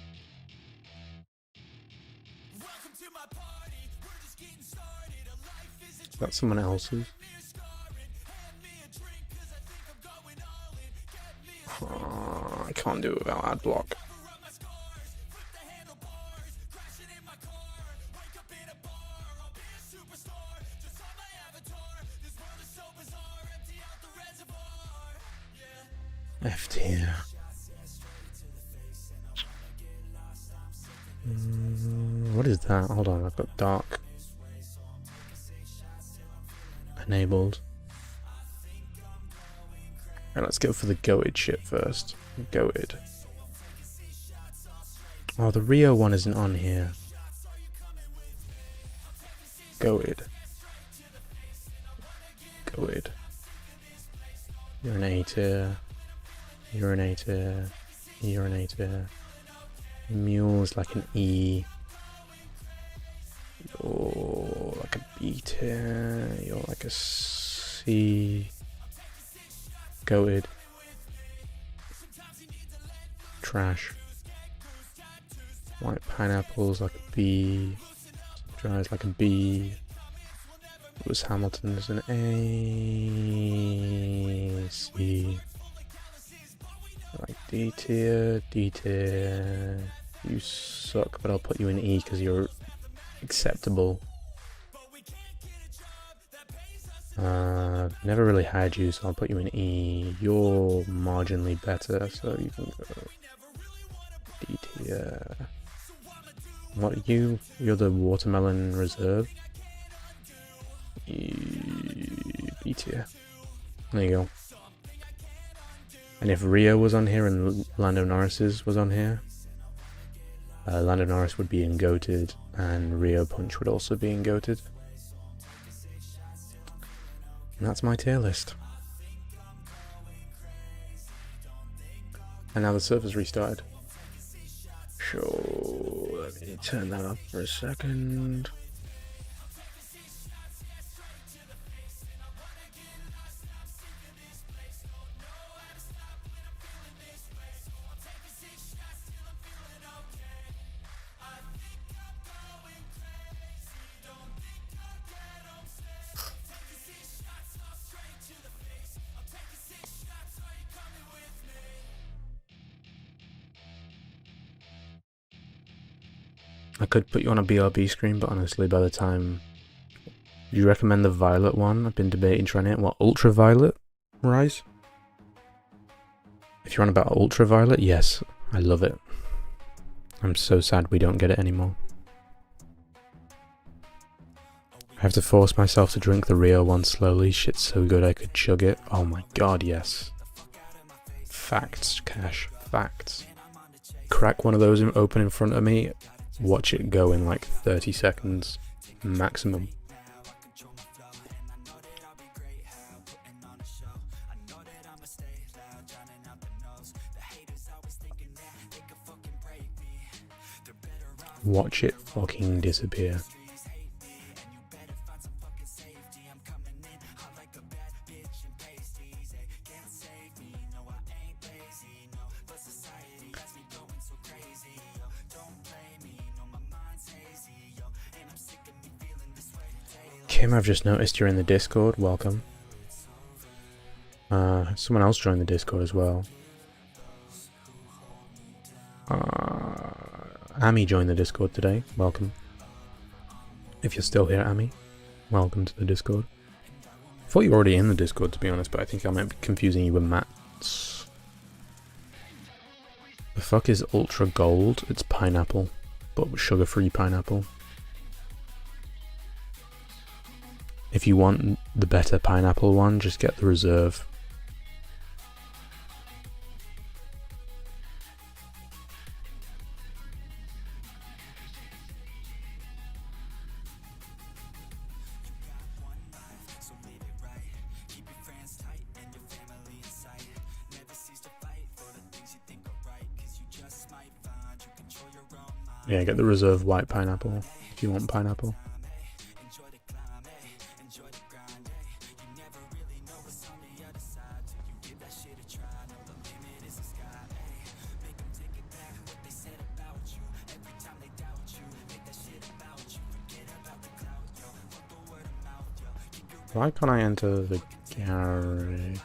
That's someone else's. Oh, I can't do it without ad block. F tier. What is that? Hold on, I've got dark enabled. Alright, let's go for the goated shit first. Goated. Oh, the Rio one isn't on here. Goated. Goated. Urinator. Urinator. Urinator. Mule's like an E. You're like a B tier. You're like a C. Goated. Trash. White pineapples like a B. Dries like a B. Lewis Hamilton is an A. C. Like D tier. D tier. You suck, but I'll put you in E because you're acceptable. Never really had you, so I'll put you in E. You're marginally better, so you can go D tier. What are you? You're the watermelon reserve. B tier. There you go. And if Rio was on here and Lando Norris's was on here, Lando Norris would be in goated, and Rio Punch would also be in goated. And that's my tier list. And now the server's restarted. Sure, let me turn that up for a second. I could put you on a BRB screen, but honestly, by the time... Do you recommend the violet one? I've been debating trying it. What, ultraviolet? Rise? If you're on about ultraviolet, yes, I love it. I'm so sad we don't get it anymore. I have to force myself to drink the Rio one slowly. Shit's so good I could chug it. Oh my god, yes. Facts, Cash. Facts. Crack one of those open in front of me. Watch it go in like 30 seconds maximum. Watch it fucking disappear. Kim, I've just noticed you're in the Discord. Welcome. Someone else joined the Discord as well. Amy joined the Discord today. Welcome. If you're still here, Amy, welcome to the Discord. I thought you were already in the Discord, to be honest, but I think I might be confusing you with Matt's. The fuck is Ultra Gold? It's pineapple, but sugar-free pineapple. If you want the better pineapple one, just get the reserve. Yeah, get the reserve white pineapple if you want pineapple. Why can't I enter the garage?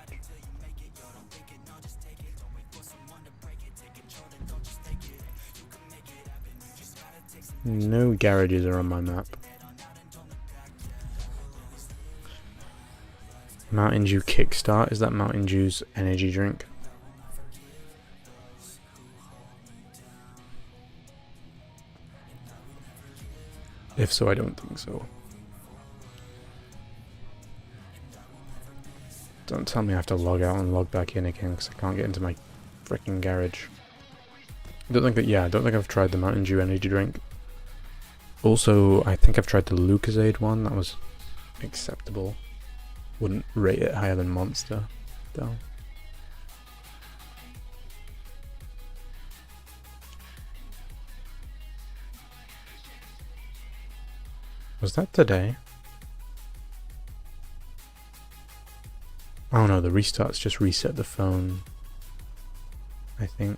No garages are on my map. Mountain Dew Kickstart, is that Mountain Dew's energy drink? If so, I don't think so. Don't tell me I have to log out and log back in again because I can't get into my freaking garage. I don't think I've tried the Mountain Dew energy drink. Also, I think I've tried the Lucozade one. That was acceptable. Wouldn't rate it higher than Monster, though. Was that today? Oh no, the restarts just reset the phone, I think.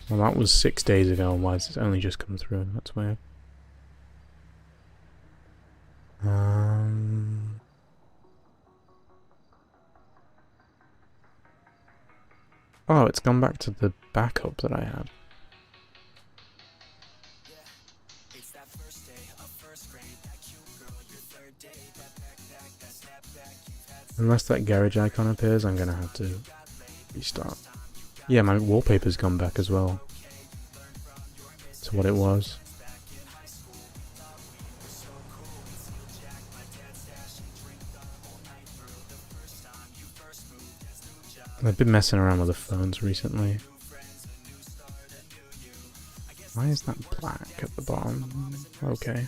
Well, that was 6 days ago. Why has it only just come through? That's weird. Oh, it's gone back to the backup that I had. Unless that garage icon appears, I'm gonna have to restart. Yeah, my wallpaper's gone back as well to what it was. I've been messing around with the phones recently. Why is that black at the bottom? Okay.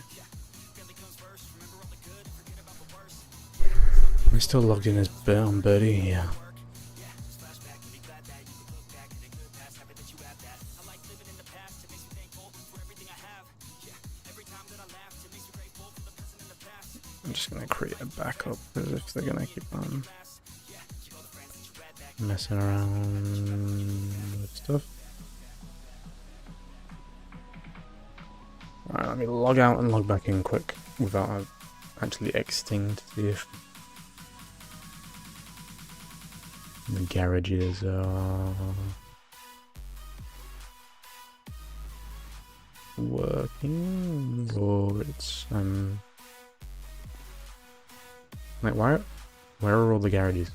We're still logged in as Birdie, yeah. I'm just gonna create a backup because if they're gonna keep on messing around with stuff. Alright, let me log out and log back in quick without actually exiting to see if the garages are working or it's like where are all the garages?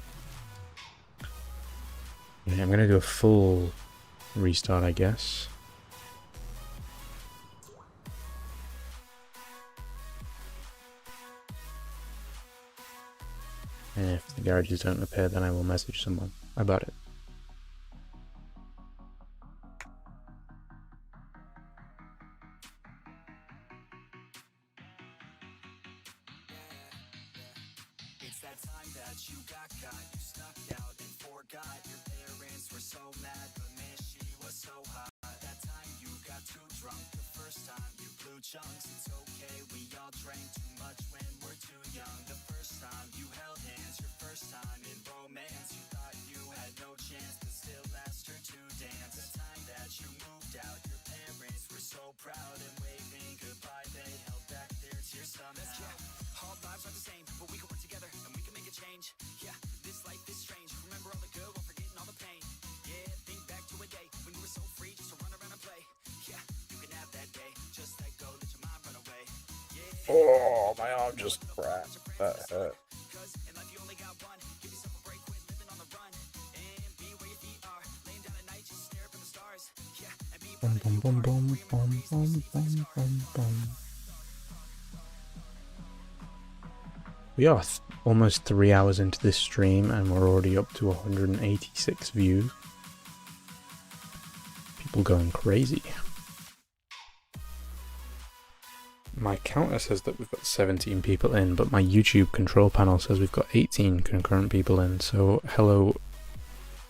Yeah, I'm gonna do a full restart, I guess. And if the garages don't appear, then I will message someone about it. It's that time that you got, you snuck out and forgot. Your parents were so mad, but man, she was so hot. That time you got too drunk, the first time you blew chunks. It's okay, we all drank too much when we're too young. The first time you held hands, your first time in romance. You thought you had no chance, but still asked her to dance. The time that you moved out, your parents were so proud and waving goodbye. They held back their tears somehow. All lives are the same, but we can work together and we can make a change. Yeah, this life is strange. Remember all the good while forgetting all the pain. Yeah, think back to a day when you were so free just to run around and play. Yeah, you can have that day. Just let go, let your mind run away. Yeah. Oh, my arm just cracked. That hurt. Cause in life you only got one. Give yourself a break, quit living on the run. And be where your feet are. Laying down at night, just stare up at the stars. Yeah, and be Boom, boom, boom, boom, boom, boom, boom, boom, boom. We are almost 3 hours into this stream and we're already up to 186 views. People going crazy. My counter says that we've got 17 people in, but my YouTube control panel says we've got 18 concurrent people in, so hello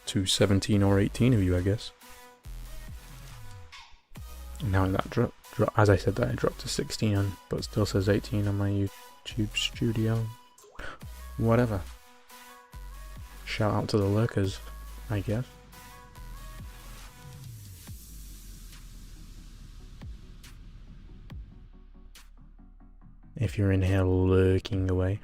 to 17 or 18 of you, I guess. Now that as I said that, I dropped to 16, but it still says 18 on my YouTube studio. Whatever. Shout out to the lurkers, I guess. If you're in here lurking away.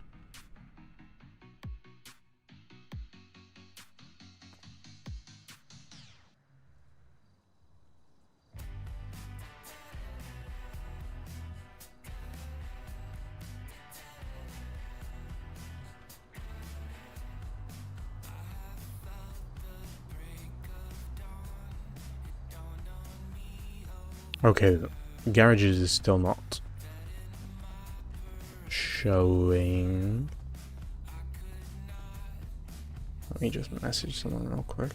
Okay, garages is still not showing. Let me just message someone real quick.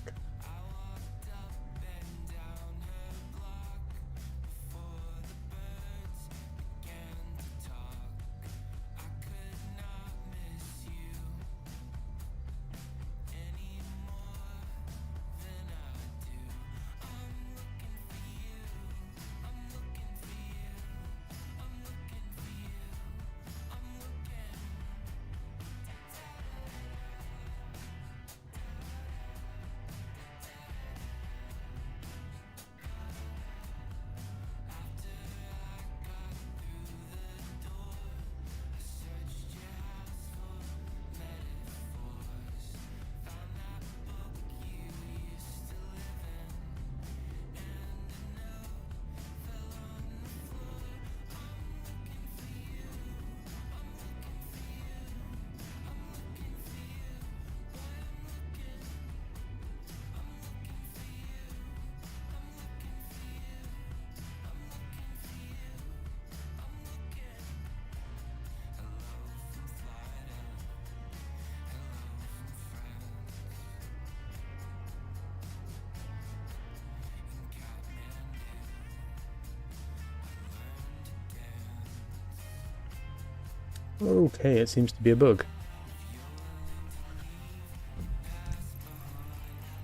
Okay, it seems to be a bug.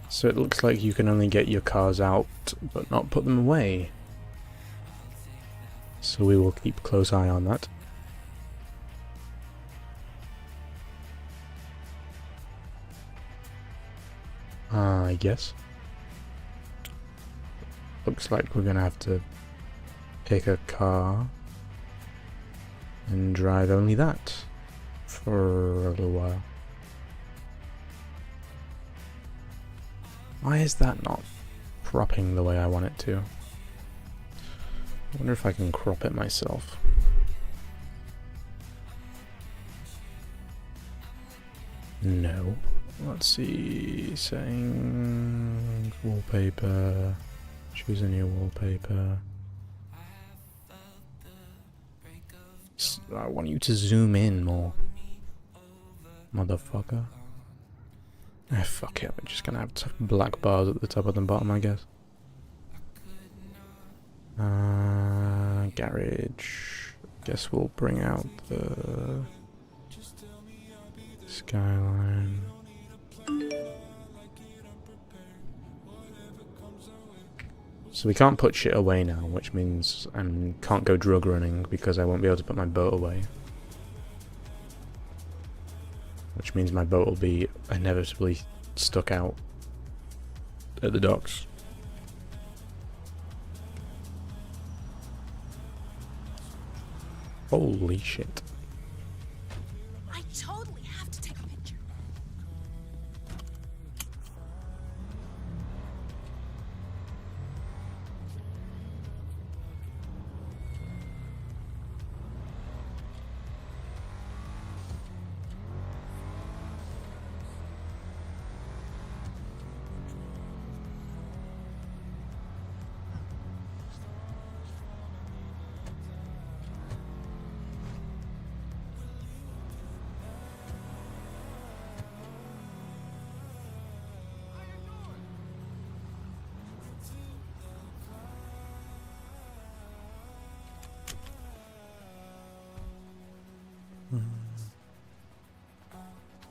So it looks like you can only get your cars out, but not put them away. So we will keep a close eye on that. I guess. Looks like we're gonna have to pick a car and drive only that for a little while. Why is that not cropping the way I want it to? I wonder if I can crop it myself. No. Let's see, saying wallpaper, choose a new wallpaper. I want you to zoom in more, motherfucker. Ah, fuck it, we're just gonna have black bars at the top and the bottom, I guess. Garage. Guess we'll bring out the Skyline. So we can't put shit away now, which means I can't go drug running because I won't be able to put my boat away. Which means my boat will be inevitably stuck out at the docks. Holy shit. I totally have to take a picture.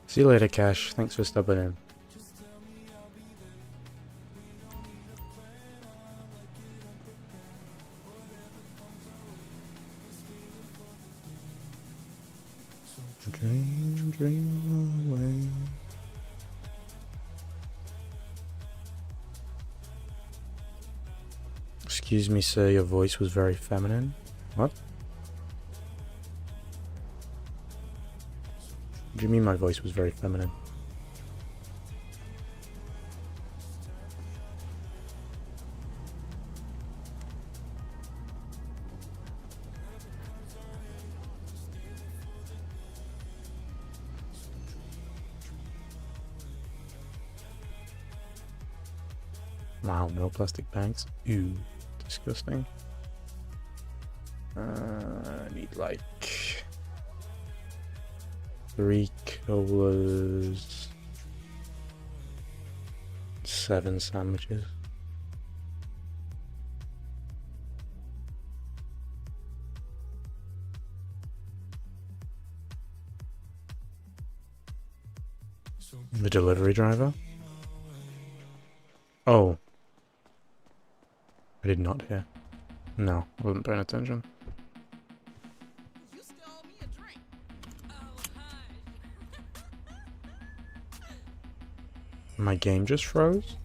See you later, Cash. Thanks for stopping in. Dream, dream away. Excuse me, sir, your voice was very feminine. What? What do you mean my voice was very feminine? Wow, no plastic bags. Ew, disgusting. I need like 3 colas, 7 sandwiches. The delivery driver? Oh. I did not hear. No, I wasn't paying attention. You still owe me a drink. Oh, hush. My game just froze?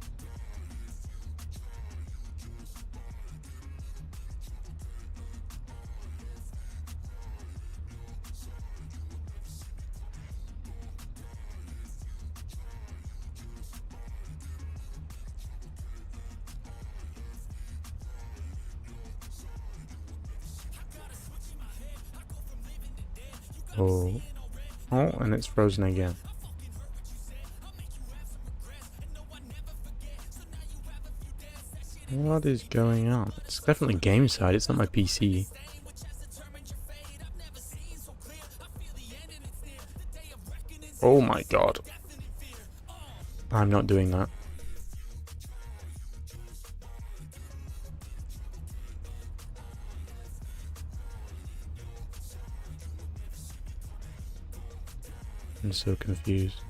Oh. Oh, and it's frozen again. What is going on? It's definitely game side, it's not my PC. Oh my god. I'm not doing that. I'm so confused.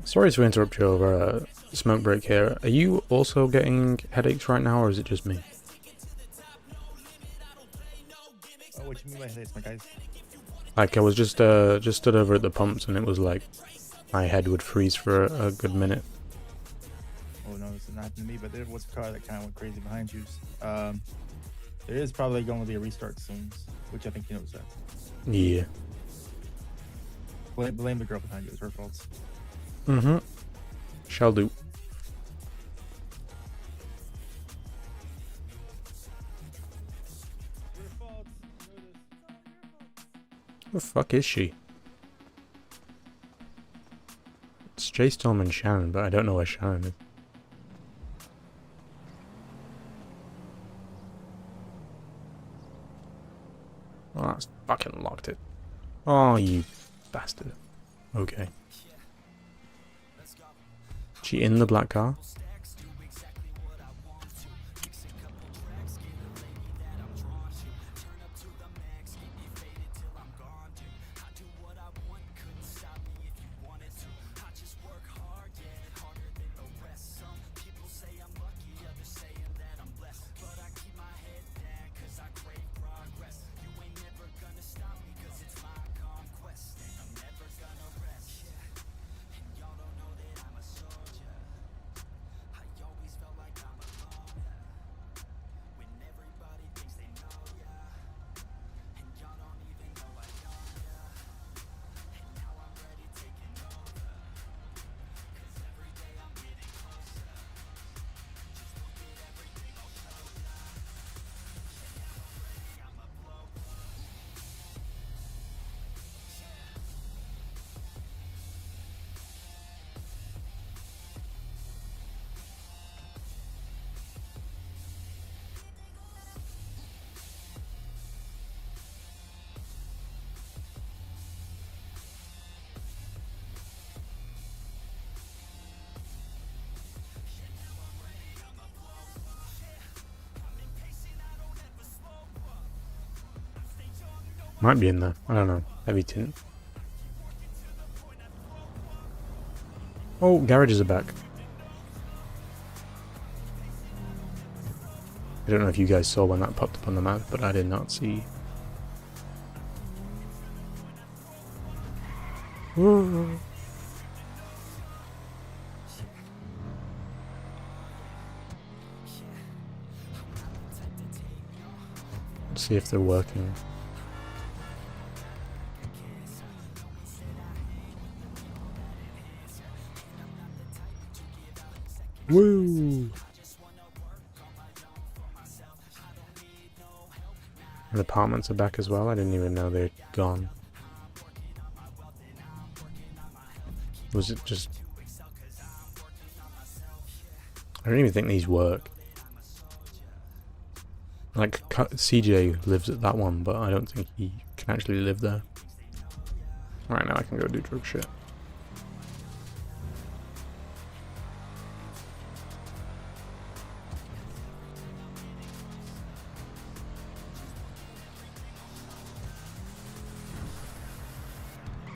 Sorry to interrupt you over a smoke break here. Are you also getting headaches right now, or is it just me? Oh, what you mean by headaches, my guys? Like, I was just stood over at the pumps, and it was like my head would freeze for a good minute. Oh no, this didn't happen to me, but there was a car that kind of went crazy behind you. There is probably going to be a restart soon, which I think you know that. Yeah. Blame the girl behind you. It was her fault. Mm-hmm. Shall do. Who the fuck is she? It's Jay Storm and Shannon, but I don't know where Shannon is. Oh, that's fucking locked it. Oh, you bastard. Okay. She in the black car? Might be in there. I don't know. Heavy tint. Oh, garages are back. I don't know if you guys saw when that popped up on the map, but I did not see. Whoa. Let's see if they're working. Woo! And apartments are back as well. I didn't even know they'd gone. Was it just... I don't even think these work. Like, CJ lives at that one, but I don't think he can actually live there. Alright, now I can go do drug shit.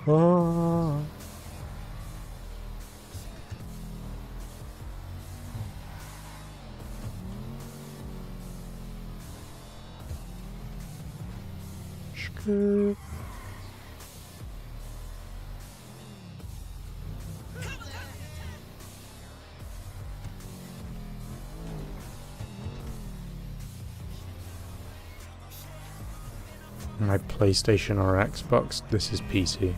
Oh. Shk. My PlayStation or Xbox, this is PC.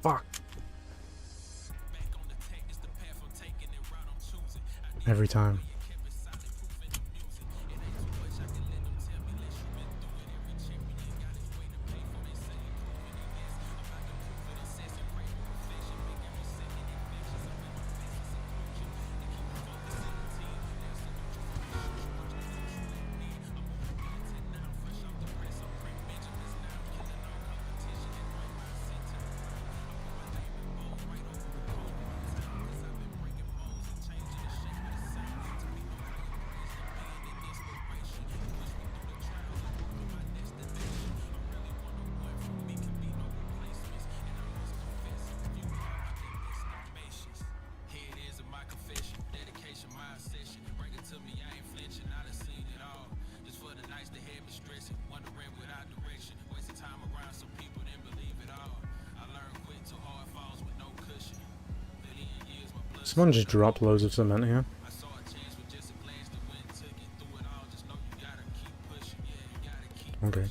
Fuck. Every time. Someone just dropped loads of cement here. Okay.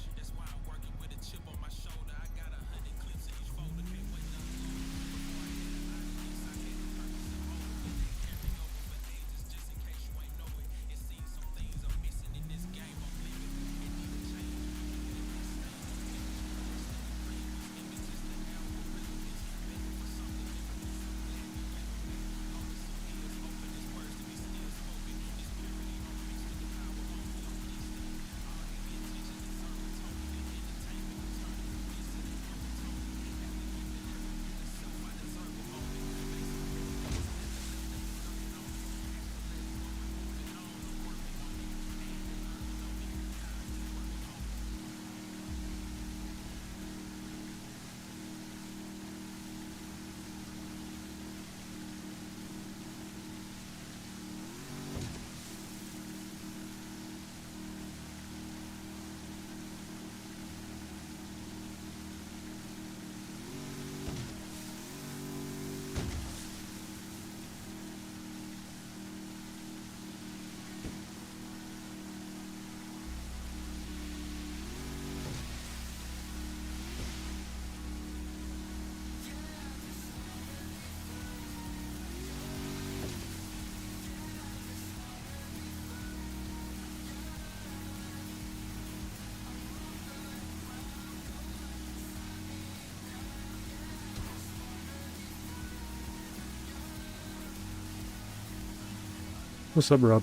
What's up, Rob?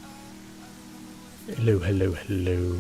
Hello, hello, hello.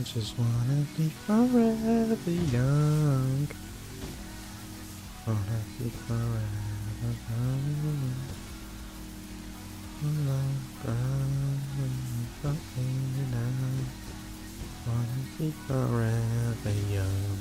I just wanna be forever young. Wanna be forever young. Wanna be forever young.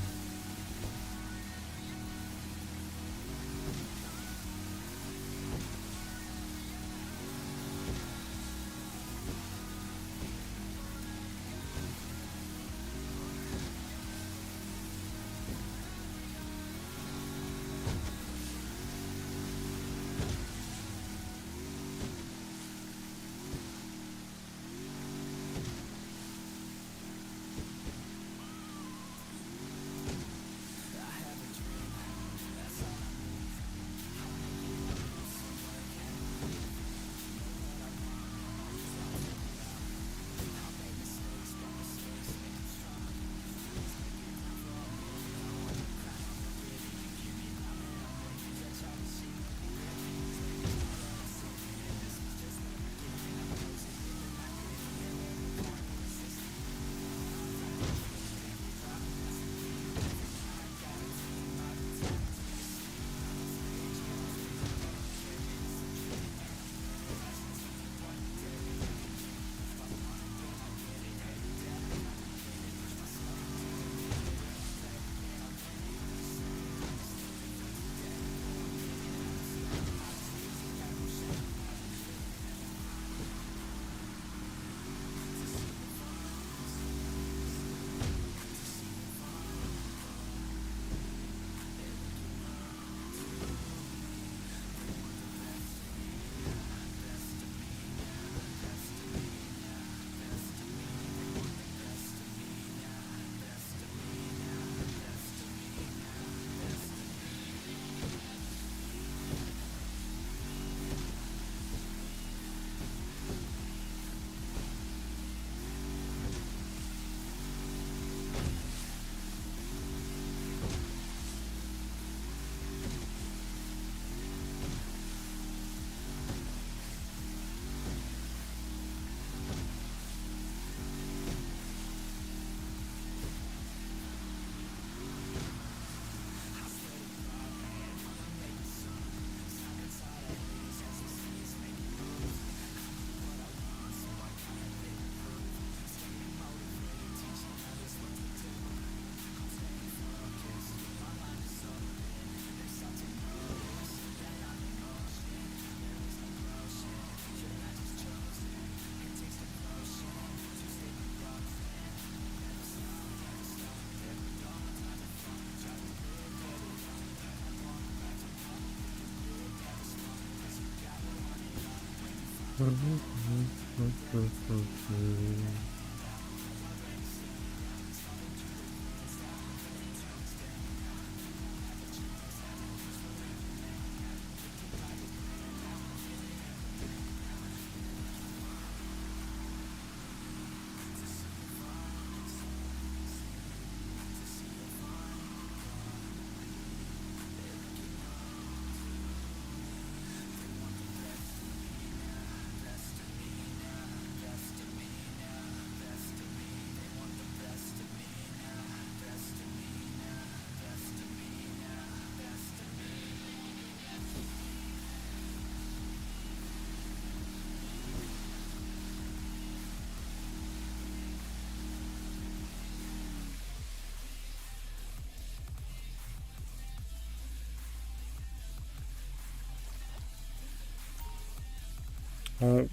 Oh,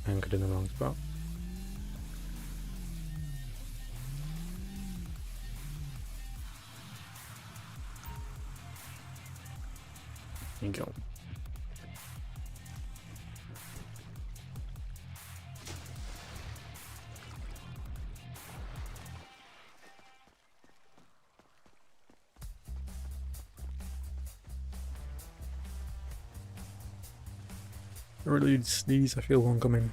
anchored in the wrong spot. There you go. I really need to sneeze, I feel one coming.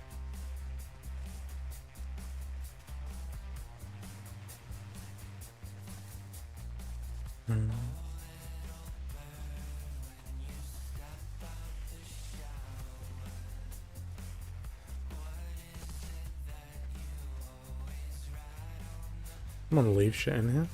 I'm gonna leave shit in here.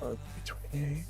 Uh, 28.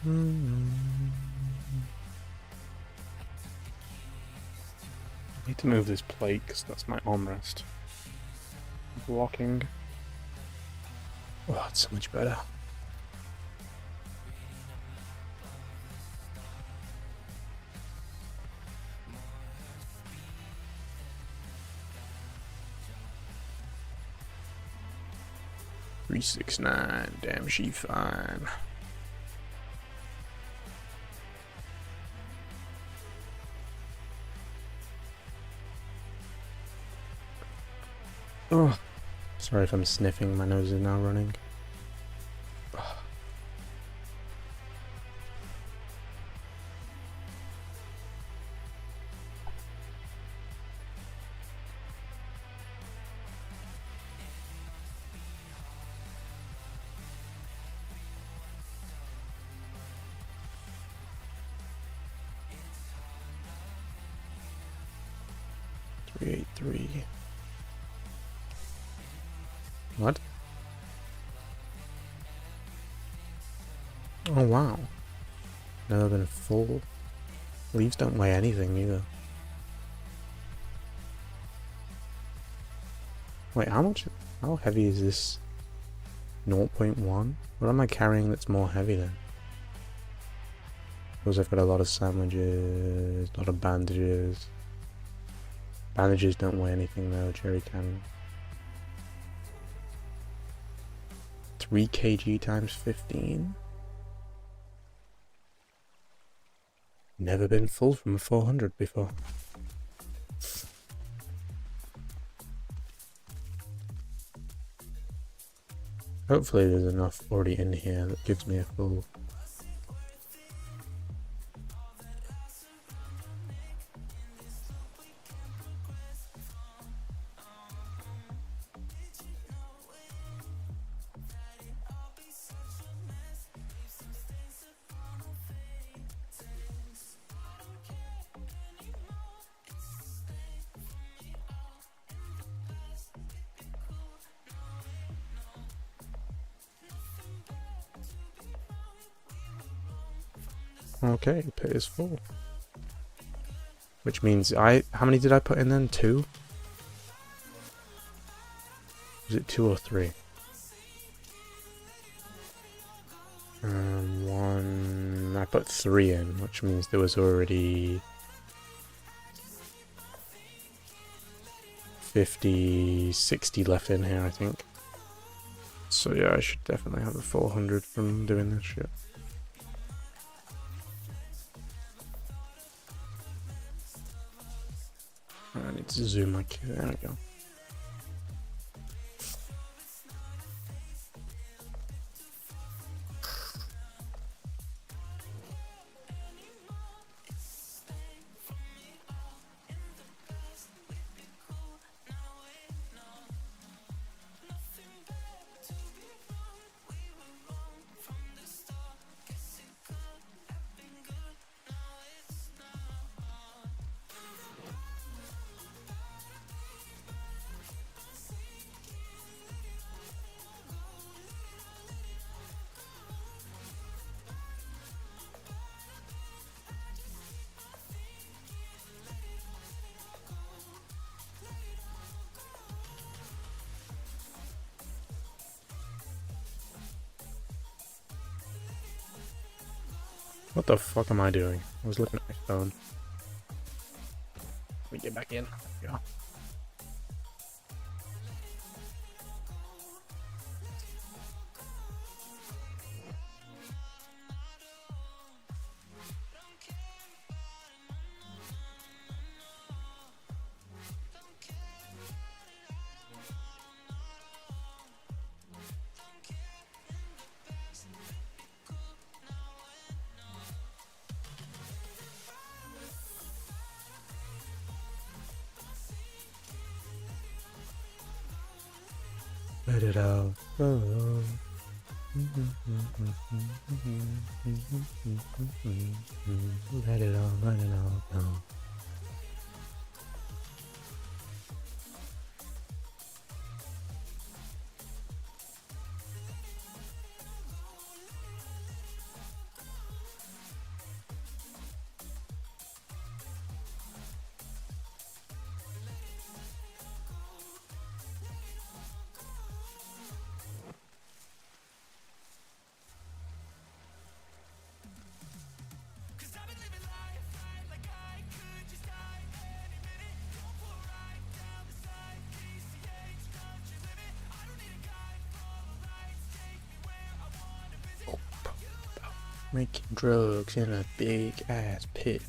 I need to move this plate because that's my armrest. Blocking. Oh, it's so much better. $369. Damn, she fine. Oh, sorry if I'm sniffing. My nose is now running. $383. What? Oh wow. Never been full. Leaves don't weigh anything either. Wait, how heavy is this? 0.1? What am I carrying that's more heavy then? Because I've got a lot of sandwiches, a lot of bandages. Bandages don't weigh anything though, jerry can. 3 kg times 15. Never been full from a 400 before. Hopefully there's enough already in here that gives me a full. Okay, pit is full. Which means how many did I put in then? 2? Was it 2 or 3? 1. I put 3 in, which means there was already 50, 60 left in here, I think. So yeah, I should definitely have a 400 from doing this shit. I need to zoom my there we go. What the fuck am I doing? I was looking at my phone. Let me get back in. Yeah. Let it out. Oh. Let it out, let it out. No. Making drugs in a big ass pit.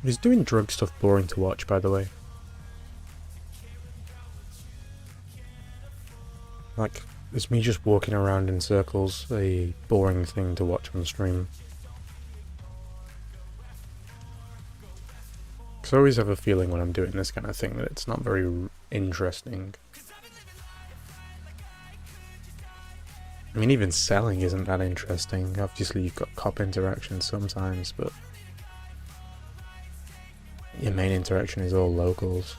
Is doing drug stuff boring to watch, by the way? Like, is me just walking around in circles a boring thing to watch on stream? Because I always have a feeling when I'm doing this kind of thing that it's not very interesting. I mean, even selling isn't that interesting. Obviously, you've got cop interaction sometimes, but your main interaction is all locals.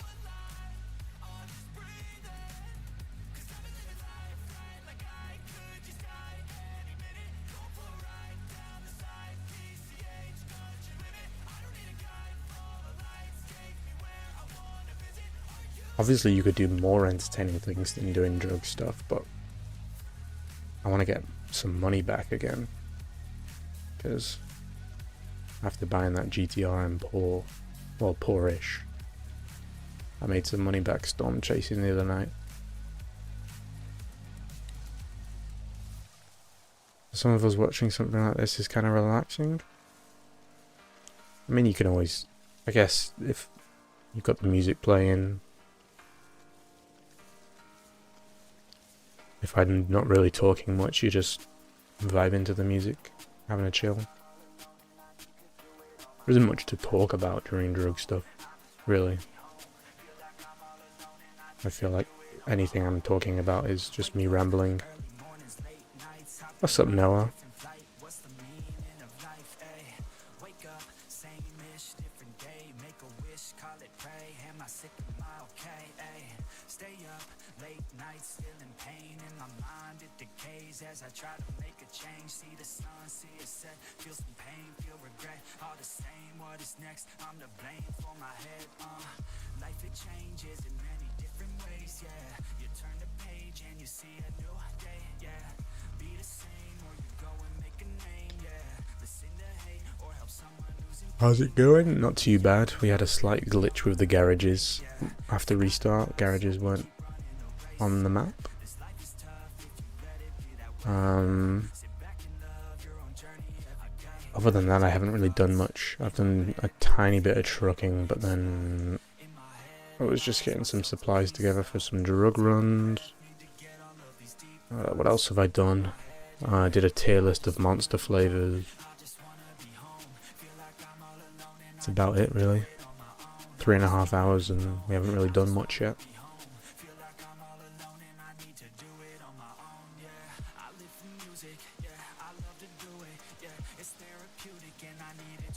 Obviously, you could do more entertaining things than doing drug stuff, but I want to get some money back again, because after buying that GTR, I'm poor. Well, poorish. I made some money back storm chasing the other night. Some of us watching something like this is kind of relaxing. I mean, you can always, I guess, if you've got the music playing, if I'm not really talking much, you just vibe into the music, having a chill. There isn't much to talk about during drug stuff, really. I feel like anything I'm talking about is just me rambling. What's up, Noah? As I try to make a change, see the sun, see it set, feel some pain, feel regret, all the same, what is next, I'm to blame for my head, life it changes in many different ways, yeah, you turn the page and you see a new day, yeah, be the same or you go and make a name, yeah, listen to hate or help someone who's in How's it going? Not too bad. We had a slight glitch with the garages. After restart, garages weren't on the map. Other than that, I haven't really done much. I've done a tiny bit of trucking, but then I was just getting some supplies together for some drug runs. What else have I done? I did a tier list of monster flavors. That's about it, really. 3.5 hours and we haven't really done much yet.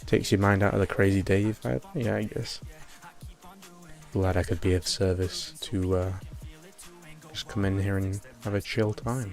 Takes your mind out of the crazy day you've had? Yeah, I guess. Glad I could be of service to just come in here and have a chill time.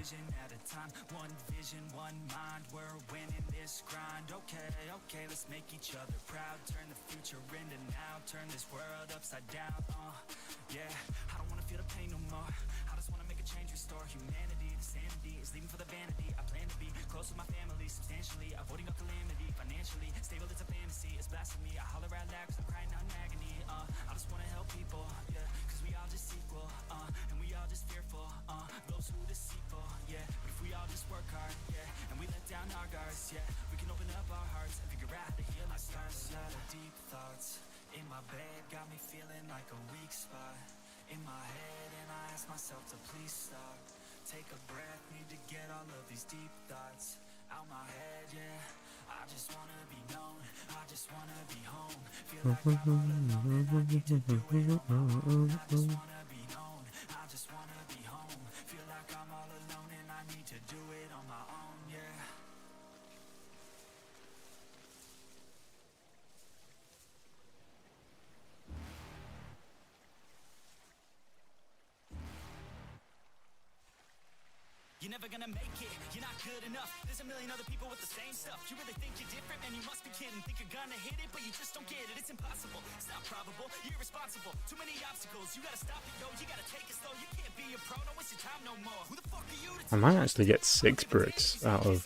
You're never gonna make it, you're not good enough. There's a million other people with the same stuff. You really think you're different, man, you must be kidding. Think you're gonna hit it, but you just don't get it. It's impossible, it's not probable, you're irresponsible. Too many obstacles, you gotta stop it, yo. You gotta take it slow, you can't be a pro. Don't waste your time no more. Who the fuck are you to I might actually get 6 bricks out of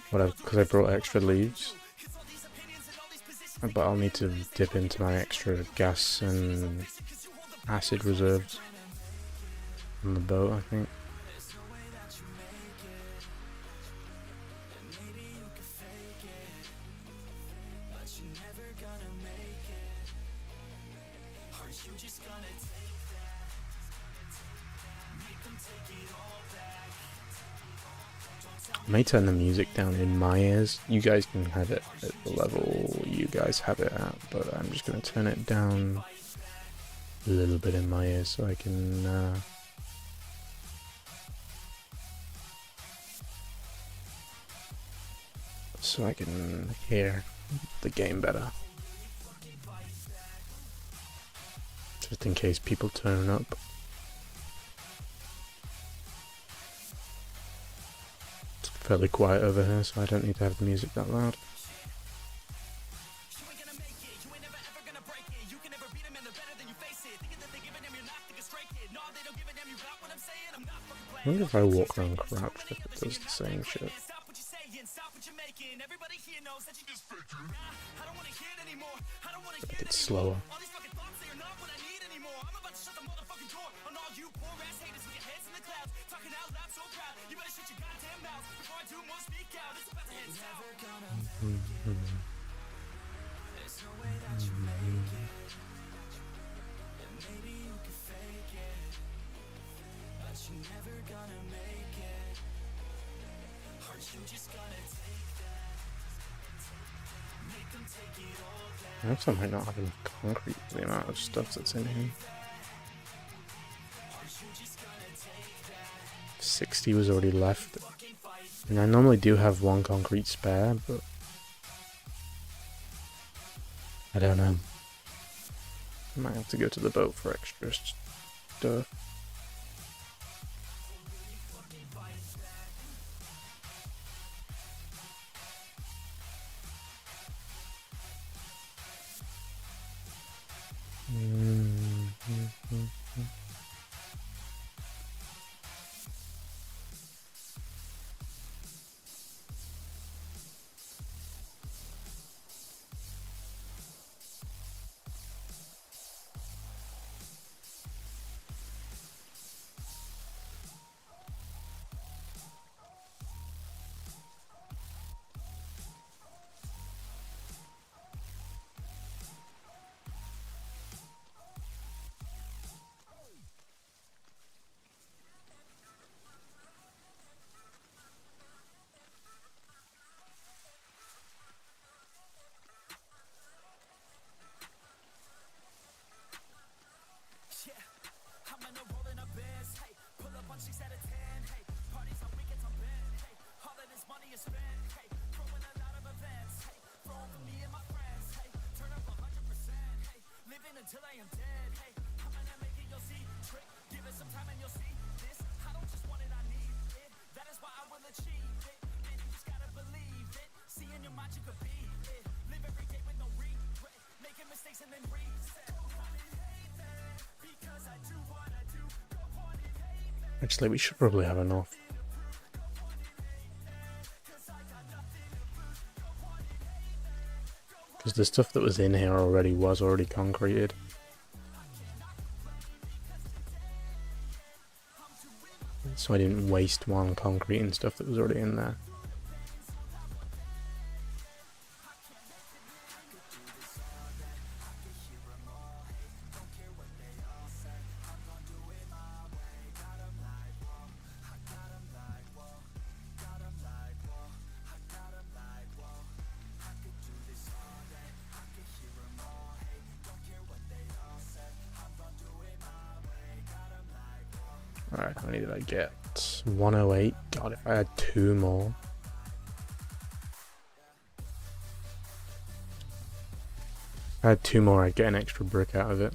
because I brought extra leaves. But I'll need to dip into my extra gas and acid reserves on the boat, I think. I may turn the music down in my ears. You guys can have it at the level you guys have it at, but I'm just going to turn it down a little bit in my ears so I can hear the game better. Just in case people turn up. It's fairly quiet over here, so I don't need to have the music that loud. I wonder if I walk around crouched if it does the same shit. But it's slower. you're never gonna make it? Aren't you just gonna take that? Make them take it all down. I also might not have enough concrete for the amount of stuff that's in here. 60 was already left. And I normally do have 1 concrete spare, but I don't know. I might have to go to the boat for extra stuff. Yeah, I'm in a rolling up bands. Hey, pull up on 6 out of 10. Hey, parties on weekends on bed. Hey, all of this money is spent. Hey, throwing a lot of events. Hey, throwing for me and my friends. Hey, turn up 100%. Hey, living until I am dead. Hey, I'm gonna make it, you'll see. Trick, give it some time and you'll see. This, I don't just want it, I need it. That is why I will achieve it. And you just gotta believe it. See in your mind you could be it. Live every day with no regret. Making mistakes and then reset. Actually, we should probably have enough. Because the stuff that was in here already was already concreted. So I didn't waste 1 concrete and stuff that was already in there. Alright, how many did I get? 108. God, if I had 2 more. If I had 2 more, I'd get an extra brick out of it.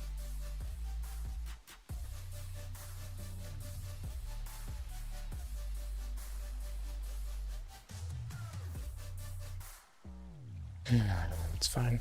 It's fine.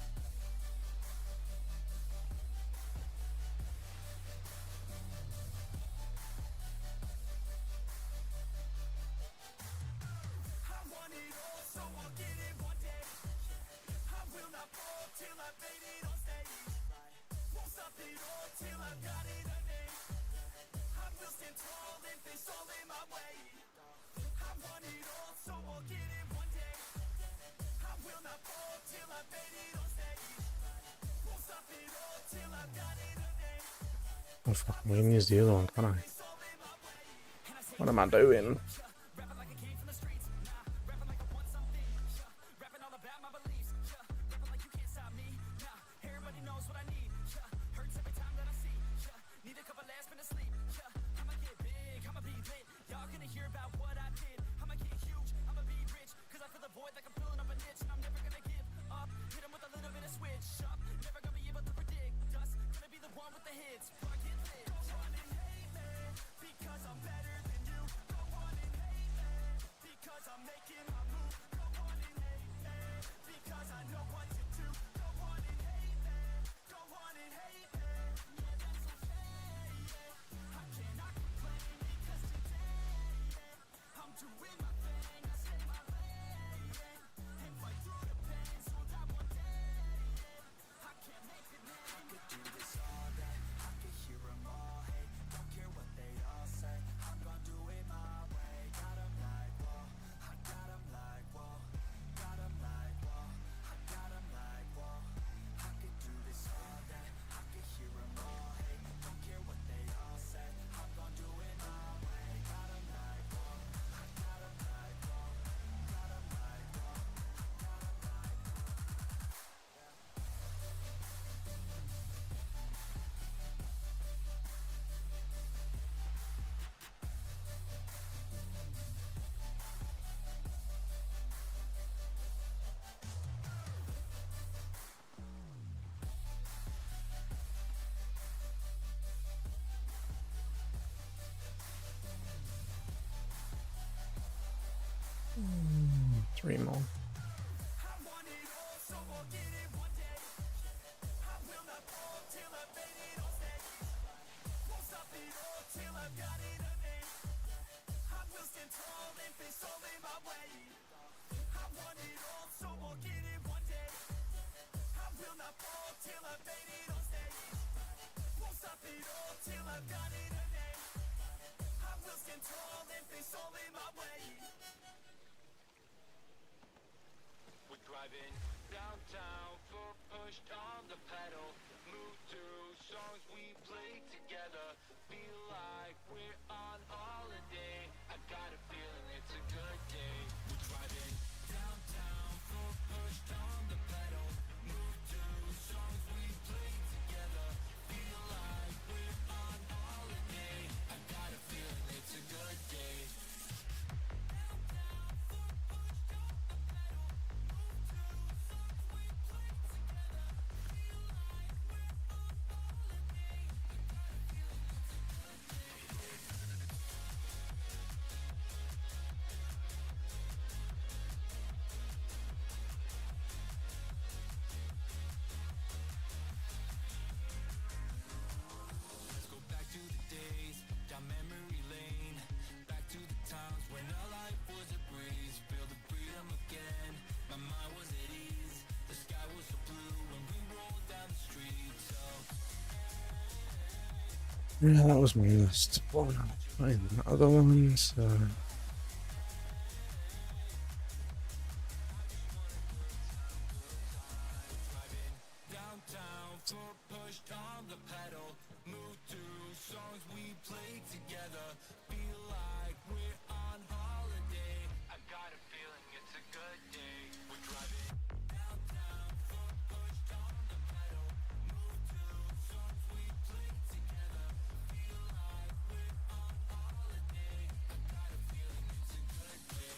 Oh fuck, we can use the other one, can't I? What am I doing? 3 more. We're driving downtown, foot pushed on the pedal. Move to songs we play together. Feel like we're on holiday. I got a feeling it's a good day. We're driving downtown, foot pushed on the pedal. Move to songs we play together. Feel like we're on holiday. I got a feeling it's a good day. Yeah, that was my last one. Find the other ones. Downtown, foot pushed on the pedal. Move to songs we play together. Feel like we're on holiday. I got a feeling it's a good day. We're driving downtown, foot pushed on the pedal. Move to songs we play together. Feel like we're on holiday. I got a feeling it's a good day.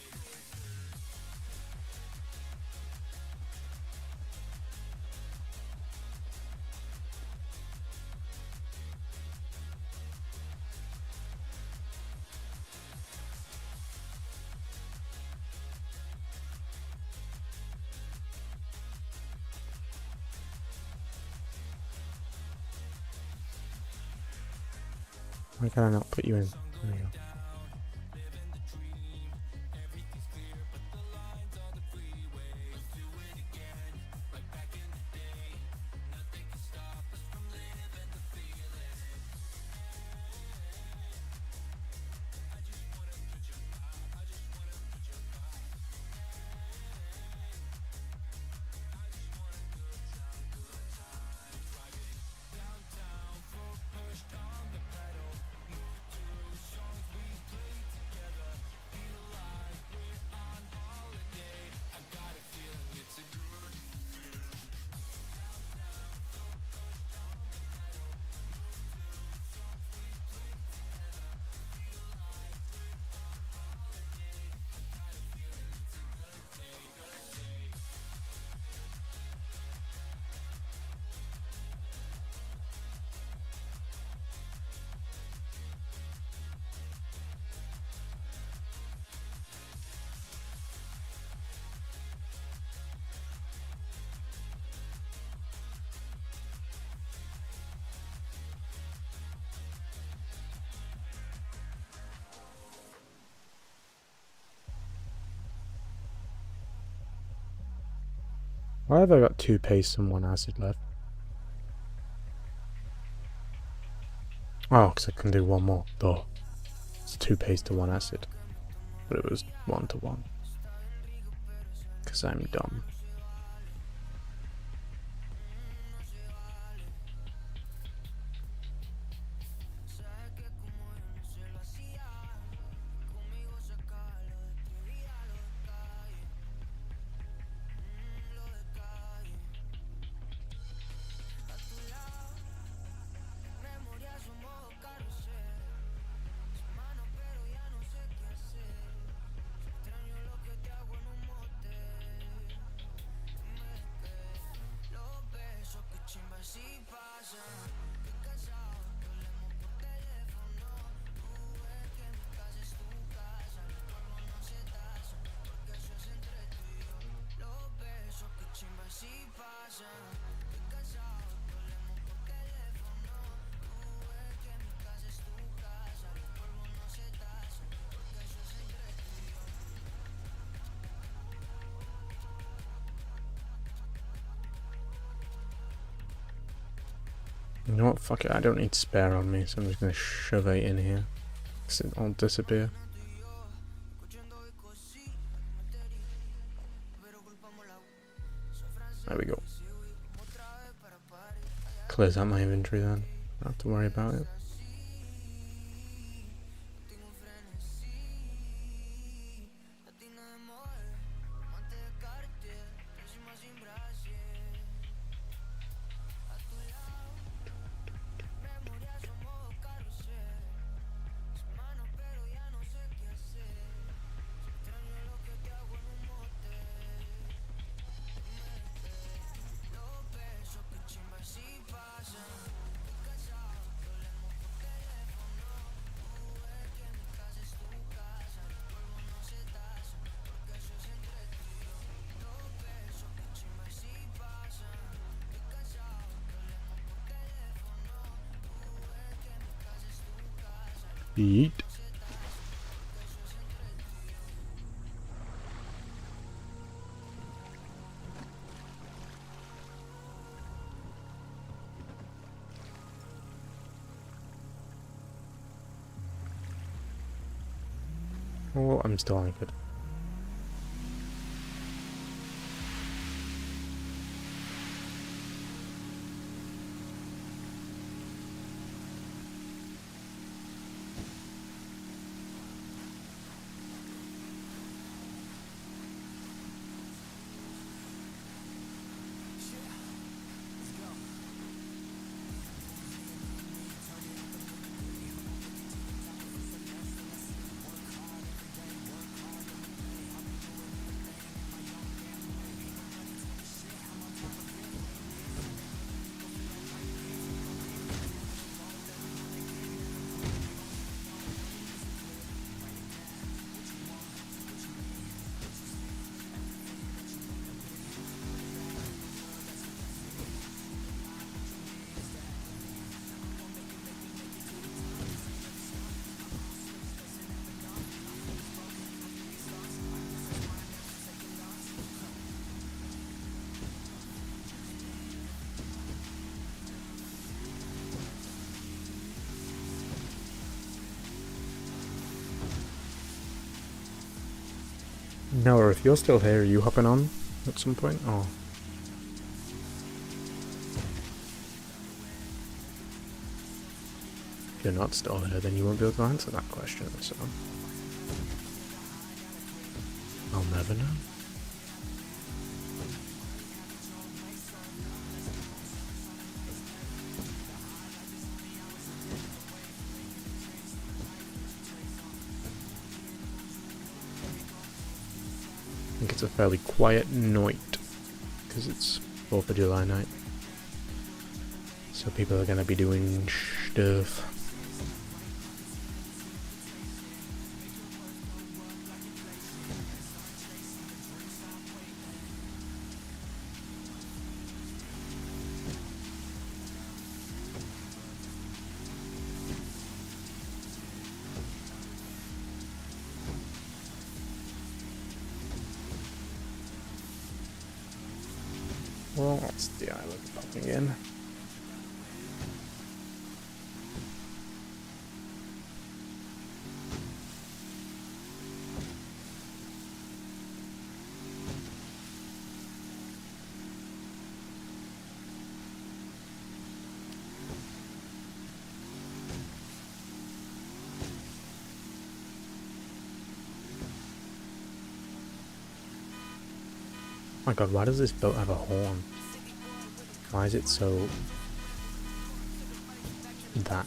Why can I not put you in? There you go. Why have I got 2 paste and 1 acid left? Oh, because I can do 1 more. Duh. It's 2 paste to 1 acid. But it was 1 to 1. Because I'm dumb. You know what? Fuck it. I don't need spare on me, so I'm just gonna shove 8 in here. I'll disappear. There we go. Clears out my inventory then. Don't have to worry about it. Yeet. Oh, I'm still anchored. Noah, if you're still here, are you hopping on at some point? Oh. If you're not still here, then you won't be able to answer that question, so... I'll never know. I think it's a fairly quiet night, because it's 4th of July night. So people are going to be doing stuff. Well, that's the island popping in. Oh my god, why does this boat have a horn? Why is it so... that?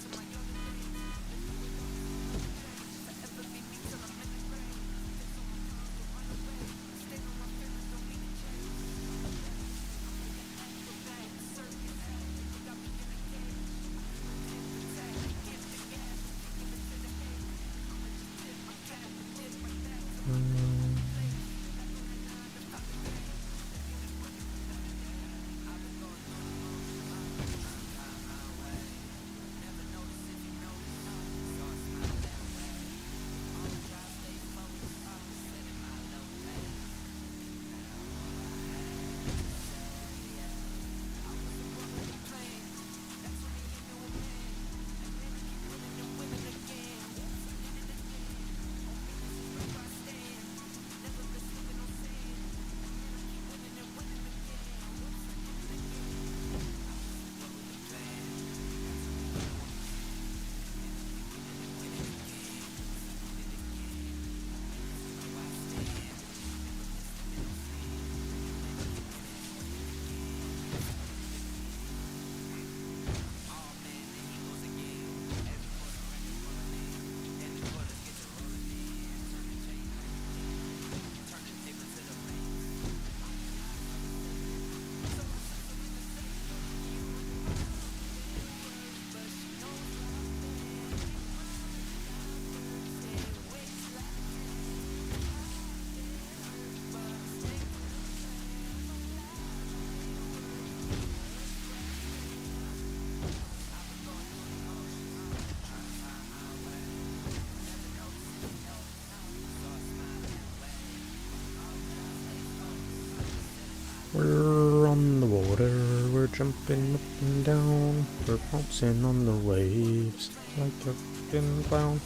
We're on the water, we're jumping up and down, we're bouncing on the waves like a fucking clown.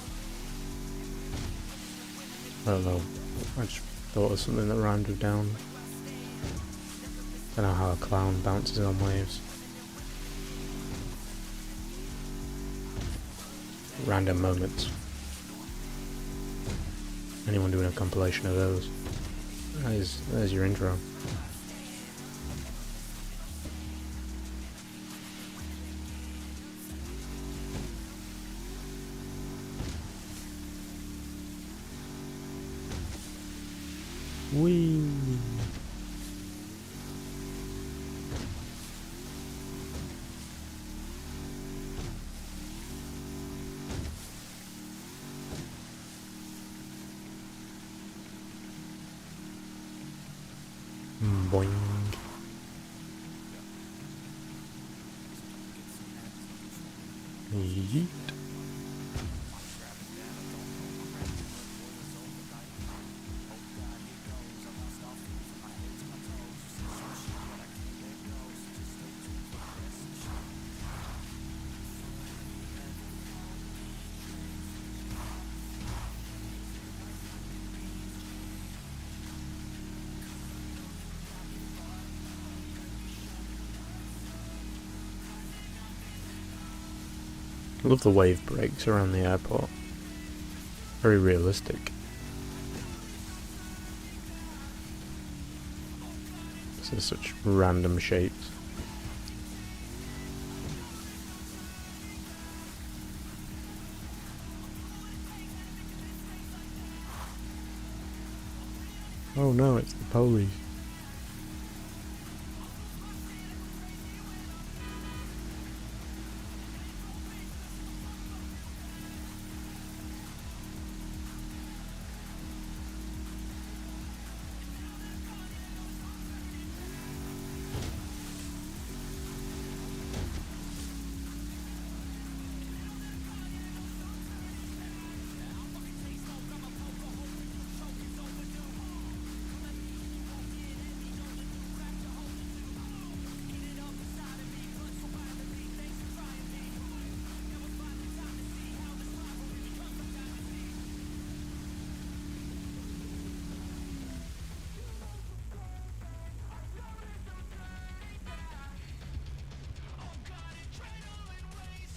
I don't know, I just thought of something that rhymed with down. I don't know how a clown bounces on waves. Random moments. Anyone doing a compilation of those? There's your intro. Whee! Boing. Yeet. I love the wave breaks around the airport. Very realistic. This is such random shapes. Oh no, it's the police.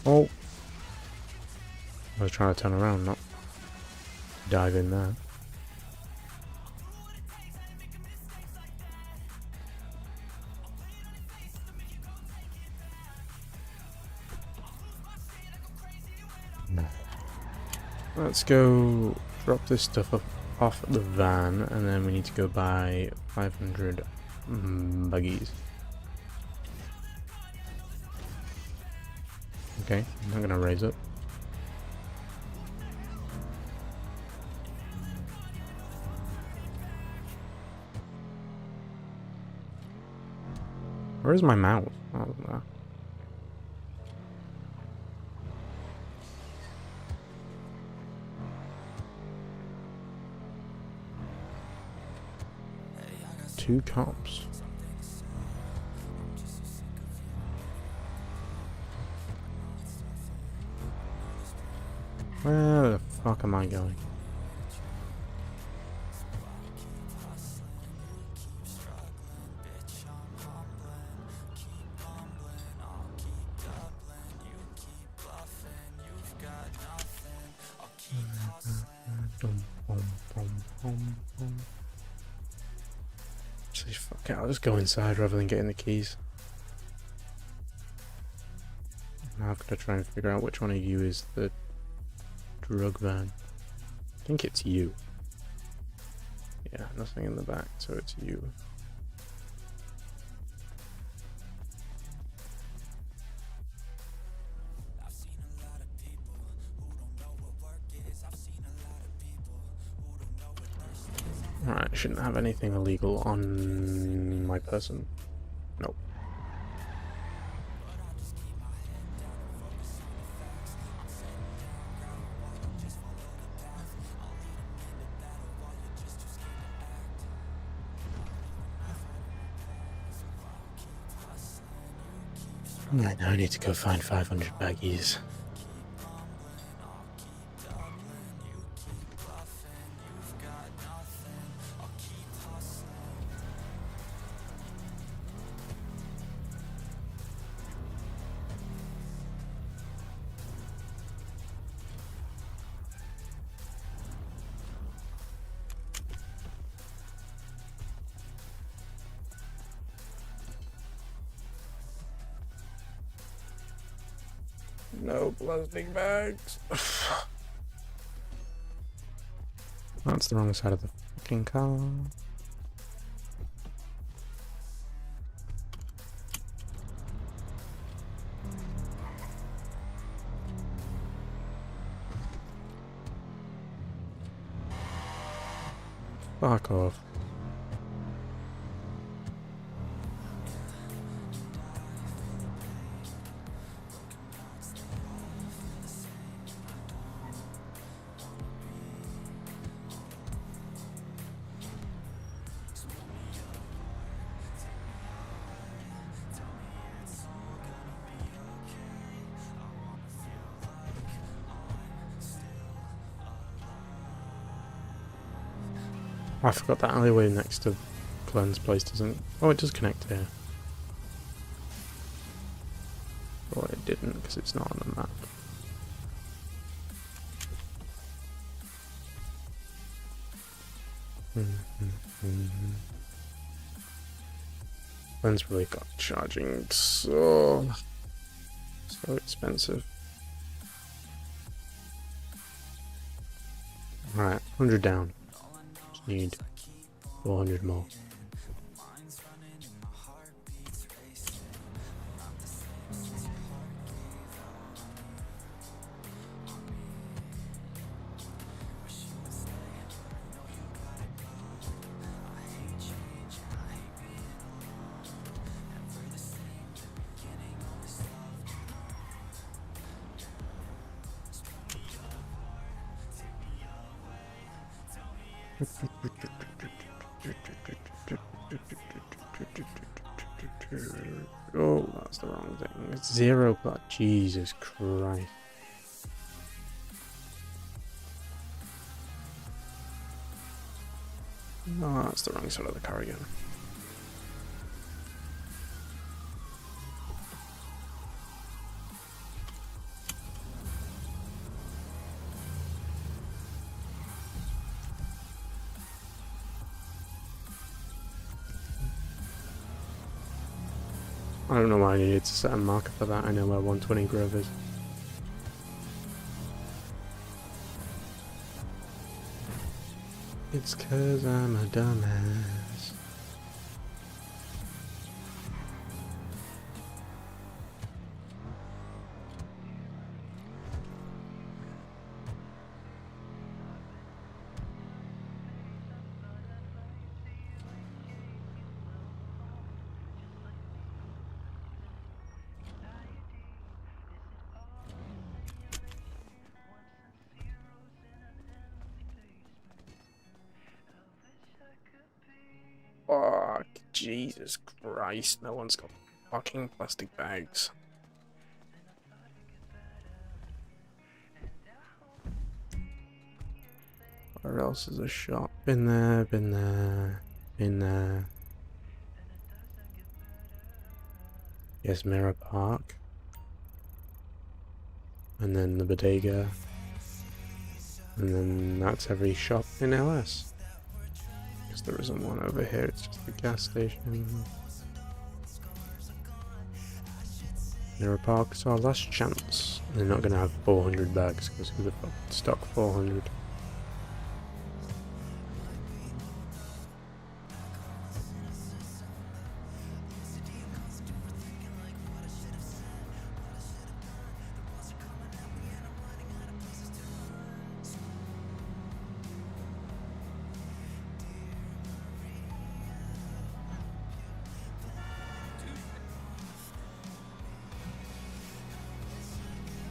Oh! I was trying to turn around, not dive in there. Let's go drop this stuff off the van, and then we need to go buy 500 buggies. Okay, I'm not gonna raise it. Where is my mouse? Oh, there. Two cops. Where the fuck am I going? Actually, fuck it, I'll just go inside rather than getting the keys. Now I've got to try and figure out which one of you is the drug van. I think it's you. Yeah, nothing in the back, so it's you. Alright, I shouldn't have anything illegal on my person. Nope. Right, now I need to go find 500 baggies. No plastic bags. That's the wrong side of the fucking car. Fuck off. I forgot that alleyway next to Glenn's place doesn't... Oh, it does connect here. Oh, it didn't because it's not on the map. Glenn's really got charging so expensive. Alright, 100 down. Just need 400 more. Oh, that's the wrong thing. It's 0, but Jesus Christ. Oh, that's the wrong side of the car again. I don't know why I needed to set a marker for that. I know where 120 Grove is. It's 'cause I'm a dumbass. Fuck, Jesus Christ, no one's got fucking plastic bags. Where else is a shop? Been there, been there, been there. Yes, Mirror Park. And then the bodega. And then that's every shop in LS. Because there isn't one over here, it's just the gas station. Mirror Park is our last chance. They're not going to have 400 bags because who the fuck would stock 400?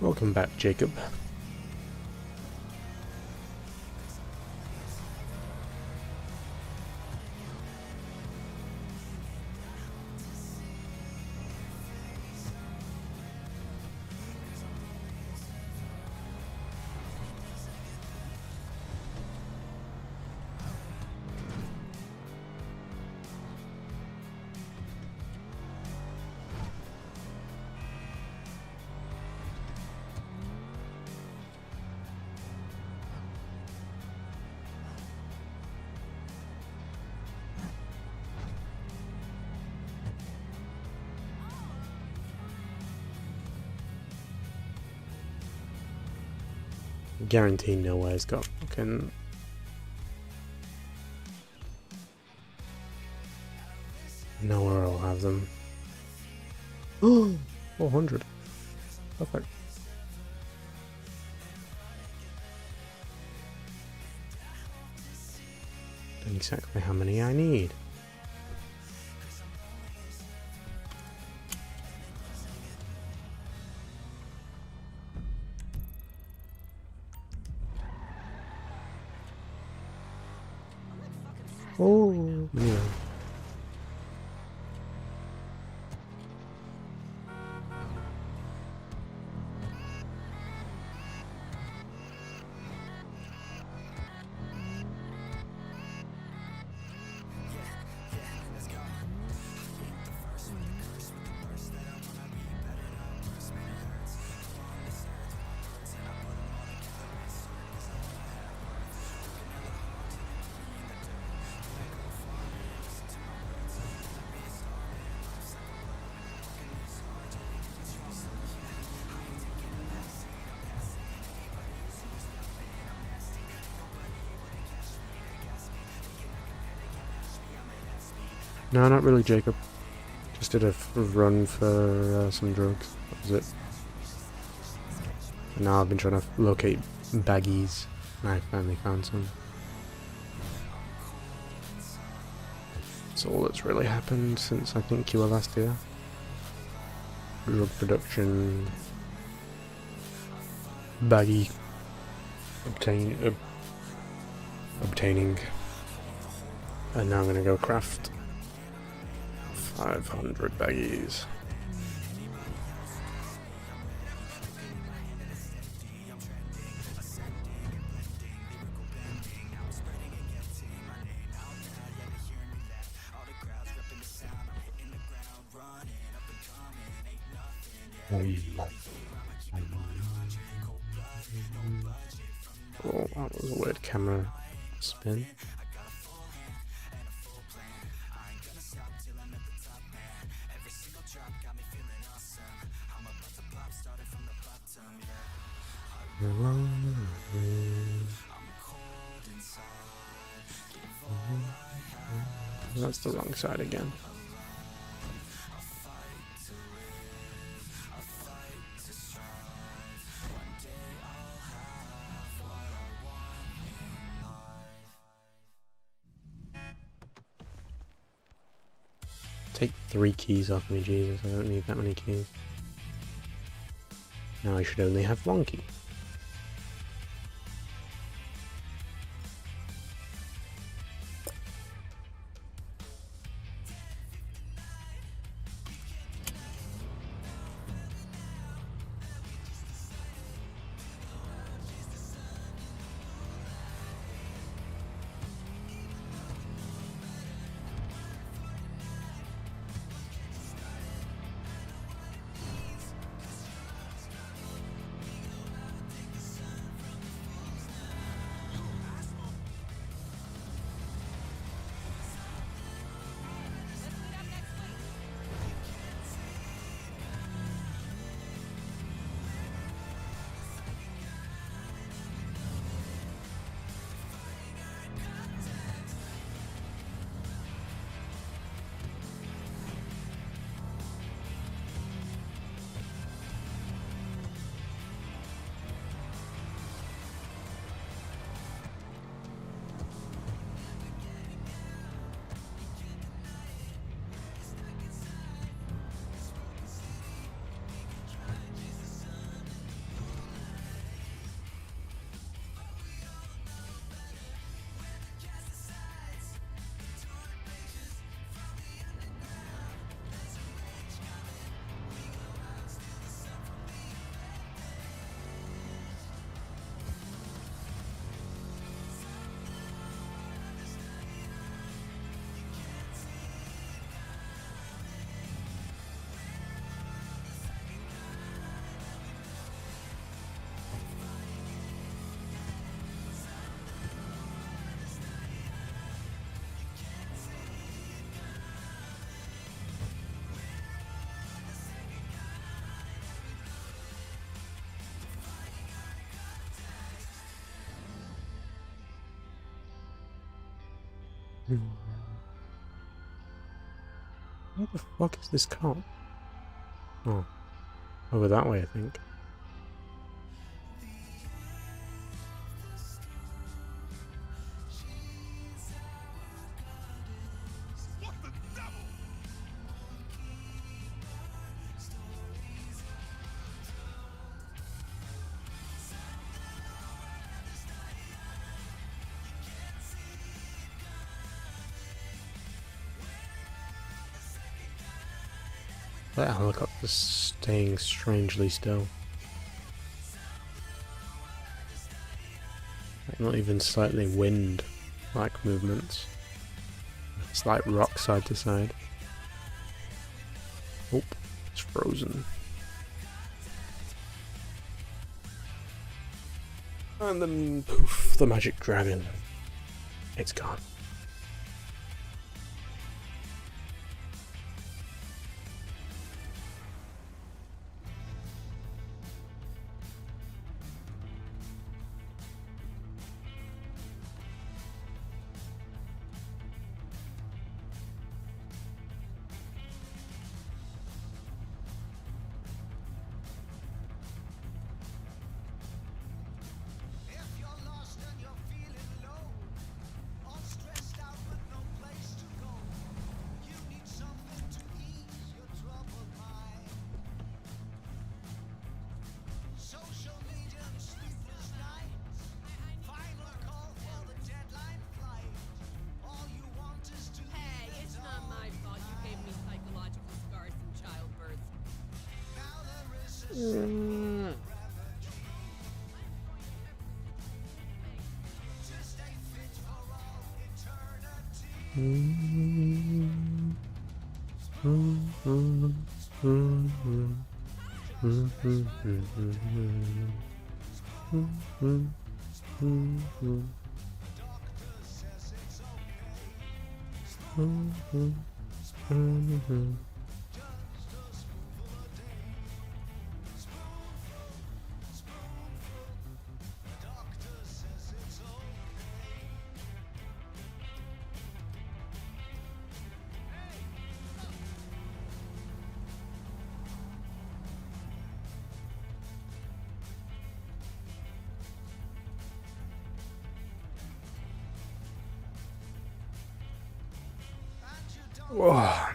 Welcome back, Jacob. Guarantee nowhere's got fucking... Nowhere I'll have them. Oh, 400. Perfect. Don't exactly how many I need. Oh, yeah. No, not really, Jacob. Just did a run for some drugs. That was it. And now I've been trying to locate baggies, and I finally found some. That's all that's really happened since I think you were last here. Drug production, baggie obtaining, and now I'm gonna go craft 500 baggies. Oh, that was a weird camera spin. That's the wrong side again. Take 3 keys off me, Jesus. I don't need that many keys. Now I should only have 1 key. Where the fuck is this cop? Oh, over that way, I think. That helicopter's staying strangely still. Like not even slightly wind-like movements. Slight rock side to side. Oh, it's frozen. And then poof, the magic dragon. It's gone. Hey, it's not my fault you gave me psychological scars from childbirth. Whoa.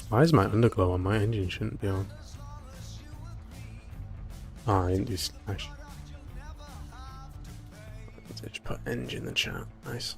Why is my underglow on? My engine shouldn't be on. Oh, I didn't do slash. I just put engine in the chat. Nice.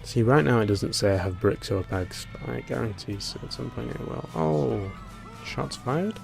See, right now it doesn't say I have bricks or bags, but I guarantee so at some point it will. Oh, shots fired?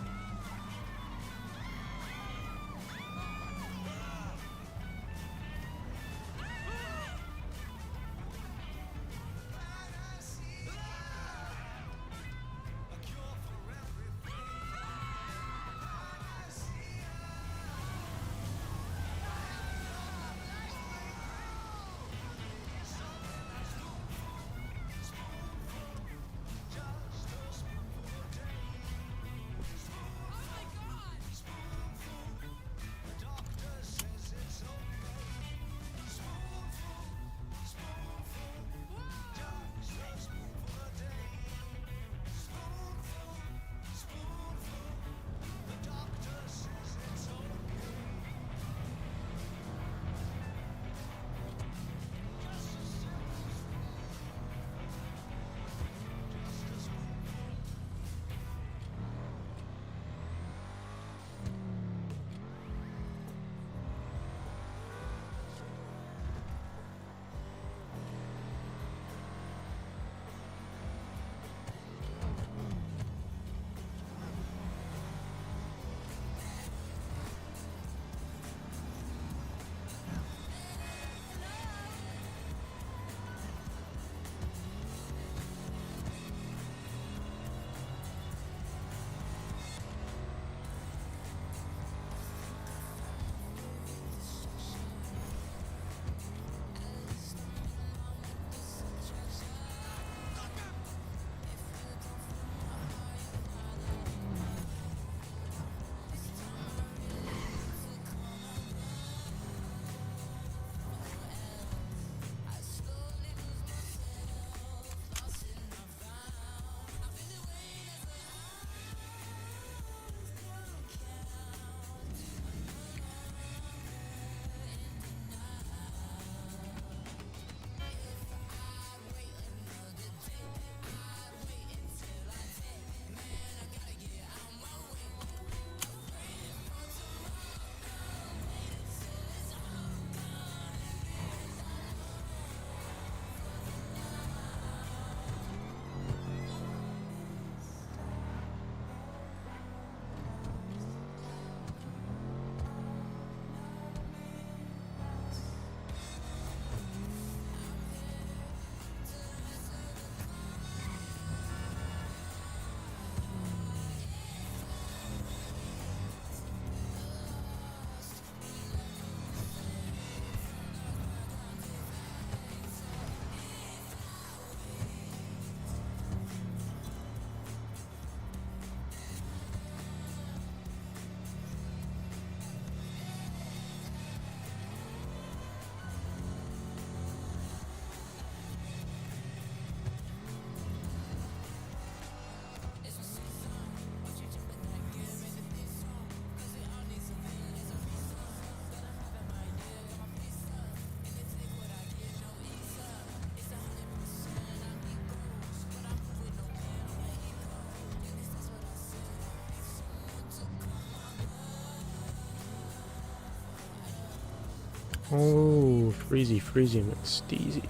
Oh, freezy, freezy, McSteezy.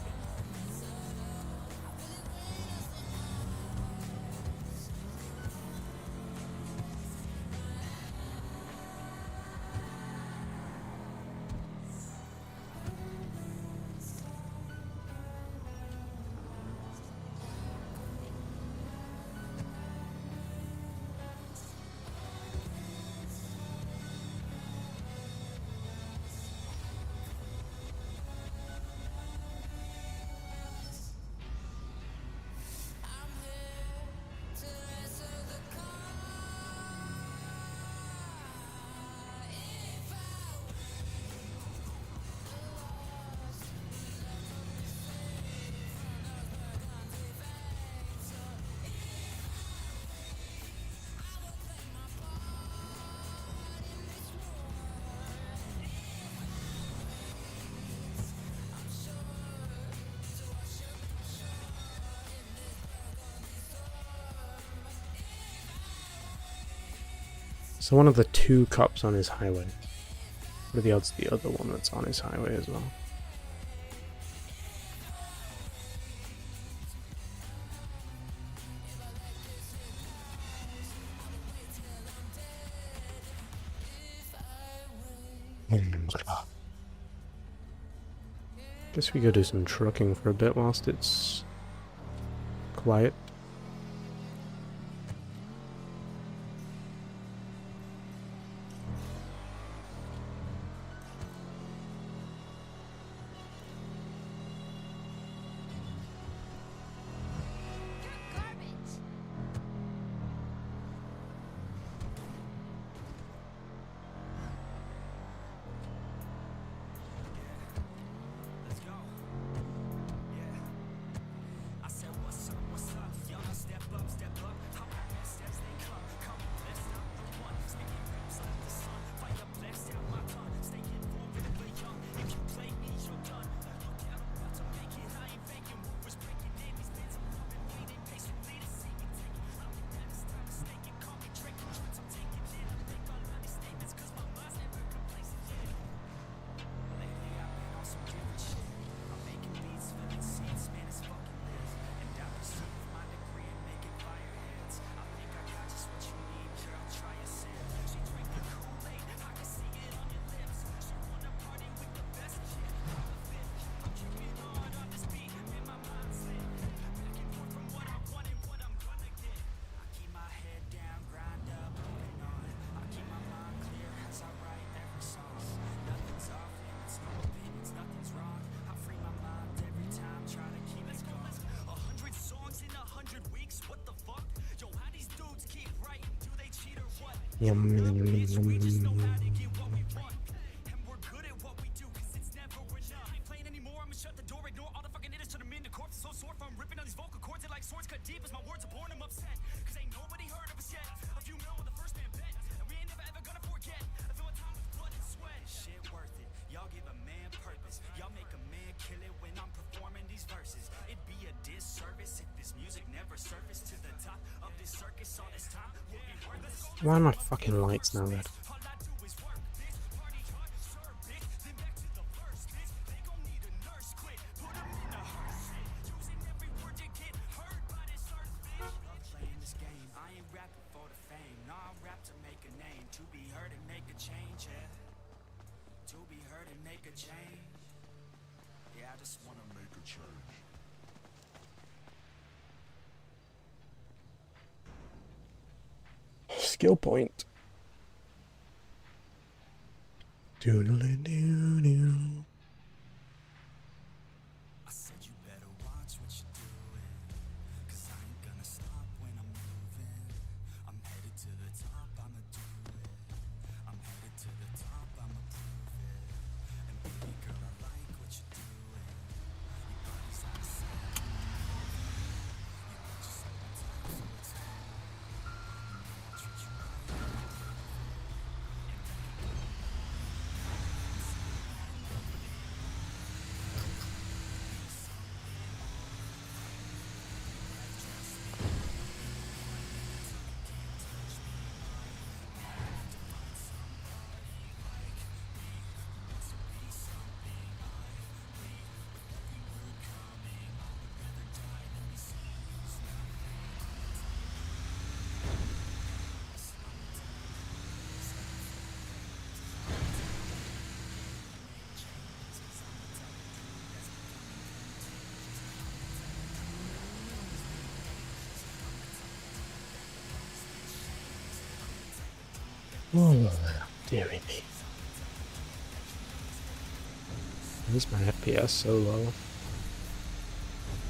So one of the 2 cops on his highway. What are the odds the other one that's on his highway as well? Guess we go do some trucking for a bit whilst it's quiet. Let's go. Yeah. I said, what's up? Y'all step up. How the steps they come. Let's stop one. Speaking raps like the sun. Fire blast out my tongue. Stay forward and play young. If you play me, you're done. Look out, I'm about to make it. I ain't faking. Movers breaking in. These bands I'm moving, waiting patiently to see me take it. I don't think that it's time to snake it. Call me Drake. I'm taking it. I make my honest statements, cause my mind's never complacent. Yeah. Lately I've been on some different shit. I'm making beats, filling seats, man, it's fucking lit. And I pursue my degree and making fire hits. I think I got just what you need, girl, try a sip. She drink the Kool-Aid, I can see it on your lips. She wanna party with the best, shit, I'm the fifth. I'm keeping on this beat, man, my mind's lit. Back and forth from what I want and what I'm gonna get. I keep my head down, grind up, moving on. I keep my mind clear as I write every song. Nothing's off limits, no opinions, nothing's wrong. I free my mind every time, try to keep it going. 100 songs in 100 weeks, what the fuck? Yo, how these dudes keep writing? Do they cheat or what? We just know how to get what we want. And we're good at what we do, cause it's never enough. I ain't playing anymore, I'ma shut the door, ignore all the fucking idiots, turn them into corpses. So sore from ripping on these vocal cords, they're like swords cut deep as my words are born, I'm upset. Cause ain't nobody heard of us yet. A few know the first man bet, and we ain't never ever gonna forget. I feel my time with blood and sweat. Shit worth it, y'all give a man purpose. Y'all make a man kill it when I'm performing these verses. It'd be a disservice if this music never surfaced to the top of this circus. All this time will be worthless. Why are my fucking lights now red? All I do is work this, party hard, serve this, then back to the first this. They gon' need a nurse quick, put them in a hearse shit. Using every word to get heard by this earth, bitch. Love playing this game, I ain't rapping for the fame. No, I rap to make a name, to be heard and make a change, yeah. To be heard and make a change. Yeah, I just wanna make a change. Skill point. Doodle-doo-doo. I said you better watch what you're doing, cause I ain't gonna stop when I'm moving. I'm headed to the top, I'ma do it. I'm headed to the top, I'ma prove it. And baby girl, I like what you're doing. Your body's out of sight. You put yourself on top, so it's on. You know I'll treat you right. Oh, dearie me. Why is my FPS so low?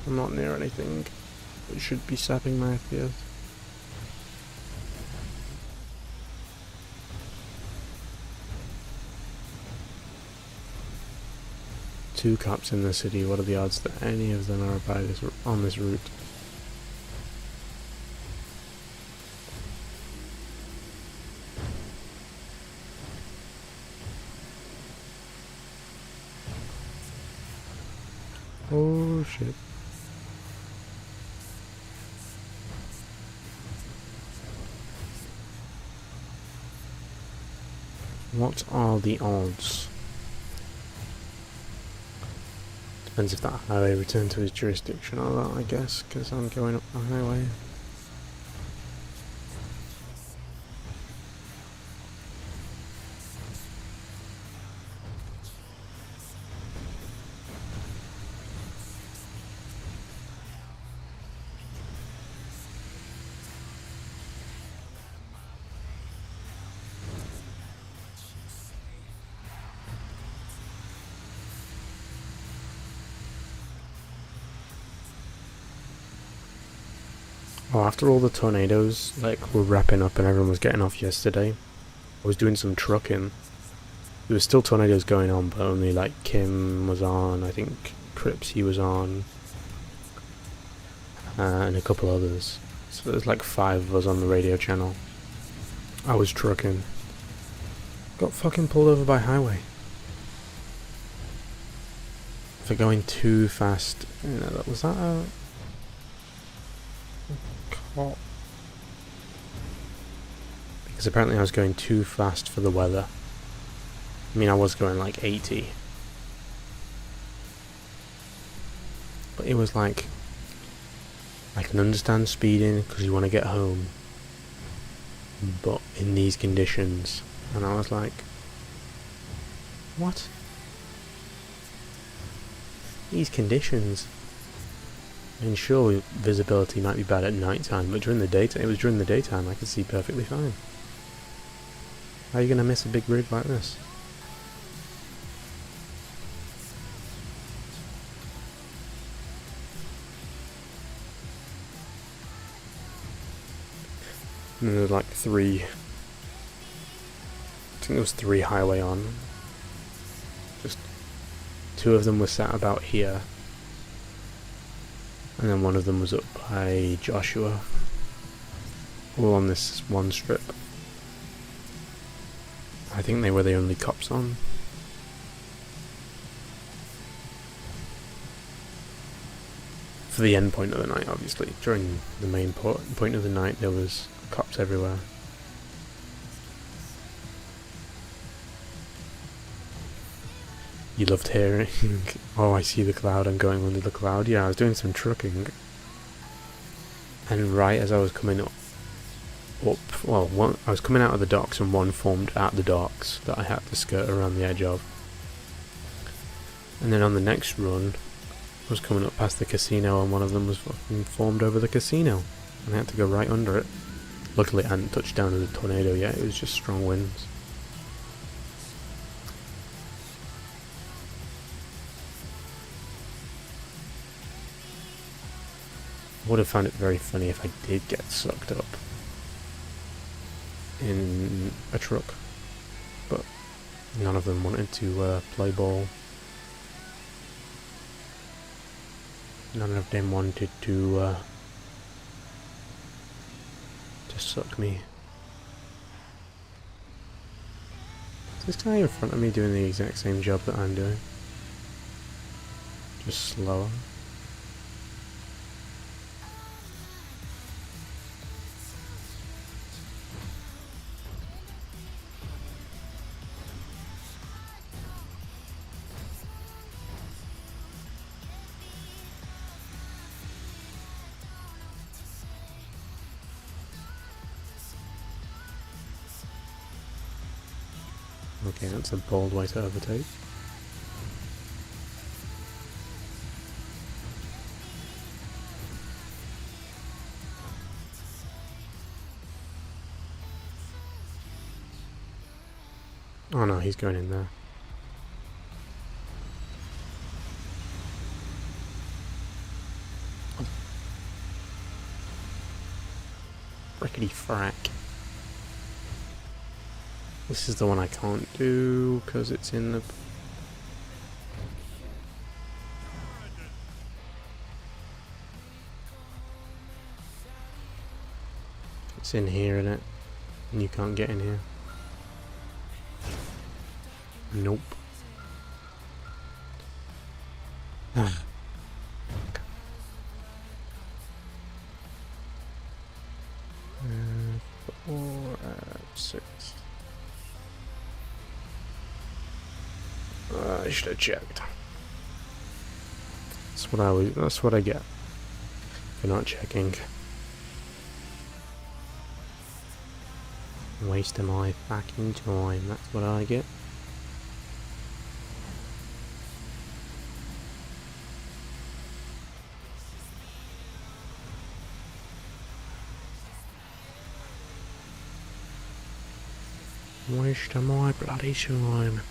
I'm not near anything. It should be sapping my FPS. Two cops in the city. What are the odds that any of them are by this on this route? Oh shit. What are the odds? Depends if that highway returned to his jurisdiction or not, I guess, because I'm going up the highway. Oh, after all the tornadoes, like, were wrapping up and everyone was getting off yesterday, I was doing some trucking. There was still tornadoes going on, but only, like, Kim was on, I think Cripsy was on, and a couple others. So there's like 5 of us on the radio channel. I was trucking. Got fucking pulled over by highway. For going too fast. You know, was that a cop? Because apparently I was going too fast for the weather. I mean, I was going like 80. But it was like, I can understand speeding because you want to get home. But in these conditions. And I was like, what? These conditions? I mean, sure, visibility might be bad at night time, but during the daytime, it was during the daytime I could see perfectly fine. How are you going to miss a big rig like this? And then there's like 3, I think there was 3 highway on. Just 2 of them were sat about here. And then one of them was up by Joshua. All on this one strip. I think they were the only cops on. For the end point of the night, obviously. During the main point of the night, there was cops everywhere. You loved hearing, oh, I see the cloud, I'm going under the cloud. Yeah, I was doing some trucking. And right as I was coming up, I was coming out of the docks and one formed at the docks that I had to skirt around the edge of. And then on the next run, I was coming up past the casino and one of them was fucking formed over the casino. And I had to go right under it. Luckily it hadn't touched down in the tornado yet, it was just strong winds. I would have found it very funny if I did get sucked up in a truck, but none of them wanted to play ball. None of them wanted to suck me. Is this guy in front of me doing the exact same job that I'm doing? Just slower. Okay, that's a bold way to overtake. Oh no, he's going in there. Frickety frack. This is the one I can't do because it's in the... It's in here, innit? And you can't get in here. Nope. Ah. 4, 6. I should have checked. That's what I get for not checking. Wasting my fucking time, that's what I get. Wasting my bloody time.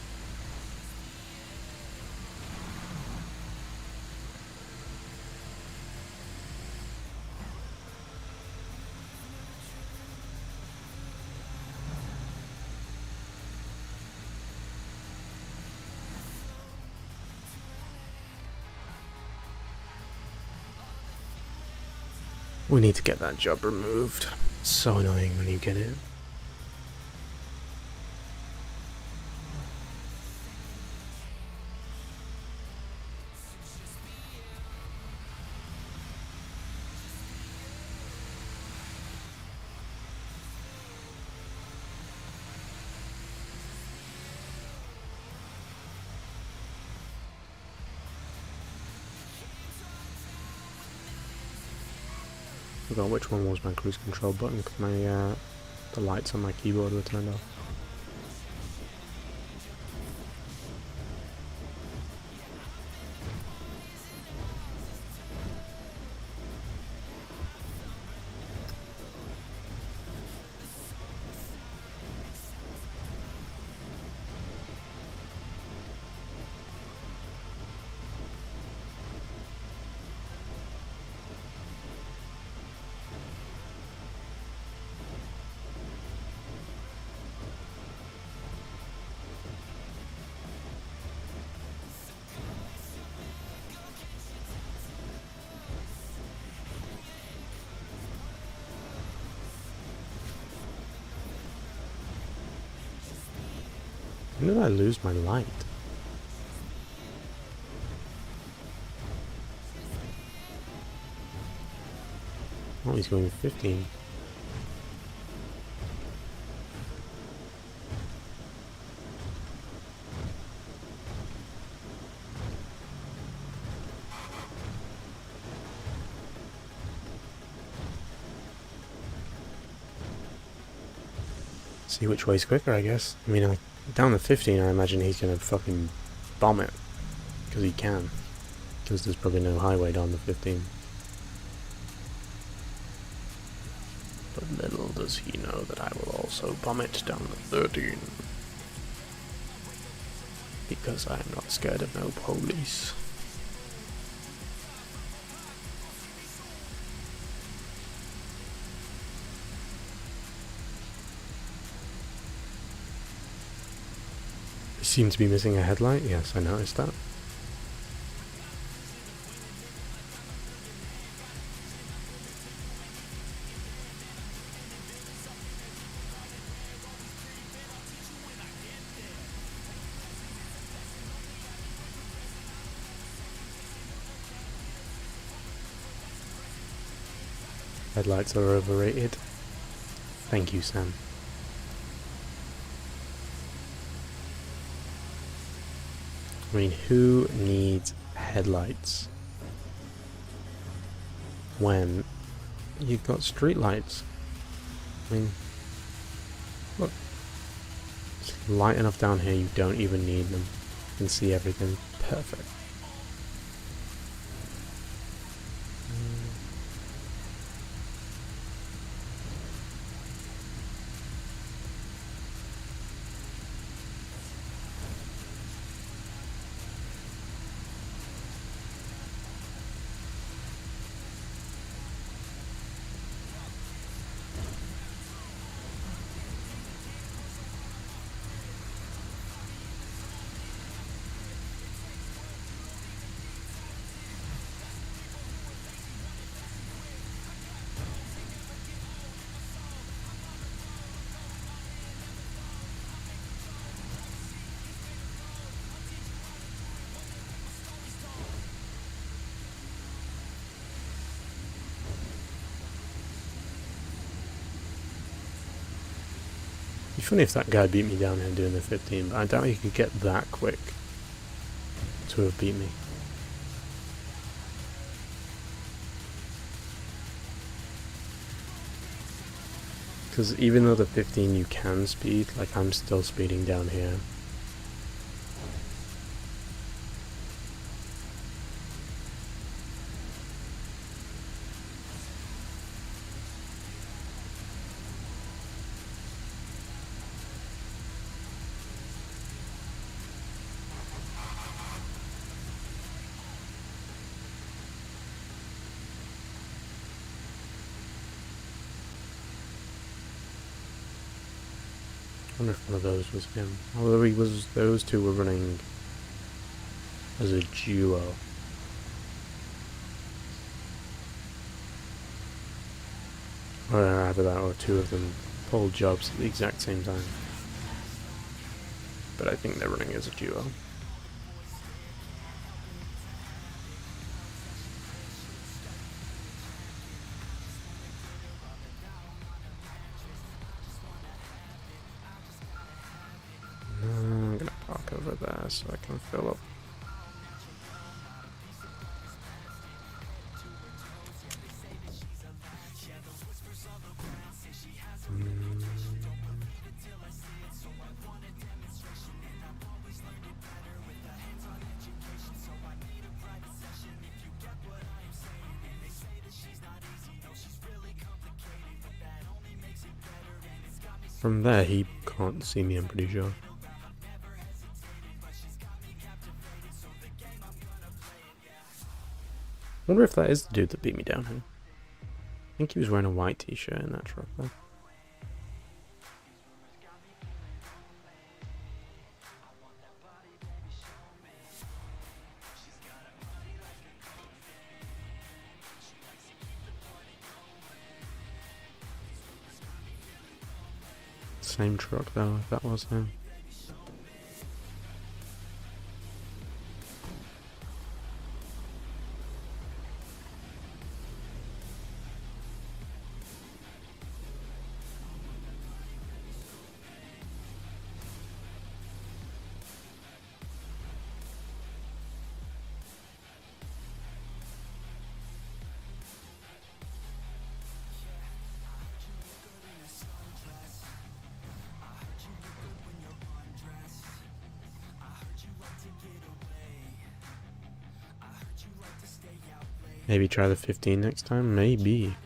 We need to get that job removed. It's so annoying when you get it. Forgot which one was my cruise control button because my the lights on my keyboard were turned off. When did I lose my light? Oh, he's going 15. See which way's quicker, I guess. I mean, down the 15, I imagine he's gonna fucking bomb it. Because he can. Because there's probably no highway down the 15. But little does he know that I will also bomb it down the 13. Because I am not scared of no police. Seem to be missing a headlight. Yes, I noticed that. Headlights are overrated. Thank you, Sam. I mean, who needs headlights when you've got street lights? I mean, look, it's light enough down here, you don't even need them. You can see everything perfect. funny if that guy beat me down here doing the 15, but I doubt he could get that quick to have beat me. Because even though the 15 you can speed, like I'm still speeding down here. I wonder if one of those was him. Although those two were running as a duo. Or either that or two of them pulled jobs at the exact same time. But I think they're running as a duo. I'm gonna park over there so I can fill up. From there, he can't see me, I'm pretty sure. Wonder if that is the dude that beat me down here. I think he was wearing a white t-shirt in that truck though. Same truck though, if that was him. Maybe try the 15 next time? Maybe.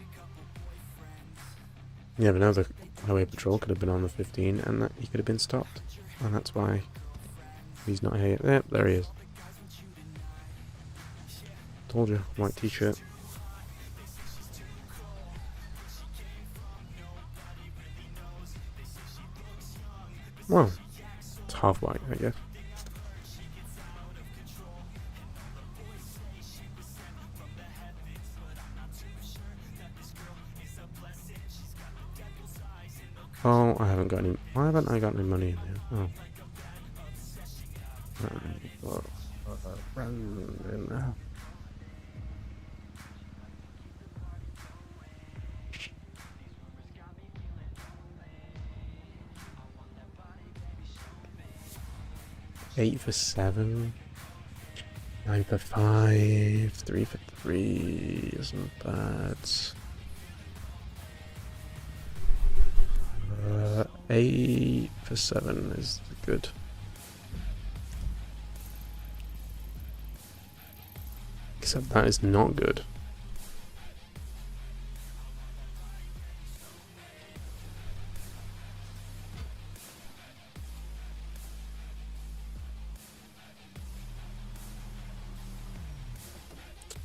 You never know, the highway patrol could have been on the 15 and that he could have been stopped. And that's why he's not here yet. Yep, there he is. Told you, white t-shirt. Well, it's half white, I guess. Oh, I haven't got any. Why haven't I got any money in there? Oh. In there. Eight for 7. 9 for 5. 3 for 3. Isn't bad. 8 for 7 is good. Except that is not good.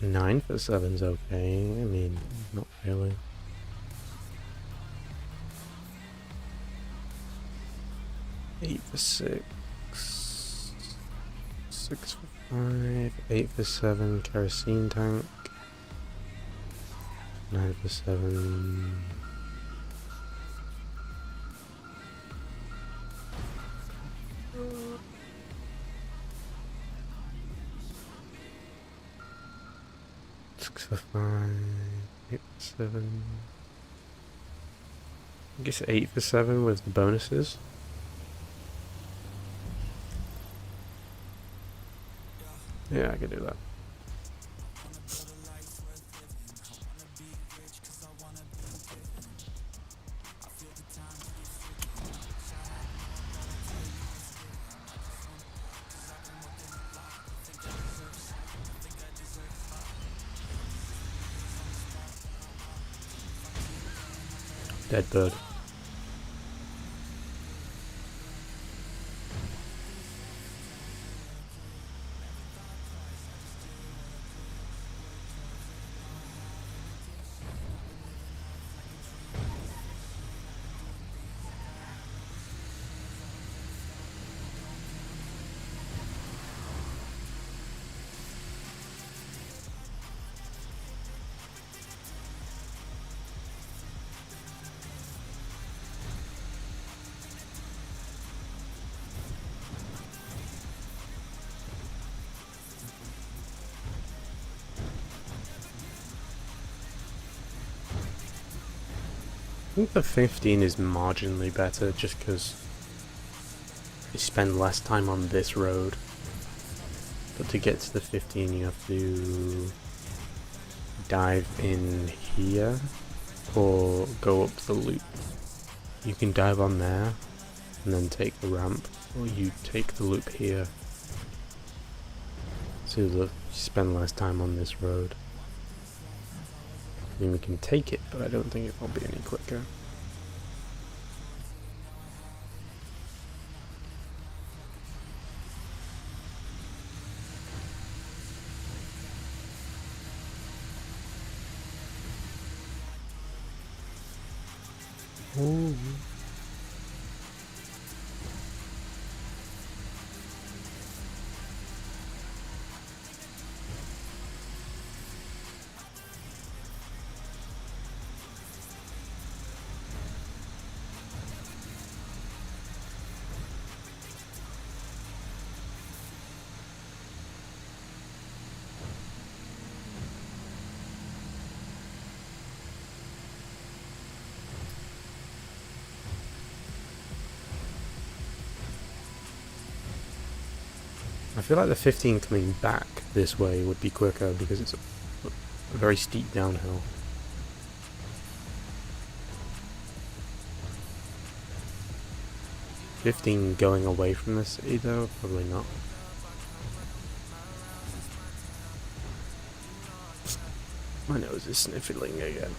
Nine for 7's okay. I mean, not really. 8 for 6. 6 for 5. 8 for 7. Kerosene tank. 9 for 7. For 5, 8 for 7. I guess 8 for 7 with the bonuses. Yeah, I could do that. Dead bird. I think the 15 is marginally better just because you spend less time on this road. But to get to the 15 you have to dive in here or go up the loop. You can dive on there and then take the ramp, or you take the loop here. So you spend less time on this road. I mean, we can take it, but I don't think it will be any quicker. Ooh. I feel like the 15 coming back this way would be quicker because it's a very steep downhill. "15 going away from the city though? Probably not. My nose is sniffling again.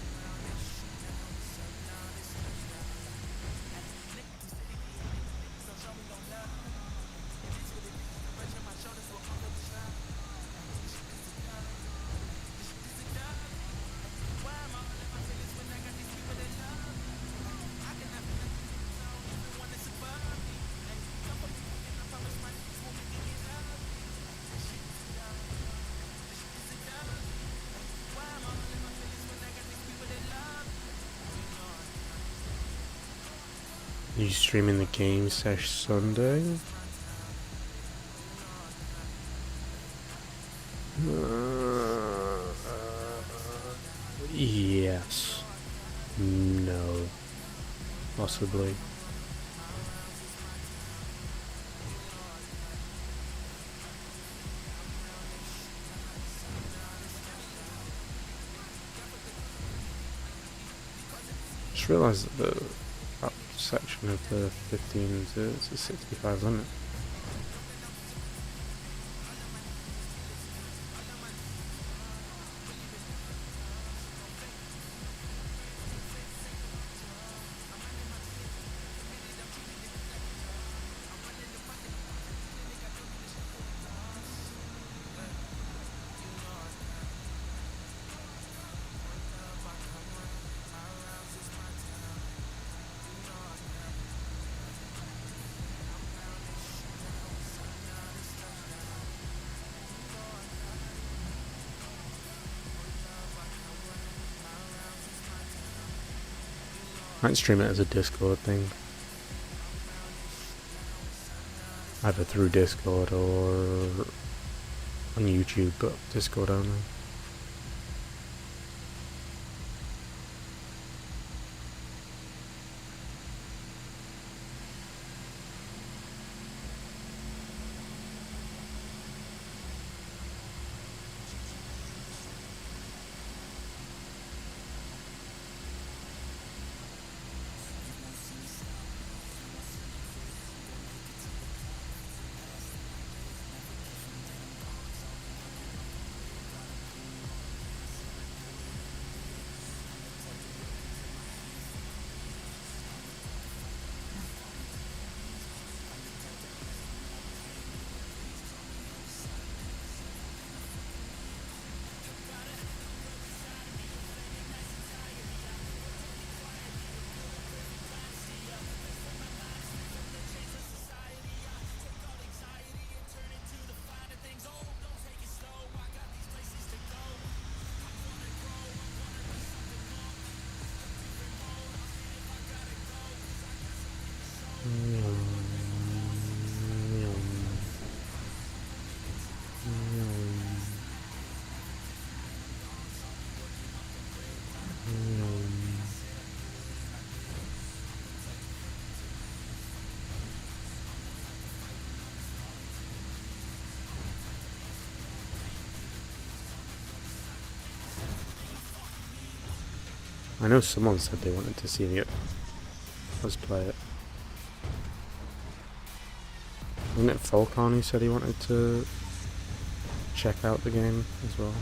You streaming the game sesh Sunday? Yes. No. Possibly. Just realised that that section of the 15 is a 65 limit. Might stream it as a Discord thing. Either through Discord or on YouTube, but Discord only. I know someone said they wanted to see us play it. Wasn't it Falcon who said he wanted to check out the game as well?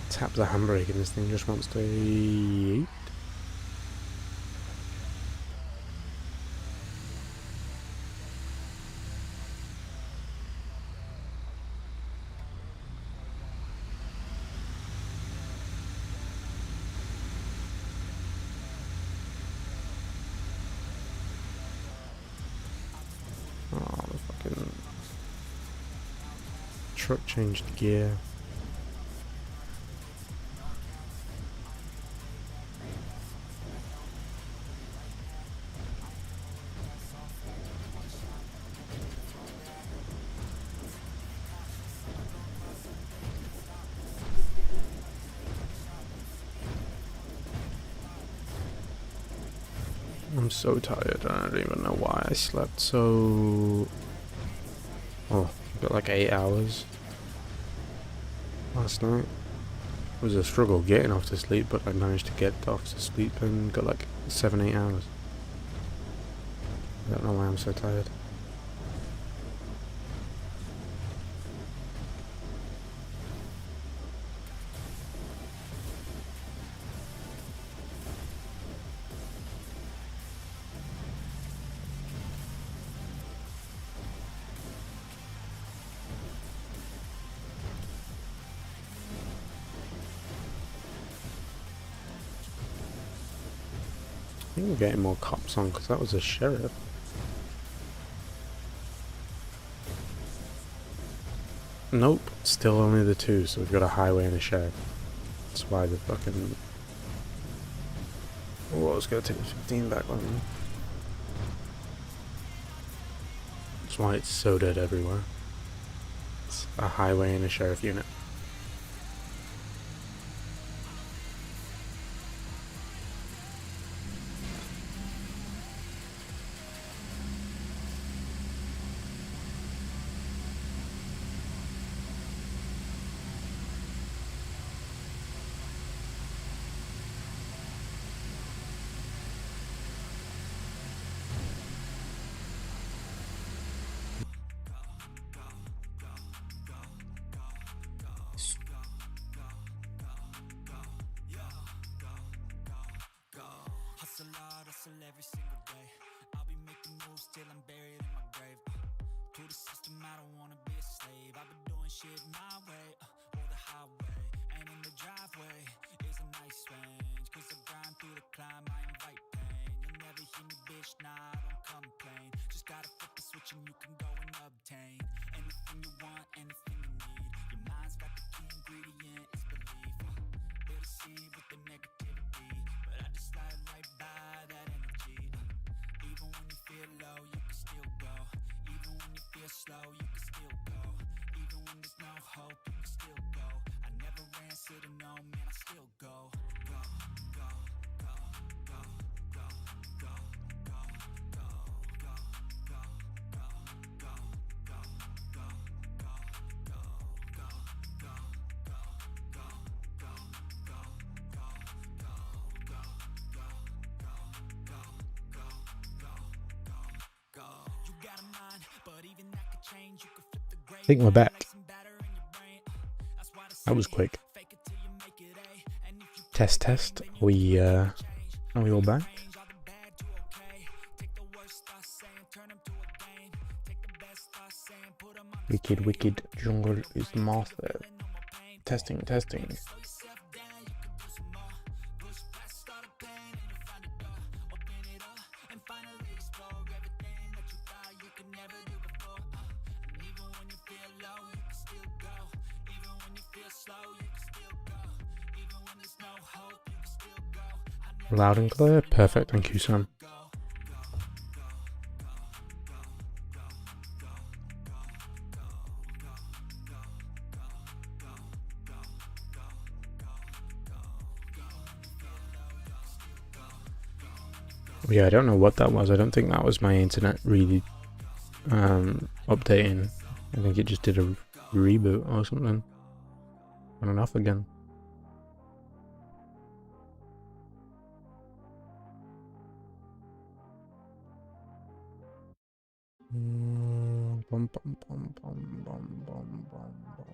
Tap the handbrake and this thing just wants to eat. Oh, the fucking truck changed gear. I'm so tired, I don't even know why I slept so... Oh, I've got like 8 hours last night. It was a struggle getting off to sleep, but I managed to get off to sleep and got like 7-8 hours. I don't know why I'm so tired. I think we're getting more cops on because that was a sheriff. Nope, still only the 2, so we've got a highway and a sheriff. That's why the fucking... Oh, I was gonna take the 15 back on me. That's why it's so dead everywhere. It's a highway and a sheriff unit. Hustle hard, hustle every single day. I'll be making moves till I'm buried in my grave. To the system, I don't wanna be a slave. I've been doing shit my way, or the highway. And in the driveway is a nice range. Cause I grind through the climb, I invite pain. You'll never hear me, bitch, nah, I don't complain. Just gotta flip the switch and you can go and obtain anything you want, anything you need. Your mind's got the key ingredient, it's belief. They'll deceive with the negativity, but I just slide right by that energy. Even when you feel low, you can still go. Even when you feel slow, you can still go. Even when there's no hope, you can still go. I never answer to no, man, I still go. Go, go, go, go, go, go, go, go, go, go, go, go, go, go, go, I think we're back. That was quick. Test, test. Are we all back? Wicked, wicked jungle is the master. Testing, testing. Loud and clear. Perfect. Thank you, Sam. Yeah, I don't know what that was. I don't think that was my internet really updating. I think it just did a reboot or something. On and off again. Bum, bum, bum, bum, bum, bum, bum, bum.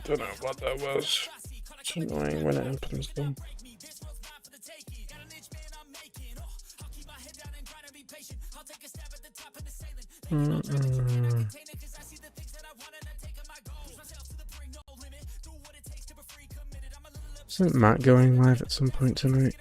Don't know what that was. It's annoying when it happens though. Isn't Matt going live at some point tonight?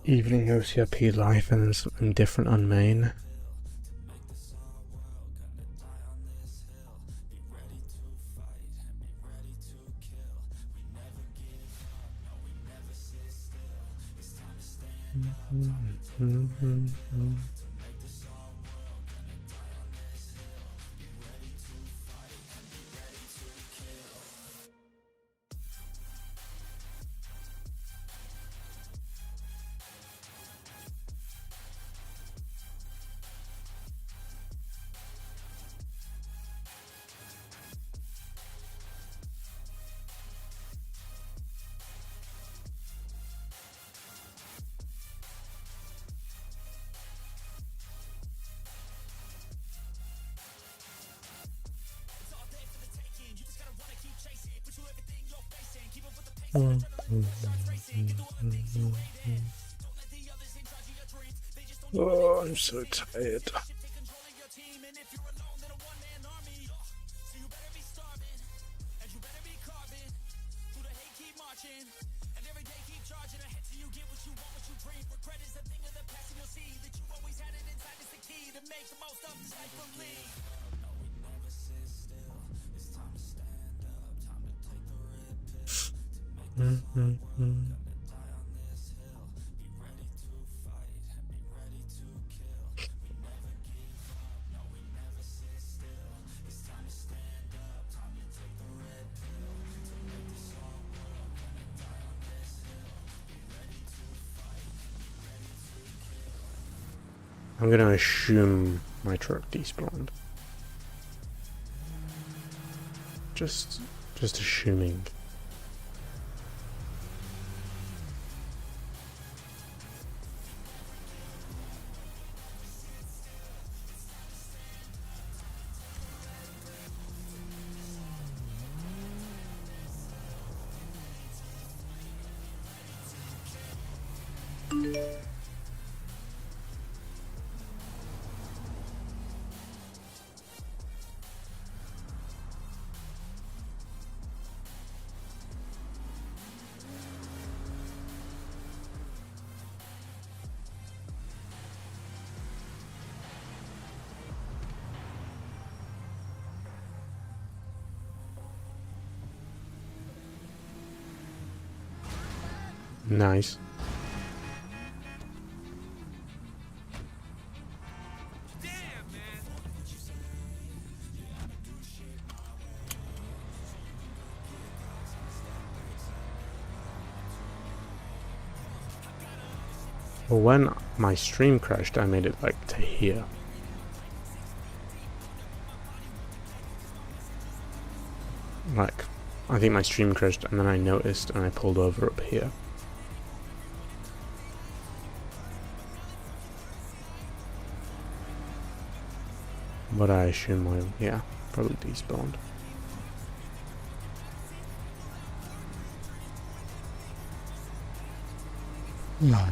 Evening OCRP Life and then something different on main. Oh, I'm so tired. I'm gonna assume my truck despawned. Just assuming. Nice. Well, when my stream crashed, I made it like to here. Like, I think my stream crashed and then I noticed and I pulled over up here. But I assume I, yeah, probably despawned. No.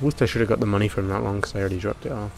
I wish I should have got the money from that one because I already dropped it off.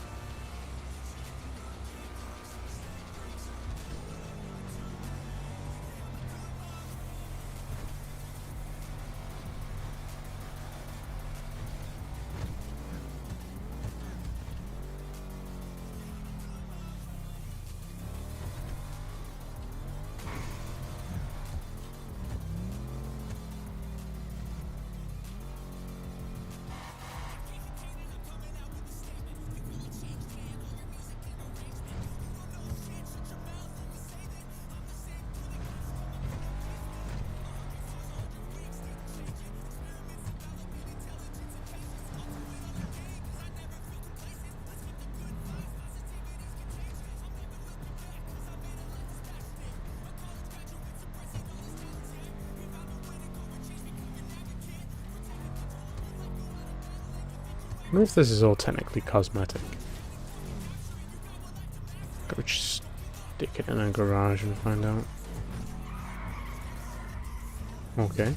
I wonder if this is all technically cosmetic. Go just stick it in a garage and find out. Okay.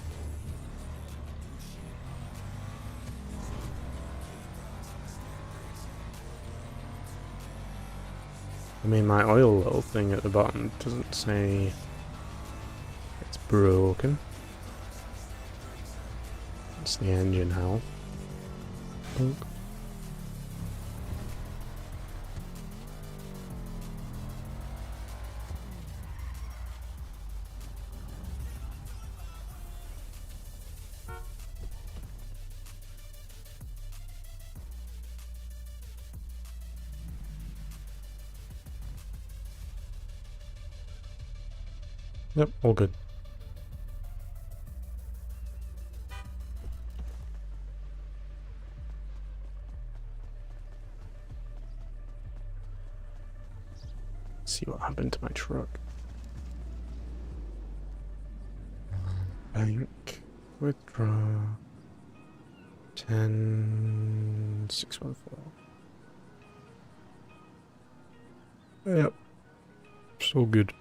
I mean, my oil little thing at the bottom doesn't say it's broken. It's the engine health. Yep, all good. See what happened to my truck. Bank withdraw 10,614. Yep, it's all good.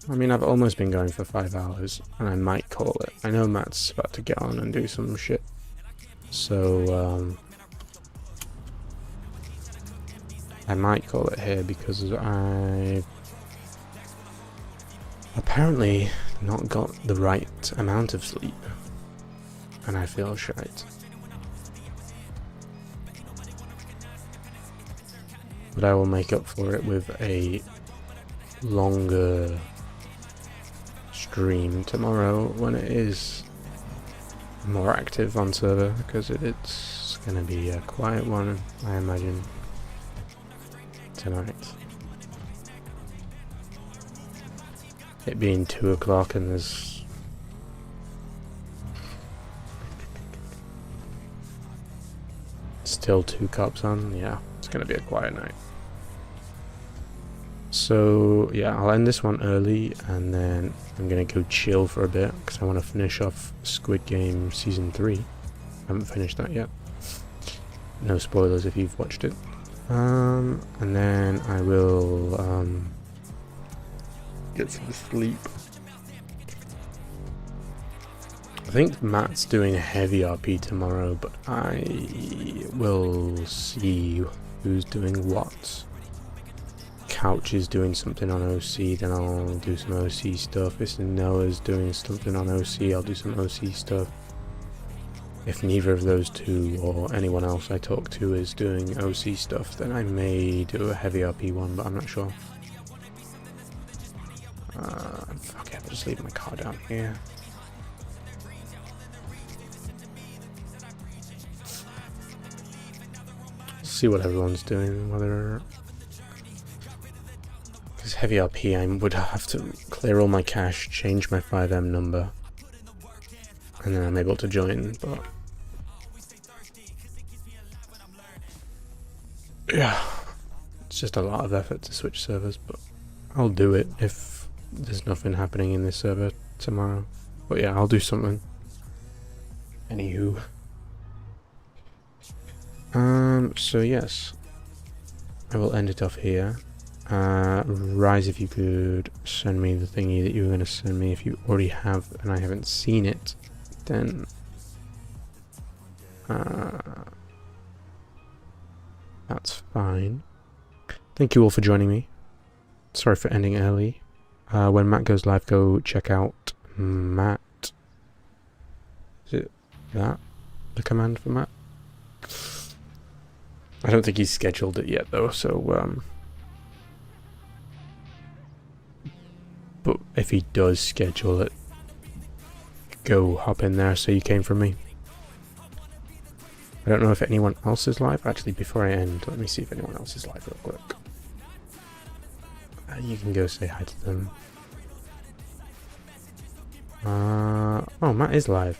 I mean, I've almost been going for 5 hours, and I might call it. I know Matt's about to get on and do some shit, so I might call it here because I apparently not got the right amount of sleep, and I feel shite. But I will make up for it with a longer stream tomorrow when it is more active on server, because it's gonna be a quiet one, I imagine, tonight. It being 2 o'clock and there's still 2 cops on, yeah, it's gonna be a quiet night. So yeah, I'll end this one early and then I'm gonna go chill for a bit because I want to finish off Squid Game Season 3. I haven't finished that yet. No spoilers if you've watched it. And then I will get some sleep. I think Matt's doing a heavy RP tomorrow, but I will see who's doing what. Couch is doing something on OC, then I'll do some OC stuff. If Noah's doing something on OC, I'll do some OC stuff. If neither of those two or anyone else I talk to is doing OC stuff, then I may do a heavy RP one, but I'm not sure. Fuck it, I'll just leave my car down here. See what everyone's doing, whether... Because heavy RP, I would have to clear all my cache, change my 5M number, and then I'm able to join, but... yeah, it's just a lot of effort to switch servers, but I'll do it if there's nothing happening in this server tomorrow. But yeah, I'll do something. Anywho. So yes. I will end it off here. Rise, if you could send me the thingy that you were going to send me. If you already have and I haven't seen it, then that's fine. Thank you all for joining me. Sorry for ending early. When Matt goes live, go check out Matt. Is it that? The command for Matt? I don't think he's scheduled it yet though, so but if he does schedule it, go hop in there so you came from me. I don't know if anyone else is live. Actually, before I end, let me see if anyone else is live real quick. You can go say hi to them. Oh, Matt is live.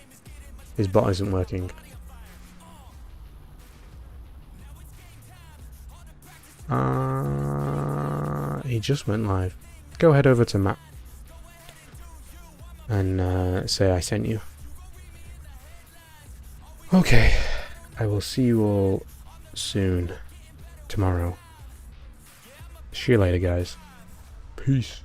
His bot isn't working. He just went live. Go head over to Matt and say I sent you. Okay, I will see you all soon. Tomorrow. See you later, guys. Peace.